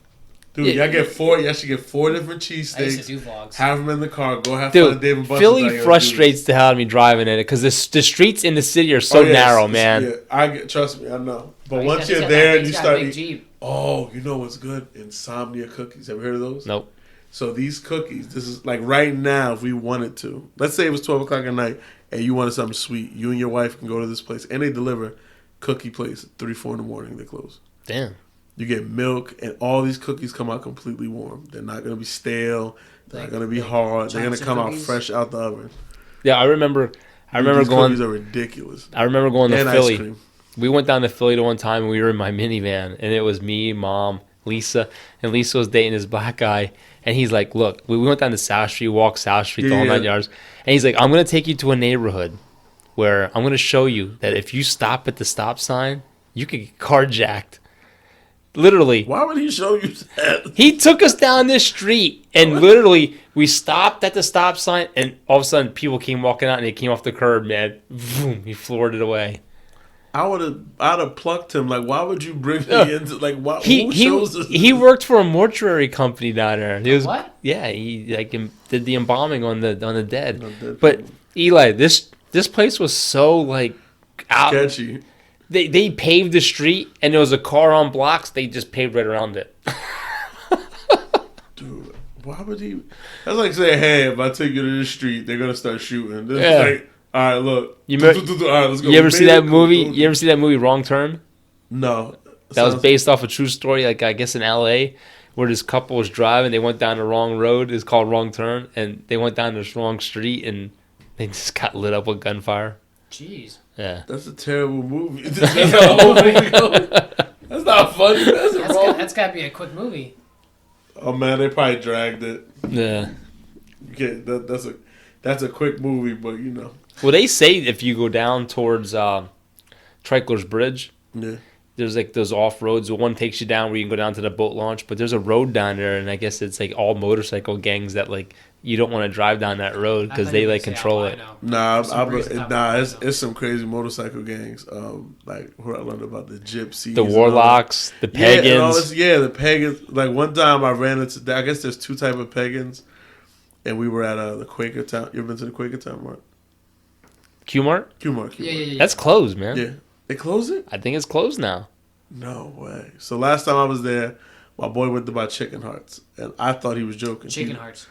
Dude, Yeah. y'all should get 4 different I used cheesesteaks. to do vlogs. Have them in the car. Go have fun at Dude, Dave and Buster's. Philly Like, yo, frustrates the hell out of me driving in it because the streets in the city are so dude. Oh, yeah, narrow, it's- man. Yeah, trust me, I know. But He's once got- you're he's got there that- and you he's got a start big eating, Jeep. oh, you know what's good? Insomnia cookies. Have you heard of those? Nope. So these cookies, this is like right now, if we wanted to, let's say it was 12 o'clock at night and you wanted something sweet, you and your wife can go to this place and they deliver cookie place at 3, 4 in the morning. They close. Damn. You get milk and all these cookies come out completely warm. They're not going to be stale. They're not going to be hard. They're going to giant come out cookies? fresh out the oven. Yeah, I remember These going. cookies are ridiculous. I remember going to And ice Philly. cream. We went down to Philly to one time and we were in my minivan and it was me, mom, Lisa, and Lisa was dating this black guy. And he's like, look, we went down to South Street, walked South Street, the whole Yeah. 9 yards. And he's like, I'm going to take you to a neighborhood where I'm going to show you that if you stop at the stop sign, you could get carjacked. Literally. Why would he show you that? He took us down this street and literally we stopped at the stop sign and all of a sudden people came walking out and they came off the curb, man. Boom, he floored it away. I'd have plucked him. Like, why would you bring me into, like, why, who shows this? He worked for a mortuary company down there. He was, What? Yeah, he like did the embalming on the dead. On dead But people. Eli, this place was so like out. Sketchy. They paved the street and there was a car on blocks. They just paved right around it. Dude, why would he? That's like saying, hey, if I take you to the street, they're gonna start shooting. This Yeah. is like, all right, look. You All right, let's go. You ever see that Big, movie? cool. You ever see that movie Wrong Turn? No. That was Sounds- based off a true story, like I guess in L.A., where this couple was driving. They went down the wrong road. It's called Wrong Turn, and they went down this wrong street, and they just got lit up with gunfire. Jeez. Yeah. That's a terrible movie. That's how the whole movie goes. That's not funny. That's got to be a quick movie. Oh man, they probably dragged it. Yeah. You can't, that's a quick movie, but you know. Well, they say if you go down towards Tricler's Bridge, Yeah. there's like those off roads. The one takes you down where you can go down to the boat launch, but there's a road down there, and I guess it's like all motorcycle gangs that like you don't want to drive down that road because they like control it. It's some crazy motorcycle gangs. Like where I learned about the gypsies, The and all warlocks, the that. Yeah, and all pagans. this- yeah, the pagans. Like one time I ran into. I guess there's 2 type of pagans, and we were at the Quaker Town. You ever been to the Quaker Town, Mark? Q-Mart? Q-Mart. Yeah. That's closed, man. Yeah. They closed it? I think it's closed now. No way. So last time I was there, my boy went to buy chicken hearts, and I thought he was joking. Chicken hearts.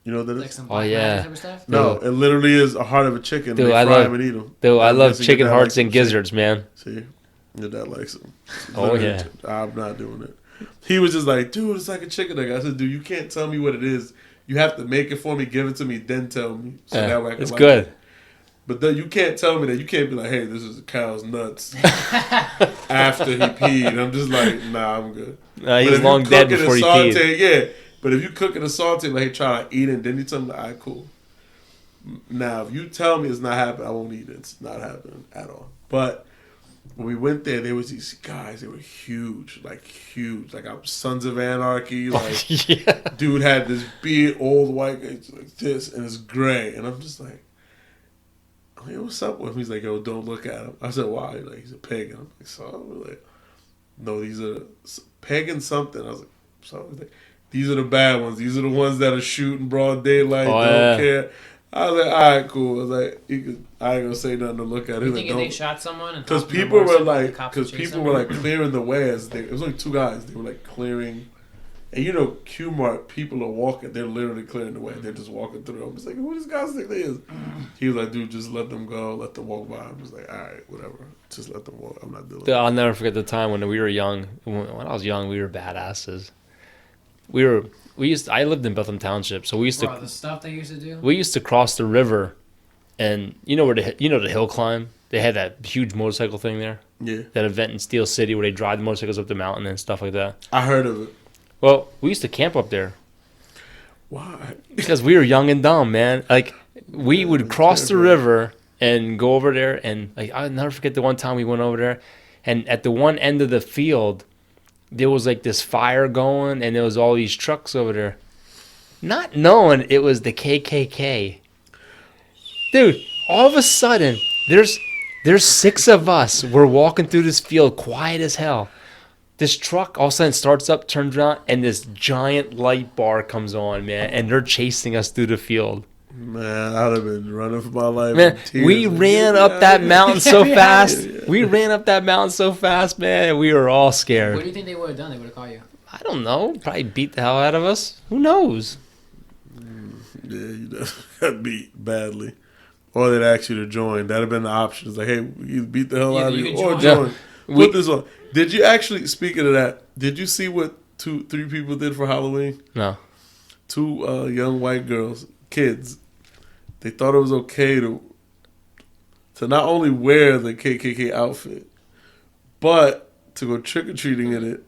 You know what that Like is? some Oh, black yeah. magic type of stuff? No, it literally is a heart of a chicken. Dude, They I fry love- them and eat them. Dude, I love chicken hearts and gizzards. gizzards, man. See, your dad likes them. Oh, yeah. I'm not doing it. He was just like, dude, it's like a chicken nugget. I said, dude, you can't tell me what it is. You have to make it for me, give it to me, then tell me. So that way I can it's like good. it. But then you can't tell me that. You can't be like, hey, this is a cow's nuts after he peed. I'm just like, nah, I'm good. He was long dead before he peed. Yeah. But if you cook it and saute, like, hey, try to eat it, then you tell me, all right, cool. Now, if you tell me it's not happening, I won't eat it. It's not happening at all. But when we went there was these guys. They were huge. Like Sons of Anarchy. Like, Yeah. dude had this big old white guy like this, and it's gray. And I'm just like, hey, what's up with him? He's like, yo, don't look at him. I said, why? Like, he's a pagan. I'm like, so? We're like, no, these are pagan something. I was like, so? He's like, these are the bad ones. These are the ones that are shooting broad daylight. Don't care. I was like, all right, cool. I was like, I ain't gonna say nothing to look at. You think if they shot someone? Because people were like, clearing the way as it was only two guys. They were like clearing, and you know, Q-Mart people are walking. They're literally clearing the way. They're just walking through. I'm just like, who these guys think they is? He was like, dude, just let them go, let them walk by. I was like, all right, whatever, just let them walk. I'm not doing it. I'll never forget the time when we were young. When I was young, we were badasses. I lived in Bethlehem Township, so we used the stuff they used to do. We used to cross the river, and you know the hill climb. They had that huge motorcycle thing there. Yeah. That event in Steel City where they drive the motorcycles up the mountain and stuff like that. I heard of it. Well, we used to camp up there. Why? Because we were young and dumb, man. Like we would cross the river and go over there, and like I'll never forget the one time we went over there, and at the one end of the field, there was like this fire going, and there was all these trucks over there. Not knowing it was the KKK. Dude, all of a sudden, there's 6 of us. We're walking through this field, quiet as hell. This truck all of a sudden starts up, turns around, and this giant light bar comes on, man, and they're chasing us through the field. Man, I'd have been running for my life. Man, we ran up that mountain so fast. We ran up that mountain so fast, man. We were all scared. What do you think they would have done? They would have caught you. I don't know. Probably beat the hell out of us. Who knows? Yeah, you got beat badly. Or they'd ask you to join. That'd have been the option. It's like, hey, you beat the hell out of you or join. Yeah. Put this on. Did you actually, speaking of that, did you see what 3 people did for Halloween? No. 2 young white girls, kids. They thought it was okay to not only wear the KKK outfit, but to go trick-or-treating in it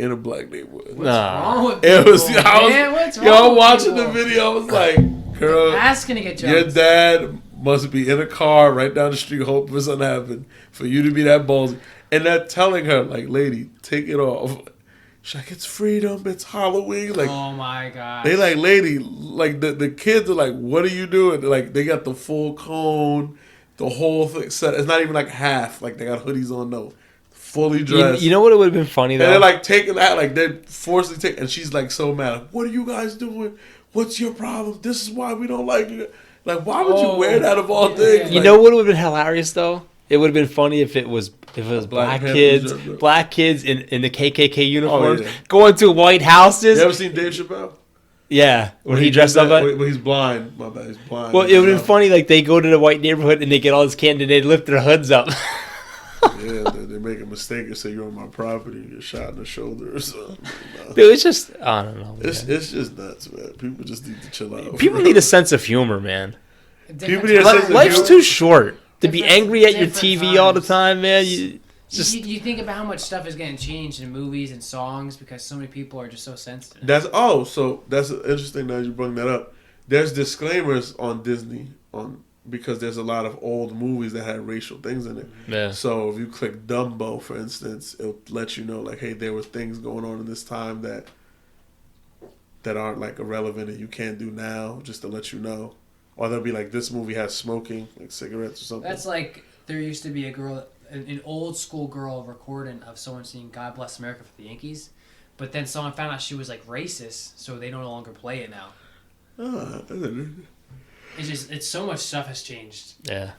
in a black neighborhood. What's wrong with It people, was, man? What's wrong y'all with watching people? the video, I was like, girl, asking to get your jumped. dad must be in a car right down the street hoping for something to happen for you to be that ballsy. And they're telling her, like, lady, take it off. She's like, it's freedom, it's Halloween. Like, oh my god. they like, lady, like the kids are like, what are you doing? They're like, they got the full cone, the whole thing set. It's not even like half. Like they got hoodies on, no, fully dressed. You know what? It would have been funny though. And they're like taking that, like they're forcibly taking. And she's like so mad. Like, what are you guys doing? What's your problem? This is why we don't like you. Like, why would you wear that of all things? You like, know what would have been hilarious though? It would have been funny if it was black kids in the KKK uniforms going to white houses. You ever seen Dave Chappelle? Yeah, when he dressed up. When he's blind. My bad, he's blind. Well, it would have been funny. Like they go to the white neighborhood and they get all this candy and they lift their hoods up. Yeah, they make a mistake and say you're on my property and you're shot in the shoulder or something. Dude, it's just I don't know. It's just nuts, man. People just need to chill out. People need a sense of humor, man. People need a sense of Life's humor. too short to be angry at your TV all the time, man. You think about how much stuff is getting changed in movies and songs because so many people are just so sensitive. That's interesting that you bring that up. There's disclaimers on Disney because there's a lot of old movies that had racial things in it. Yeah. So if you click Dumbo, for instance, it'll let you know like, hey, there were things going on in this time that aren't like irrelevant and you can't do now, just to let you know. Or they'll be like, this movie has smoking, like cigarettes or something. That's like there used to be a girl, an old school girl recording of someone singing "God Bless America" for the Yankees, but then someone found out she was like racist, so they no longer play it now. It's so much stuff has changed. Yeah.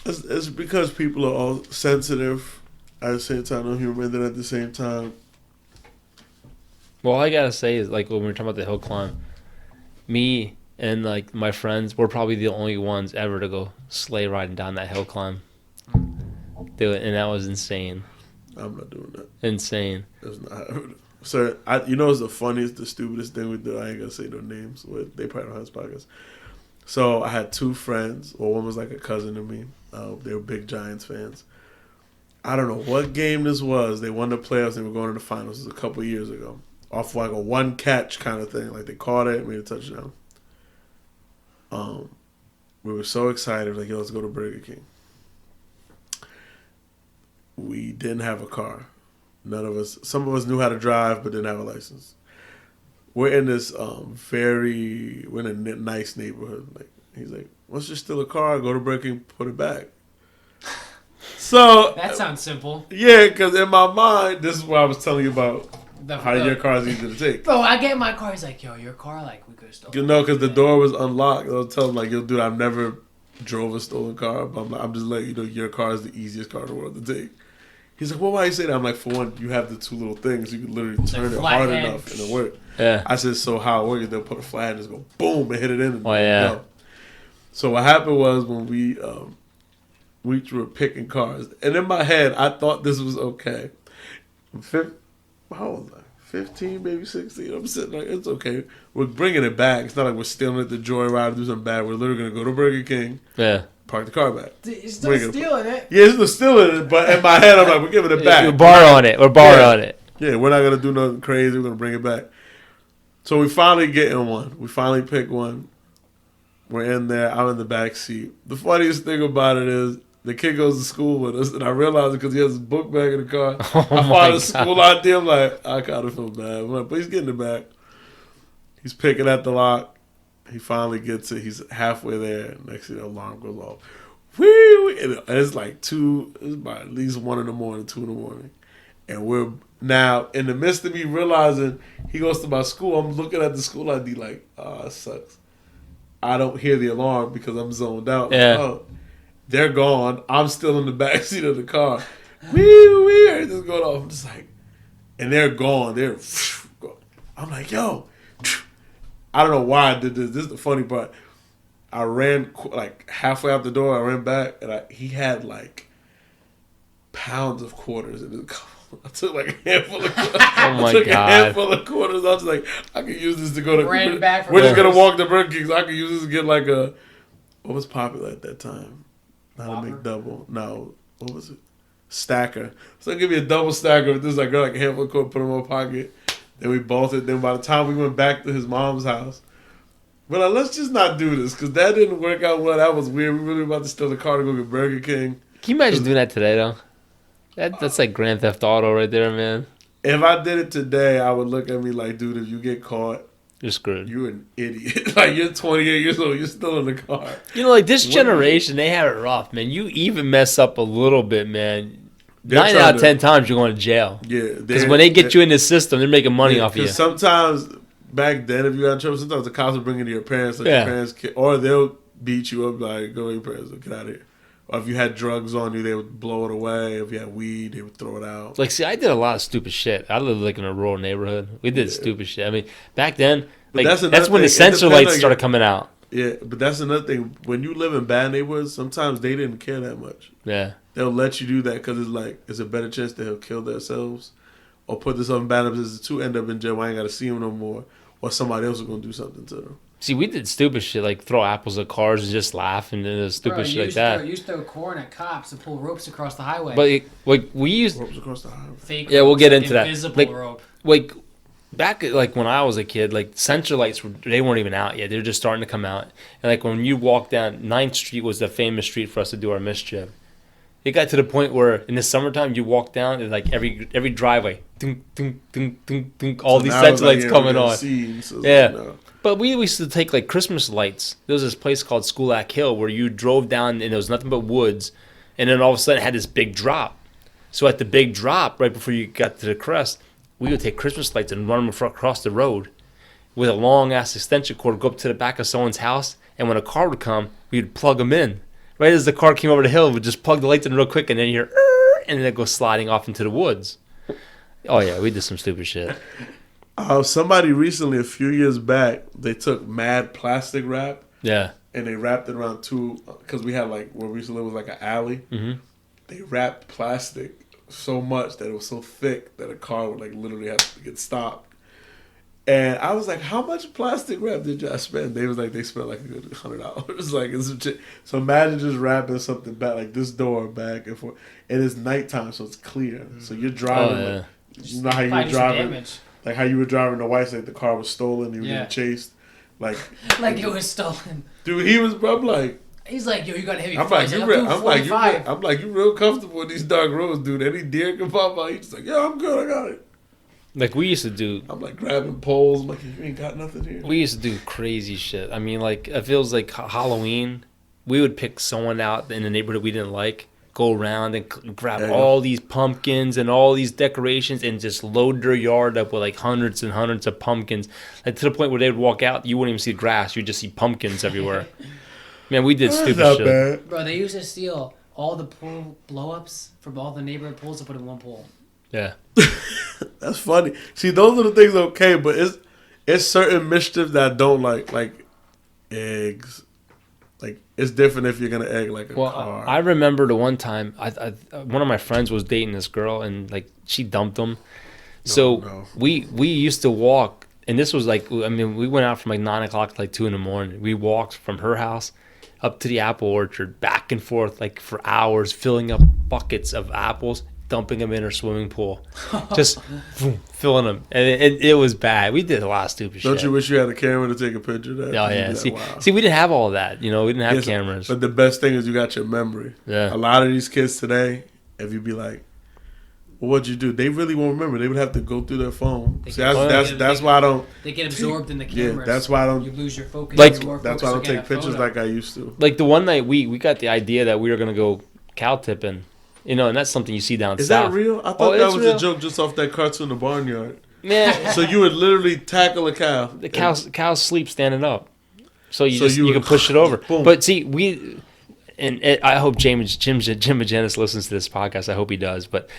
It's because people are all sensitive at the same time, no humor, and then at the same time. Well, all I gotta say is like when we were talking about the hill climb, me and like my friends, we're probably the only ones ever to go sleigh riding down that hill climb. Do it, and that was insane. I'm not doing that. Insane. That's not happening. So, you know what's the funniest, the stupidest thing we do? I ain't gonna say no names. They probably don't have this podcast. So I had two friends. Well, one was like a cousin to me. They were big Giants fans. I don't know what game this was. They won the playoffs and they were going to the finals. This was a couple of years ago. Off like a one catch kind of thing. Like they caught it, made a touchdown. We were so excited. Like, yo, let's go to Burger King. We didn't have a car. None of us. Some of us knew how to drive, but didn't have a license. We're in this we're in a nice neighborhood. Like he's like, once you're still a car, go to Burger King, put it back. So That sounds simple. Yeah, because in my mind, this is what I was telling you about how your car is easy to take. Bro, I get in my car. He's like, yo, your car, like, we could have stolen. You know, because the door was unlocked. I was telling him, like, yo, dude, I've never drove a stolen car, but I'm just letting you know your car is the easiest car in the world to take. He's like, well, why you say that? I'm like, for one, you have the two little things. You can literally turn it hard enough and it works. Yeah. I said, so how it works? They'll put a flat and just go boom and hit it in. And yeah. Go. So what happened was when we were picking cars, and in my head, I thought this was okay. How old was I? 15, maybe 16. I'm sitting like, it's okay. We're bringing it back. It's not like we're stealing it to joyride or do something bad. We're literally going to go to Burger King. Yeah. Park the car back. You're still stealing it. Yeah, it's still stealing it, but in my head, I'm like, we're giving it back. We're borrowing it. We're borrowing it. Yeah, we're not going to do nothing crazy. We're going to bring it back. So we finally get in one. We finally pick one. We're in there. I'm in the back seat. The funniest thing about it is the kid goes to school with us, and I realize it because he has his book bag in the car. I find a school ID. I'm like, I kind of feel bad. I'm like, but he's getting it back. He's picking at the lock. He finally gets it. He's halfway there. Next thing, the alarm goes off. Whee! And it's like it's about at least 1 in the morning, 2 in the morning. And we're now in the midst of me realizing he goes to my school. I'm looking at the school ID like, oh, it sucks. I don't hear the alarm because I'm zoned out. Yeah. Like, oh, they're gone. I'm still in the backseat of the car. Wee! Everything's going off. I'm just like, and they're gone. They're gone. I'm like, yo. I don't know why I did this. This is the funny part. I ran like halfway out the door. I ran back, and he had like pounds of quarters in his car. I took like a handful of quarters. Oh my God. A handful of quarters. I was like, I could use this to go to. We're just gonna walk to Burger King. So I could use this to get like a. What was popular at that time? Not a McDouble. No. What was it? Stacker. So give me a double stacker with this. I got like a handful of quarters, put them in my pocket. Then we bolted. Then by the time we went back to his mom's house, we're like, let's just not do this because that didn't work out well. That was weird. We were really about to steal the car to go get Burger King. Can you imagine doing that today, though? That's like Grand Theft Auto right there, man. If I did it today, I would look at me like, dude, if you get caught, you're screwed. You're an idiot. Like, you're 28 years old. You're still in the car. You know, like this generation, they have it rough, man. You even mess up a little bit, man. 9 out of 10 times you're going to jail. Yeah. Because when they get you in the system, they're making money off you. Sometimes, back then, if you got in trouble, sometimes the cops will bring you to your parents. Like your parents or they'll beat you up, like, go to your parents, get out of here. Or if you had drugs on you, they would blow it away. If you had weed, they would throw it out. Like, see, I did a lot of stupid shit. I lived, like, in a rural neighborhood. We did stupid shit. I mean, back then, like, that's when the sensor lights started coming out. Yeah, but that's another thing. When you live in bad neighborhoods, sometimes they didn't care that much. Yeah. They'll let you do that because it's like, it's a better chance they'll kill themselves or put this on bad as the two end up in jail. I ain't got to see them no more. Or somebody else is going to do something to them. See, we did stupid shit like throw apples at cars and just laugh and then stupid shit like that. You used to throw corn at cops and pull ropes across the highway. But like we used ropes across the highway. Fake yeah, we'll get into that. Invisible rope. Like back like when I was a kid, like sensor lights they weren't even out yet. They were just starting to come out. And like when you walk down 9th Street was the famous street for us to do our mischief. It got to the point where in the summertime you walk down and like every driveway, ding, ding, ding, ding, ding, all these sensor lights coming on. Yeah. Like, no. But we used to take like Christmas lights. There was this place called Schoolack Hill where you drove down and there was nothing but woods, and then all of a sudden it had this big drop. So at the big drop, right before you got to the crest, we would take Christmas lights and run them across the road with a long ass extension cord, go up to the back of someone's house, and when a car would come, we'd plug them in. Right as the car came over the hill, we'd just plug the lights in real quick, and then you hear, and then it goes sliding off into the woods. Oh yeah, we did some stupid shit. Somebody recently, a few years back, they took mad plastic wrap. Yeah. And they wrapped it around because we had like, where we used to live was like an alley. Mm-hmm. They wrapped plastic so much that it was so thick that a car would like literally have to get stopped. And I was like, "How much plastic wrap did y'all spend?" They was like, "They spent like a good $100." Like, so imagine just wrapping something back like this door back and forth, and it's nighttime, so it's clear. So you're driving. Like, you know how you were driving, like how you were driving the white side, the car was stolen, you were getting chased, like it was stolen. Dude, he was. I'm like. He's like, yo, you got a heavy. I'm like, you real comfortable in these dark roads, dude. Any deer can pop out. He's just like, yeah, I'm good, I got it. Like we used to do. I'm like grabbing poles. I'm like, you ain't got nothing here. We used to do crazy shit. I mean, like it feels like Halloween. We would pick someone out in the neighborhood we didn't like, go around and grab all these pumpkins and all these decorations and just load their yard up with like hundreds and hundreds of pumpkins. Like to the point where they would walk out, you wouldn't even see grass. You'd just see pumpkins everywhere. Man, we did stupid not shit. Bad. Bro, they used to steal all the pool blow-ups from all the neighborhood pools to put in one pool. Yeah. That's funny. See, those are the things okay, but it's certain mischief that I don't like eggs. Like it's different if you're gonna egg like a car. I remember the one time one of my friends was dating this girl and like she dumped him. We used to walk, and this was like, I mean, we went out from like 9 o'clock to like 2 a.m. We walked from her house up to the apple orchard, back and forth like for hours, filling up buckets of apples, dumping them in her swimming pool, just filling them, and it was bad. We did a lot of stupid shit. Don't you wish you had a camera to take a picture of that? Oh yeah. See, we didn't have all of that. You know, we didn't have cameras. But the best thing is you got your memory. Yeah. A lot of these kids today, if you be like, well, what'd you do? They really won't remember. They would have to go through their phone. See, that's why I don't. They get absorbed in the cameras. Yeah, that's why I don't. You lose your focus. Like, that's why I don't take pictures like I used to. Like the one night we got the idea that we were gonna go cow tipping, you know, and that's something you see down Is south. that real? I thought that was real. A joke just off that cartoon, The Barnyard. Man, so you would literally tackle a cow. The cows sleep standing up, so you can push it over. Boom. But see, I hope Jim Magenis listens to this podcast. I hope he does. But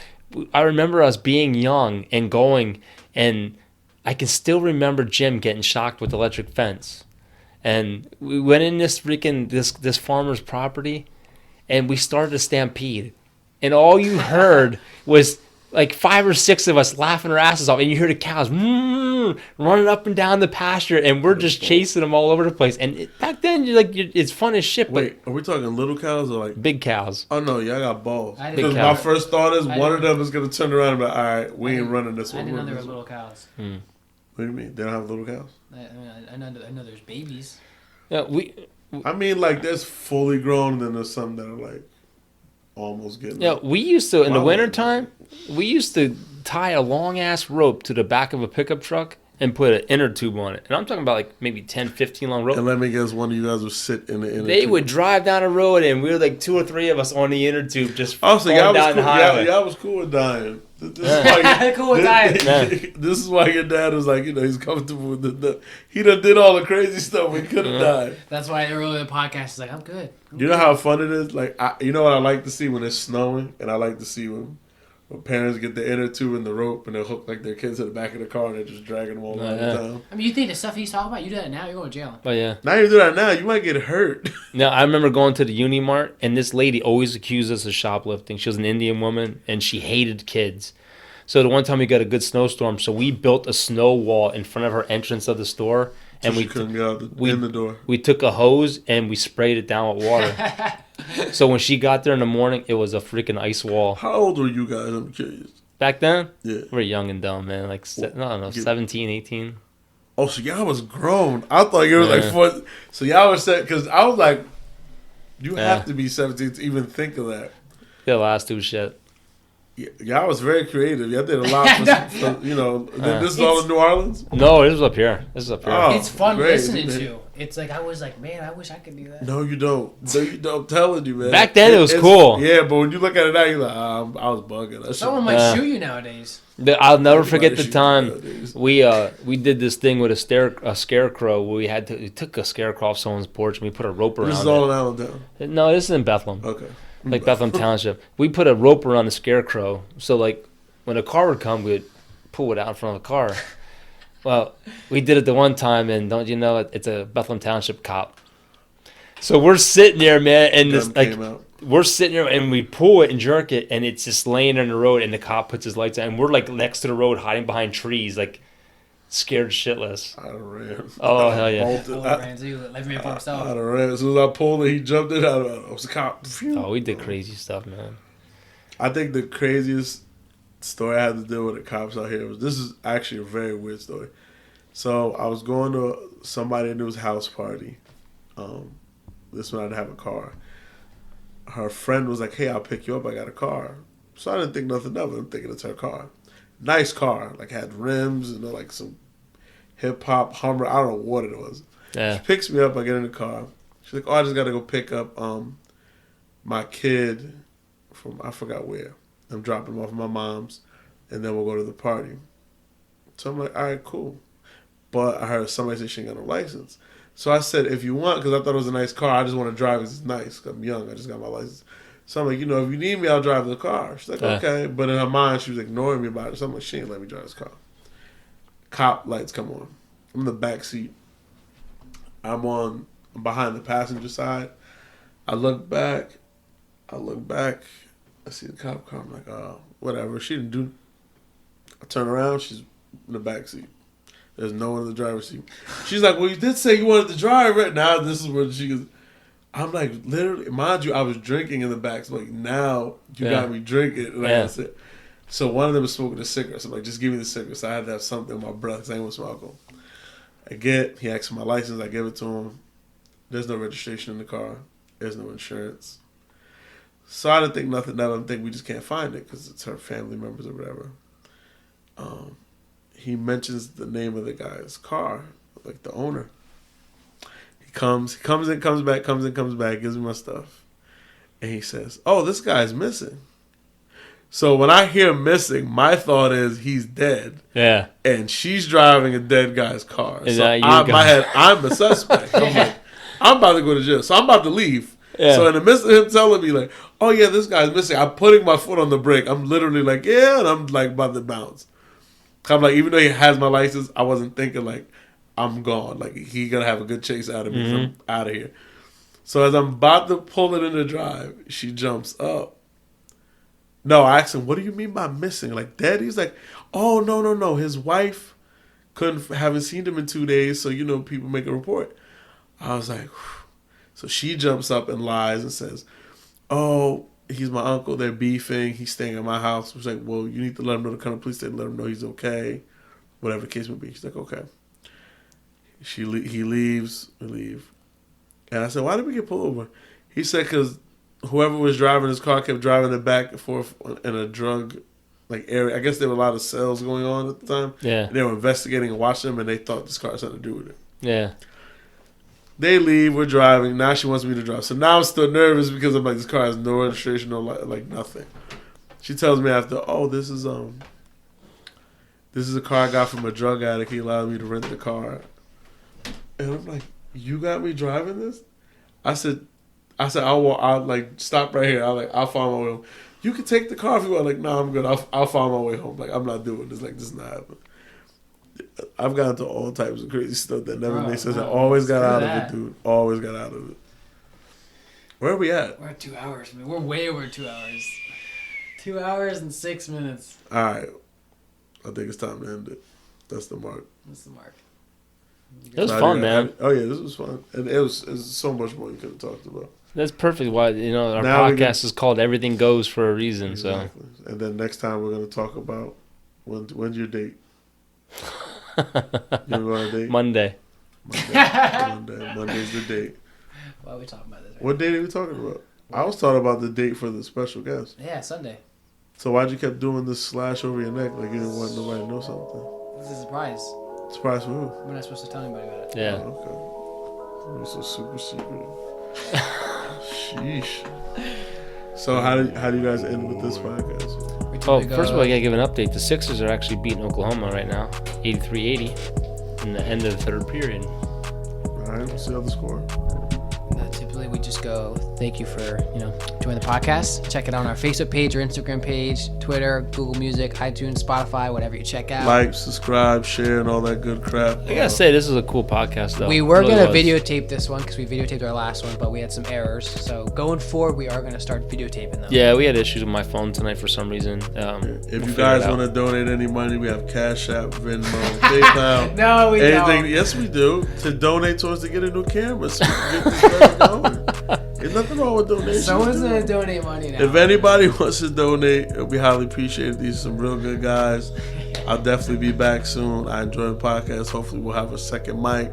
I remember us being young and going, and I can still remember Jim getting shocked with the electric fence. And we went in this farmer's property, and we started a stampede. And all you heard was like 5 or 6 of us laughing our asses off, and you hear the cows running up and down the pasture, and we're just chasing them all over the place. And back then, it's fun as shit. Wait, are we talking little cows or like big cows? Oh no, y'all got balls. Because my first thought is one of them is gonna turn around and be like, all right, we ain't running this one. I didn't know there were little cows. What do you mean? They don't have little cows? I know there's babies. Yeah, I mean, like there's fully grown, and then there's some that are like almost getting. Yeah, we used to in the wintertime. We used to tie a long ass rope to the back of a pickup truck and put an inner tube on it. And I'm talking about like maybe 10, 15 long rope. And let me guess, one of you guys would sit in the inner tube. They would drive down the road, and we were like 2 or 3 of us on the inner tube just so y'all down the highway. Y'all was cool with dying. This is why your dad was like, he's comfortable with the he done did all the crazy stuff. We could have died. That's why earlier in the podcast is like, I'm good. You know how fun it is? Like, you know what I like to see when it's snowing, and I like to see when parents get the inner tube and the rope, and they hook like their kids to the back of the car, and they're just dragging them all around the town. I mean, you think the stuff he's talking about, you do that now, you're going to jail. Oh yeah. Now you do that now, you might get hurt. Now I remember going to the Unimart, and this lady always accused us of shoplifting. She was an Indian woman, and she hated kids. So the one time we got a good snowstorm, so we built a snow wall in front of her entrance of the store, and we couldn't get out in the door. We took a hose and we sprayed it down with water. So when she got there in the morning, it was a freaking ice wall. How old were you guys? I'm curious. Back then? Yeah. We were young and dumb, man. Like, I don't know, 17, 18. Oh, so y'all was grown. I thought you were like 4. So y'all was set, because I was like, you have to be 17 to even think of that. Yeah, last two shit. Y'all was very creative. Y'all did a lot for this is all in New Orleans? No, this was up here. Oh, it's fun listening to. It's like, I was like, man, I wish I could do that. No, you don't. I'm telling you, man. Back then, it was cool. Yeah, but when you look at it now, you're like, I was bugging. Someone might shoot you nowadays. I'll never forget the time we did this thing with a scarecrow. We took a scarecrow off someone's porch and we put a rope around it. This is all in Allentown? No, this is in Bethlehem. Okay. Like Bethlehem Township. We put a rope around the scarecrow. So, like, when a car would come, we'd pull it out in front of the car. Well, we did it the one time, and don't you know, it's a Bethlehem Township cop. So we're sitting there, man, and this, like, we're sitting there and we pull it and jerk it, and it's just laying on the road, and the cop puts his lights on, and we're like next to the road, hiding behind trees, like scared shitless. I ran. Oh hell yeah! Left me for himself. I ran. As soon as I pulled it, he jumped in. I was a cop. Oh, we did crazy stuff, man. I think the craziest story I had to deal with the cops out here was, this is actually a very weird story. So I was going to somebody in his house party. This one I didn't have a car. Her friend was like, "Hey, I'll pick you up. I got a car." So I didn't think nothing of it. I'm thinking it's her car. Nice car, like had rims, like some hip hop Hummer. I don't know what it was. Yeah. She picks me up. I get in the car. She's like, "Oh, I just got to go pick up my kid from I forgot where. I'm dropping him off at my mom's, and then we'll go to the party." So I'm like, "All right, cool." But I heard somebody say she ain't got no license. So I said, "If you want," because I thought it was a nice car. I just want to drive because it's nice. Cause I'm young. I just got my license. So I'm like, if you need me, I'll drive the car. She's like, okay. But in her mind, she was ignoring me about it. So I'm like, she ain't let me drive this car. Cop lights come on. I'm in the back seat. I'm behind the passenger side. I look back. I see the cop car. I'm like, oh, whatever. She didn't do. I turn around. She's in the back seat. There's no one in the driver's seat. She's like, well, you did say you wanted to drive right now. This is where she goes. I'm like, literally, mind you, I was drinking in the back. So like, now you got me drinking. And I said, so one of them was smoking a cigarette. So I'm like, just give me the cigarette. So I had to have something in my breath because I didn't want to smoke them. He asked for my license. I give it to him. There's no registration in the car. There's no insurance. So I didn't think nothing of it. I think we just can't find it because it's her family members or whatever. He mentions the name of the guy's car, like the owner. He comes back, gives me my stuff. And he says, "Oh, this guy's missing." So when I hear missing, my thought is he's dead. Yeah. And she's driving a dead guy's car. So in my head, I'm the suspect. I'm like, I'm about to go to jail. So I'm about to leave. Yeah. So in the midst of him telling me like, "Oh yeah, this guy's missing," I'm putting my foot on the brake. I'm literally like, yeah, and I'm like about to bounce. I'm like, even though he has my license, I wasn't thinking like I'm gone. Like he gonna have a good chase out of me. So I'm out of here. So as I'm about to pull it in the drive, she jumps up. No, I asked him, "What do you mean by missing? Like dead?" He's like, "Oh no. His wife haven't seen him in 2 days, so people make a report." I was like, whew. So she jumps up and lies and says, "Oh, he's my uncle. They're beefing. He's staying at my house." I was like, "Well, you need to let him know to come to the police station. Let him know he's okay." Whatever the case may be. She's like, "Okay." He leaves. We leave. And I said, "Why did we get pulled over?" He said, "Because whoever was driving his car kept driving it back and forth in a drug area. I guess there were a lot of sales going on at the time. Yeah. And they were investigating and watching them, and they thought this car had something to do with it." Yeah. They leave. We're driving. Now she wants me to drive. So now I'm still nervous because I'm like, this car has no registration, no like nothing. She tells me after, "Oh, this is a car I got from a drug addict. He allowed me to rent the car." And I'm like, "You got me driving this?" I said, I'll like stop right here. I'll find my way home. "You can take the car if you want." Like, "No, I'm good. I'll find my way home." Like, I'm not doing this. Like, this is not happening. I've gotten into all types of crazy stuff that never makes sense. I always got out of it, dude. Always got out of it. Where are we at? We're at 2 hours. I mean, we're way over 2 hours. 2 hours and 6 minutes. All right. I think it's time to end it. That's the mark. It was fun, man. Oh yeah, this was fun, and it was so much more you could have talked about. That's perfect. Why our podcast is called "Everything Goes" for a reason. Exactly. So, and then next time we're going to talk about when's your date. You go on a date? Monday. Monday's the date. Why are we talking about this? Right what date are we talking about? I was talking about the date for the special guest. Yeah, Sunday. So why'd you keep doing this slash over your neck like you didn't want nobody to know something? This is a surprise. Surprise for who? We're not supposed to tell anybody about it. Yeah. Oh, okay. It's so super secret. Sheesh. So how do you guys end with this podcast? Oh, first of all, I gotta give an update. The Sixers are actually beating Oklahoma right now, 83-80, in the end of the third period. All right, we'll see how the score. Typically, we just go thank you for joining the podcast. Check it out on our Facebook page or Instagram page, Twitter, Google Music, iTunes, Spotify, whatever you check out. Like, subscribe, share, and all that good crap. I gotta say, this is a cool podcast, though. We were It really gonna was. videotape this one because we videotaped our last one, but we had some errors. So going forward, we are gonna start videotaping them. Yeah, we had issues with my phone tonight for some reason. If you guys want to donate any money, we have Cash App, Venmo, PayPal. No, we anything. don't. Yes, we do. To donate towards to get a new camera so we can get this thing going. There's nothing wrong with donations. Someone's dude. gonna donate money now. If anybody wants to donate, it'll be highly appreciated. These are some real good guys. I'll definitely be back soon. I enjoy the podcast. Hopefully we'll have a second mic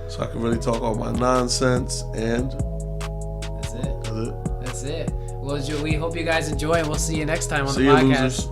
so I can really talk all my nonsense. And That's it. that's it. That's it. Well, we hope you guys enjoy, and we'll see you next time on See the you, podcast. losers.